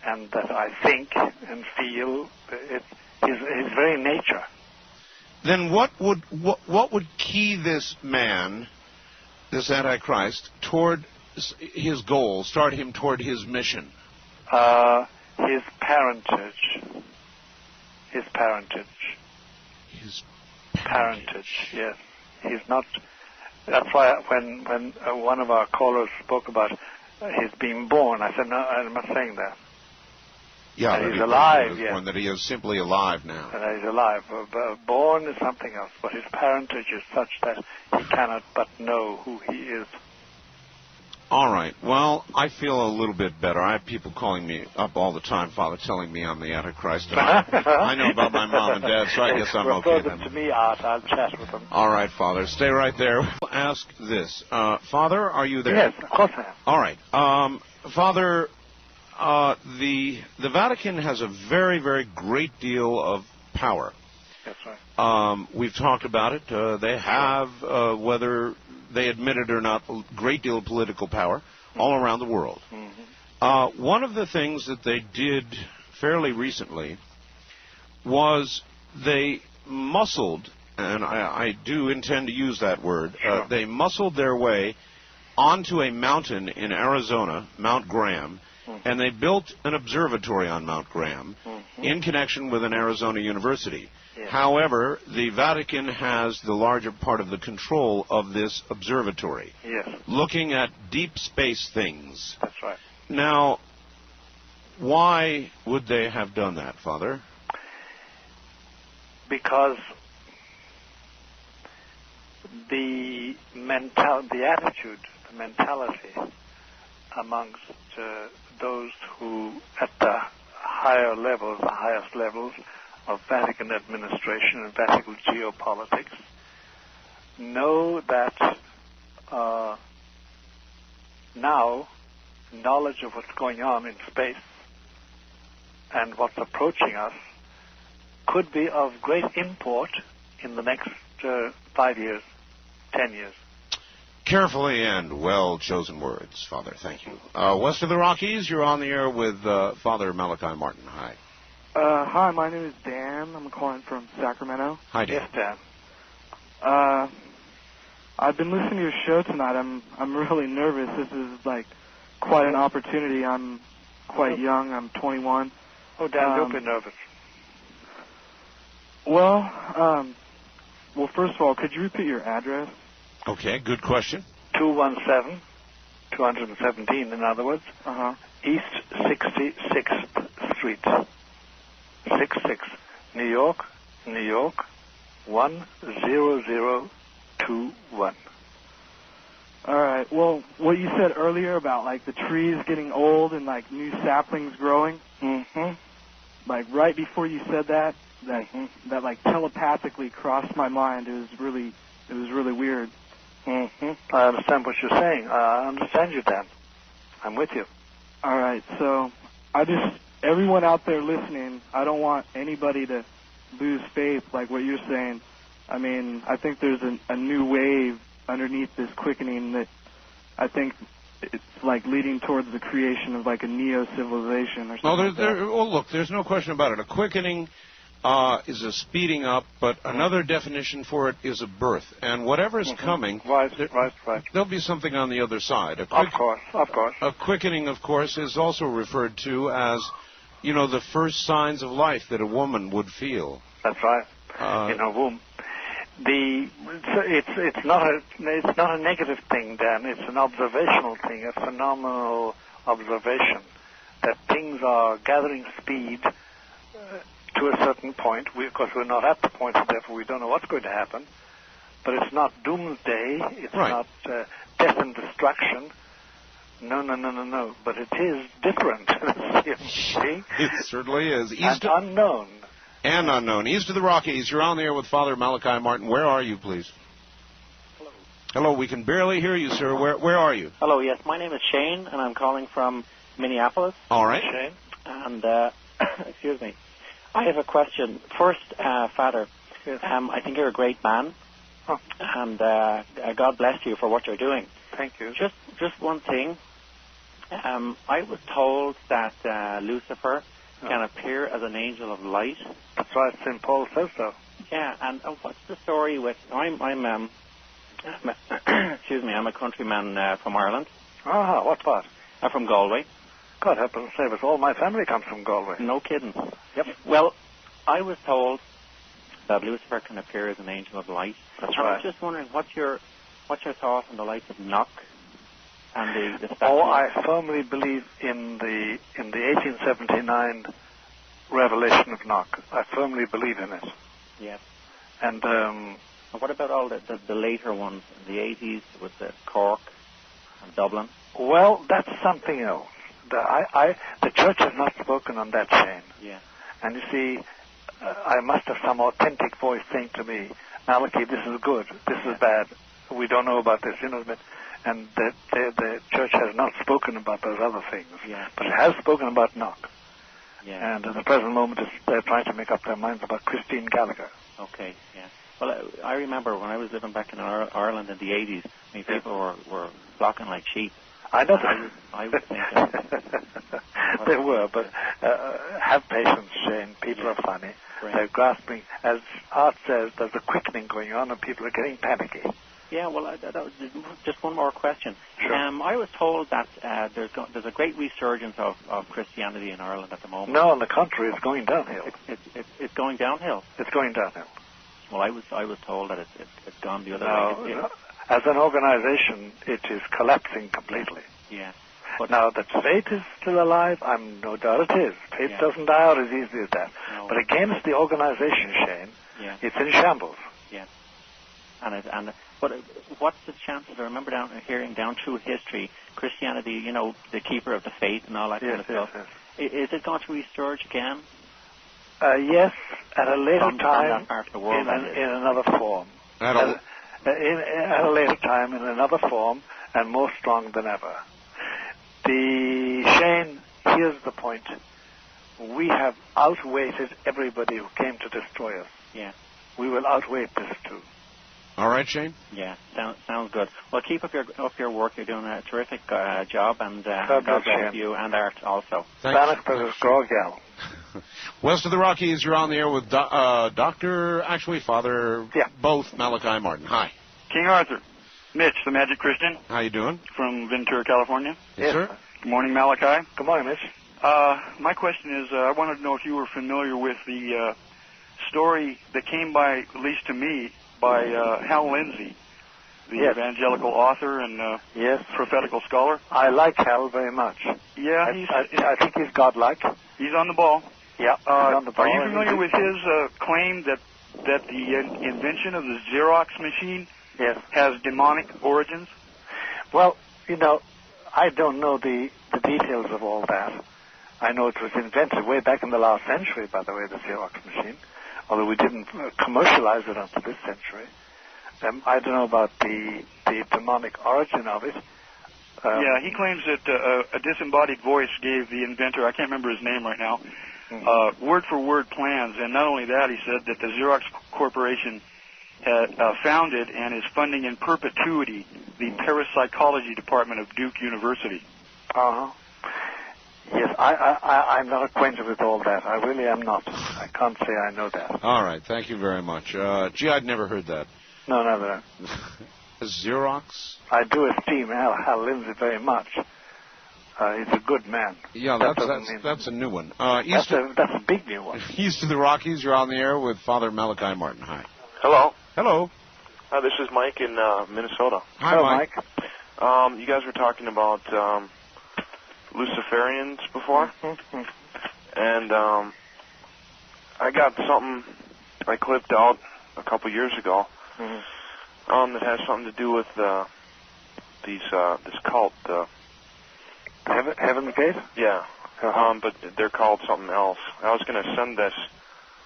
and that I think and feel. It's his very nature. Then what would key this man, this Antichrist, toward his goal, start him toward his mission? His parentage. His parentage, yes. He's not... That's why when one of our callers spoke about his being born, I said, no, I'm not saying that. Yeah, that he's alive, yes. That he is simply alive now. That he's alive. Born is something else, but his parentage is such that he cannot but know who he is. All right. Well, I feel a little bit better. I have people calling me up all the time, Father, telling me I'm the Antichrist. And I know about my mom and dad, so I guess I'm okay then. To me, Art. I'll chat with them. All right, Father. Stay right there. I'll ask this. Father, are you there? Yes, of course I am. All right. Father, the Vatican has a very, very great deal of power. That's right. We've talked about it. They have, whether they admit it or not, a great deal of political power all around the world. Mm-hmm. One of the things that they did fairly recently was they muscled, and I do intend to use that word, they muscled their way onto a mountain in Arizona, Mount Graham, and they built an observatory on Mount Graham in connection with an Arizona university. Yes. However, the Vatican has the larger part of the control of this observatory, looking at deep space things. That's right. Now, why would they have done that, Father? Because the attitude, the mentality amongst those who, at the higher levels, the highest levels of Vatican administration and Vatican geopolitics, know that now knowledge of what's going on in space and what's approaching us could be of great import in the next 5 years, 10 years. Carefully and well-chosen words, Father. Thank you. West of the Rockies, you're on the air with Father Malachi Martin. Hi. Hi, my name is Dan. I'm calling from Sacramento. Hi, Dan. Yes, Dan. I've been listening to your show tonight. I'm really nervous. This is like quite an opportunity. I'm quite young. I'm 21. Oh, Dan, don't be nervous. Well, first of all, could you repeat your address? Okay, good question. 217, 217 in other words, East 66th Street, 66, New York, 10021. All right. Well, what you said earlier about like the trees getting old and like new saplings growing, like right before you said that like telepathically crossed my mind. It was really weird. I understand what you're saying. I understand you, Dan. I'm with you. All right. So everyone out there listening, I don't want anybody to lose faith, like what you're saying. I mean, I think there's a new wave underneath this quickening that I think it's like leading towards the creation of like a neo-civilization or something. Well, look, there's no question about it. A quickening is a speeding up, but another definition for it is a birth. And whatever is coming, right. There'll be something on the other side. Of course. A quickening, of course, is also referred to as, the first signs of life that a woman would feel. That's right. In her womb. It's not a negative thing, Dan. It's an observational thing, a phenomenal observation that things are gathering speed to a certain point. Of course, we're not at the point, and therefore we don't know what's going to happen. But it's not doomsday. It's not death and destruction. No. But it is different. See? It certainly is. And unknown. And unknown. East of the Rockies, you're on the air with Father Malachi Martin. Where are you, please? Hello, we can barely hear you, sir. Where are you? Hello, yes. My name is Shane, and I'm calling from Minneapolis. All right. Shane. And, excuse me. I have a question. First, Father, yes. I think you're a great man, and God bless you for what you're doing. Thank you. Just one thing. I was told that Lucifer can appear as an angel of light. That's right. St. Paul says so. Yeah, and what's the story with... excuse me, I'm a countryman from Ireland. Ah, what part? I'm from Galway. God help us save us. All my family comes from Galway. No kidding. Yep. Well, I was told that Lucifer can appear as an angel of light. That's right. I was just wondering, what's your thought on the likes of Knock and the statue? Oh, I firmly believe in the 1879 revelation of Knock. I firmly believe in it. Yes. And what about all the later ones in the 80s with the Cork and Dublin? Well, that's something else. The church has not spoken on that, Shane. Yeah. And you see, I must have some authentic voice saying to me, Malachi, this is good, this is bad, we don't know about this, you know what I mean? And the church has not spoken about those other things, but it has spoken about Knock. Yeah. And at the present moment, they're trying to make up their minds about Christine Gallagher. Okay, yeah. Well, I remember when I was living back in Ireland in the 80s, I mean, people were flocking like sheep. I know that. I was thinking... They were, but have patience, Shane. People are funny. Right. They're grasping. As Art says, there's a quickening going on and people are getting panicky. Yeah, well, just one more question. Sure. I was told that there's a great resurgence of Christianity in Ireland at the moment. No, on the contrary, it's going downhill. It's going downhill? It's going downhill. Well, I was told that it's gone the other way. No. As an organization, it is collapsing completely. Yeah. But now that faith is still alive, I'm no doubt it is. Faith doesn't die out as easily as that. No. But against the organization, Shane, it's in shambles. Yeah. But what's the chances? I remember hearing down through history, Christianity, the keeper of the faith and all that kind of stuff. Yes. Is it going to resurge again? Yes, at a later time, that part of the world, in another form. At a later time, in another form, and more strong than ever. Shane, here's the point. We have outweighted everybody who came to destroy us. Yeah. We will outweight this too. All right, Shane? Yeah, sounds good. Well, keep up your work. You're doing a terrific job, and God bless you and Art also. Thanks. West of the Rockies, you're on the air with Father, both Malachi Martin. Hi. King Arthur. Mitch, the Magic Christian. How you doing? From Ventura, California. Yes, sir. Good morning, Malachi. Good morning, Mitch. My question is, I wanted to know if you were familiar with the story that came by, at least to me, by Hal Lindsey, the evangelical author and prophetical scholar. I like Hal very much. Yeah, I think he's godlike. He's on the ball. Yeah, he's on the ball. Are you familiar with his claim that the invention of the Xerox machine has demonic origins? Well, I don't know the details of all that. I know it was invented way back in the last century, by the way, the Xerox machine, although we didn't commercialize it until this century. I don't know about the demonic origin of it. He claims that a disembodied voice gave the inventor, I can't remember his name right now, word-for-word plans. And not only that, he said that the Xerox Corporation had founded and is funding in perpetuity the parapsychology department of Duke University. Uh-huh. Yes, I'm not acquainted with all that. I really am not. I can't say I know that. All right, thank you very much. Gee, I'd never heard that. No, never. Xerox? I do esteem Hal Lindsey very much. He's a good man. Yeah, that's a new one. That's a big new one. East of the Rockies, you're on the air with Father Malachi Martin. Hi. Hello. Hello. This is Mike in Minnesota. Hi, Hello, Mike. You guys were talking about Luciferians before, and I got something I clipped out a couple years ago that has something to do with this cult. Heaven's Gate? Yeah. But they're called something else. I was going to send this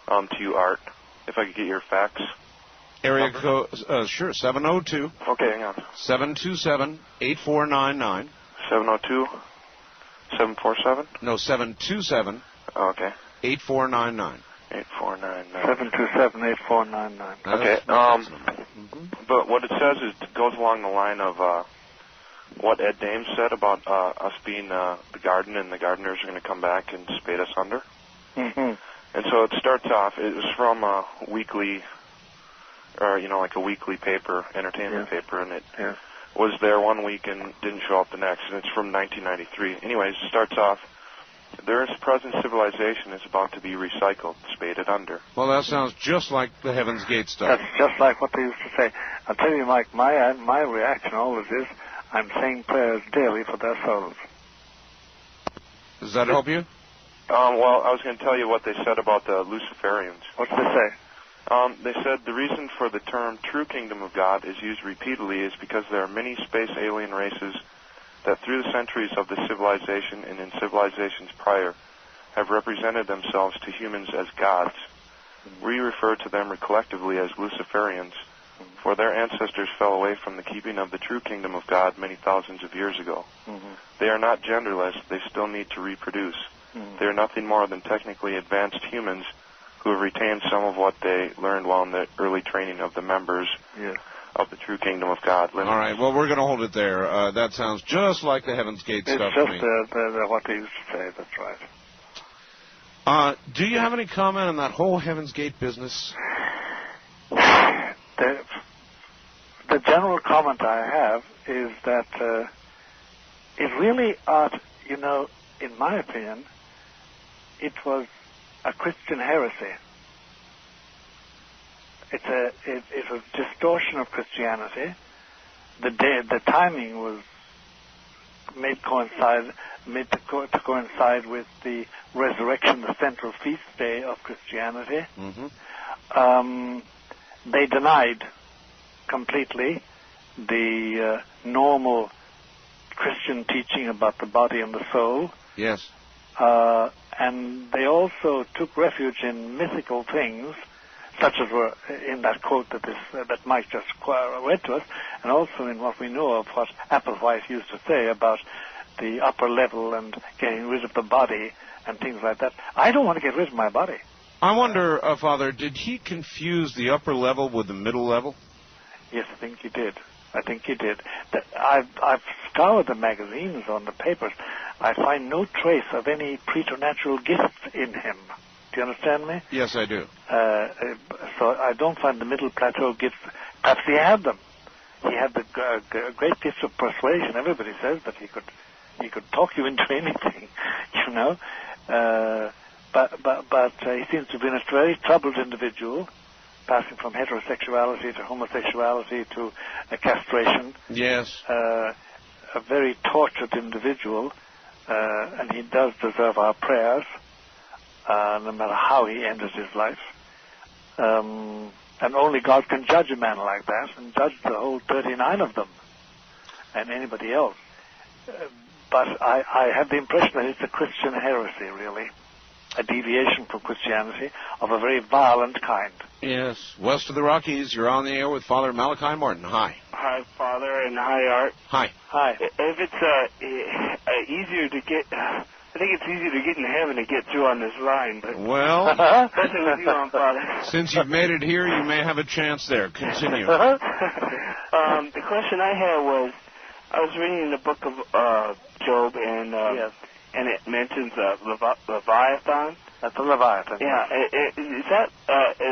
to you, Art, if I could get your fax. Area code, sure, 702. Okay, hang on. 727-8499. 702-747? No, 727. Okay. 8499. 8499. 727-8499. Okay. But what it says is it goes along the line of what Ed Dames said about us being the garden, and the gardeners are going to come back and spade us under. Mm-hmm. And so it starts off. It was from a weekly, or like a weekly paper, entertainment paper, and it was there one week and didn't show up the next. And it's from 1993. Anyways, it starts off. Their present civilization is about to be recycled, spaded under. Well, that sounds just like the Heaven's Gate stuff. That's just like what they used to say. I'll tell you, Mike, my reaction always is, I'm saying prayers daily for their souls. Does that help you? Well, I was going to tell you what they said about the Luciferians. What did they say? They said the reason for the term true kingdom of God is used repeatedly is because there are many space alien races that through the centuries of the civilization and in civilizations prior have represented themselves to humans as gods. We refer to them collectively as Luciferians, for their ancestors fell away from the keeping of the true kingdom of God many thousands of years ago. They are not genderless, they still need to reproduce. They are nothing more than technically advanced humans who have retained some of what they learned while in the early training of the members of the true kingdom of God. All right, well, we're going to hold it there. That sounds just like the Heaven's Gate stuff to me. It's just what they used to say, that's right. Do you have any comment on that whole Heaven's Gate business? The general comment I have is that it really ought, in my opinion, it was a Christian heresy. It's a distortion of Christianity. The timing was made to coincide with the resurrection, the central feast day of Christianity. They denied completely the normal Christian teaching about the body and the soul. Yes. And they also took refuge in mythical things, such as were in that quote that Mike just read to us, and also in what we know of what Applewhite used to say about the upper level and getting rid of the body and things like that. I don't want to get rid of my body. I wonder, Father, did he confuse the upper level with the middle level? Yes, I think he did. I've scoured the magazines on the papers. I find no trace of any preternatural gifts in him. Do you understand me? Yes, I do. So I don't find the middle plateau gifts. Perhaps he had them. He had the great gift of persuasion. Everybody says that he could talk you into anything, But he seems to have been a very troubled individual, passing from heterosexuality to homosexuality to castration. Yes. A very tortured individual, and he does deserve our prayers, no matter how he ended his life. And only God can judge a man like that, and judge the whole 39 of them, and anybody else. But I have the impression that it's a Christian heresy, really. A deviation from Christianity of a very violent kind. Yes. West of the Rockies, you're on the air with Father Malachi Martin. Hi. Hi, Father, and hi, Art. Hi. Hi. If it's easier to get I think it's easy to get in heaven to get through on this line, but well, especially with you on, Father. Since you've made it here, you may have a chance there. Continue. The question I had was, I was reading the book of Job, and it mentions Leviathan. That's a Leviathan. Yeah, is that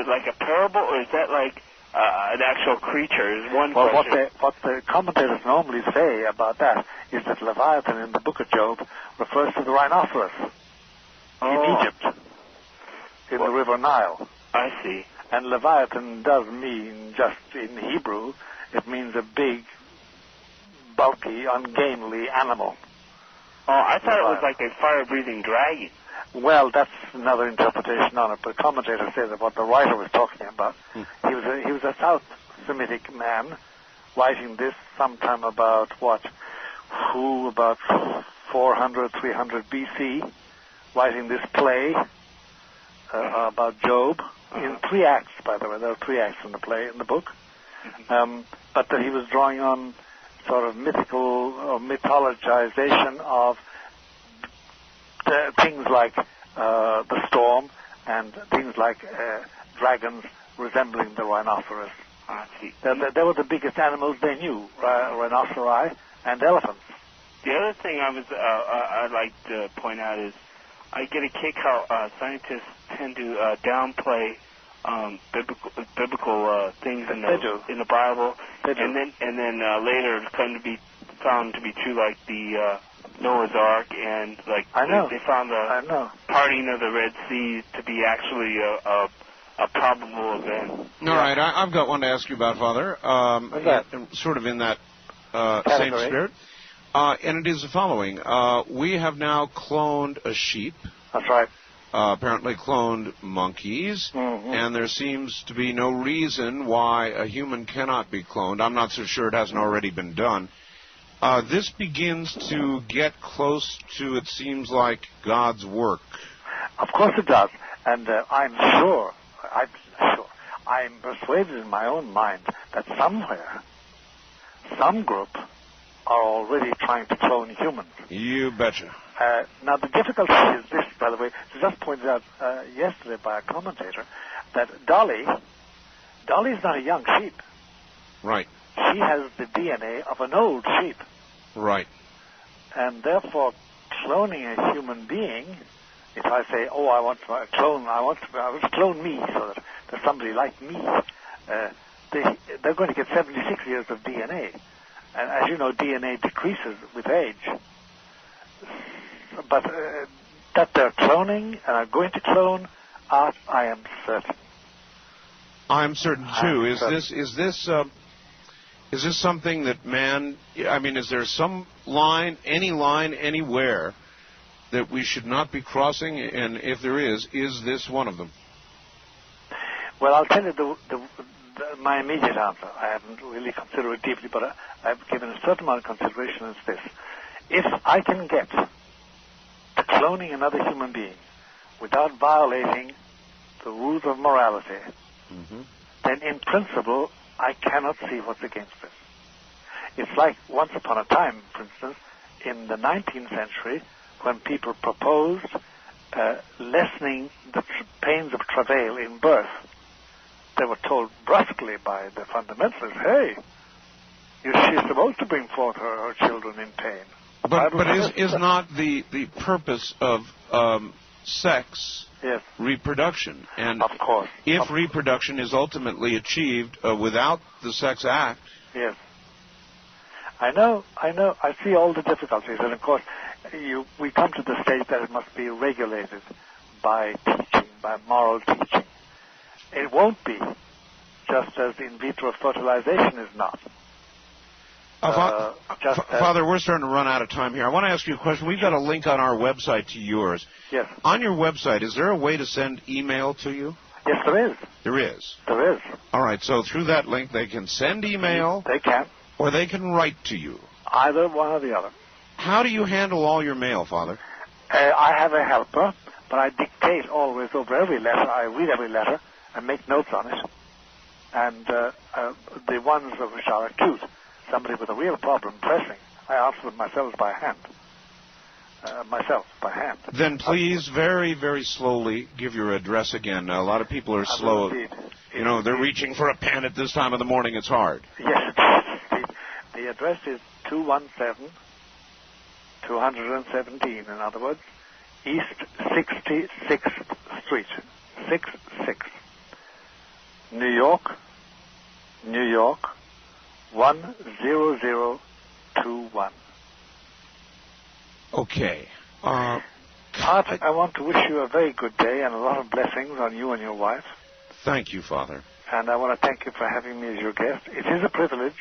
like a parable, or is that like an actual creature? Is one question. What the commentators normally say about that is that Leviathan in the book of Job refers to the rhinoceros in Egypt, in the river Nile. I see. And Leviathan does mean, just in Hebrew, it means a big, bulky, ungainly animal. Oh, I thought it was like a fire-breathing dragon. Well, that's another interpretation on it, but the commentator says that what the writer was talking about. He was a South Semitic man writing this sometime about about 400, 300 BC, writing this play about Job in 3 acts, by the way. There are 3 acts in the play, in the book. But that he was drawing on sort of mythical or mythologization of things like the storm and things like dragons resembling the rhinoceros. They were the biggest animals they knew, rhinoceri and elephants. The other thing I'd like to point out is I get a kick how scientists tend to downplay biblical things in the Bible, and then later it's come to be found to be true, like the Noah's Ark, and like they found the parting of the Red Sea to be actually a probable event. All right, I've got one to ask you about, Father. Sort of in that same spirit. And it is the following. We have now cloned a sheep. That's right. Apparently cloned monkeys. And there seems to be no reason why a human cannot be cloned. I'm not so sure it hasn't already been done. This begins to get close to, it seems like, God's work. Of course it does. And I'm persuaded in my own mind that somewhere, some group are already trying to clone humans. You betcha. Now, the difficulty is this, by the way. It was just pointed out yesterday by a commentator that Dolly's not a young sheep. Right. She has the DNA of an old sheep. Right. And therefore, cloning a human being, if I say, I want to clone me so that there's somebody like me, they're going to get 76 years of DNA. And as you know, DNA decreases with age. But that they're cloning and are going to clone, I am certain. I'm certain too. Is this something that man? I mean, is there some line anywhere that we should not be crossing? And if there is this one of them? Well, I'll tell you my immediate answer. I haven't really considered it deeply, but I've given a certain amount of consideration as this. If I can get to cloning another human being without violating the rules of morality, then in principle, I cannot see what's against it. It's like once upon a time, for instance, in the 19th century, when people proposed lessening the pains of travail in birth. They were told brusquely by the fundamentalists, hey, she's supposed to bring forth her children in pain. But is not the purpose of sex reproduction? And of course. If reproduction is ultimately achieved without the sex act... Yes. I know. I see all the difficulties. And, of course, we come to the stage that it must be regulated by teaching, by moral teaching. It won't be, just as in vitro fertilization is not. Father, we're starting to run out of time here. I want to ask you a question. We've got a link on our website to yours. Yes. On your website, is there a way to send email to you? Yes, there is. There is? There is. All right, so through that link, they can send email. They can. Or they can write to you. Either one or the other. How do you handle all your mail, Father? I have a helper, but I dictate always over every letter. I read every letter and make notes on it. And the ones which are acute, somebody with a real problem pressing, I answer them myself by hand. myself by hand. Then please, very, very slowly, give your address again. A lot of people are slow. You know, they're reaching for a pen at this time of the morning. It's hard. Yes. The address is 217, 217, in other words, East 66th Street, 66, New York, 10021. Okay. Art, I want to wish you a very good day and a lot of blessings on you and your wife. Thank you, Father. And I want to thank you for having me as your guest. It is a privilege,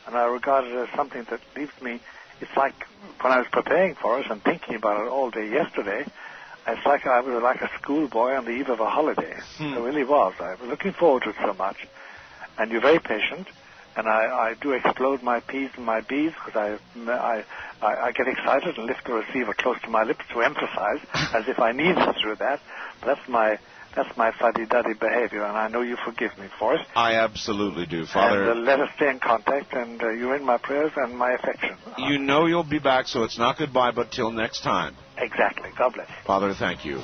and I regard it as something that leaves me. It's like when I was preparing for us and thinking about it all day yesterday, it's like I was like a schoolboy on the eve of a holiday. It really was. I was looking forward to it so much. And you're very patient, and I do explode my P's and my B's because I get excited and lift the receiver close to my lips to emphasize, as if I needed to do that. But that's my fuddy-duddy behavior, and I know you forgive me for it. I absolutely do, Father. And let us stay in contact, and you're in my prayers and my affection. You know you'll be back, so it's not goodbye, but till next time. Exactly. God bless. Father, thank you.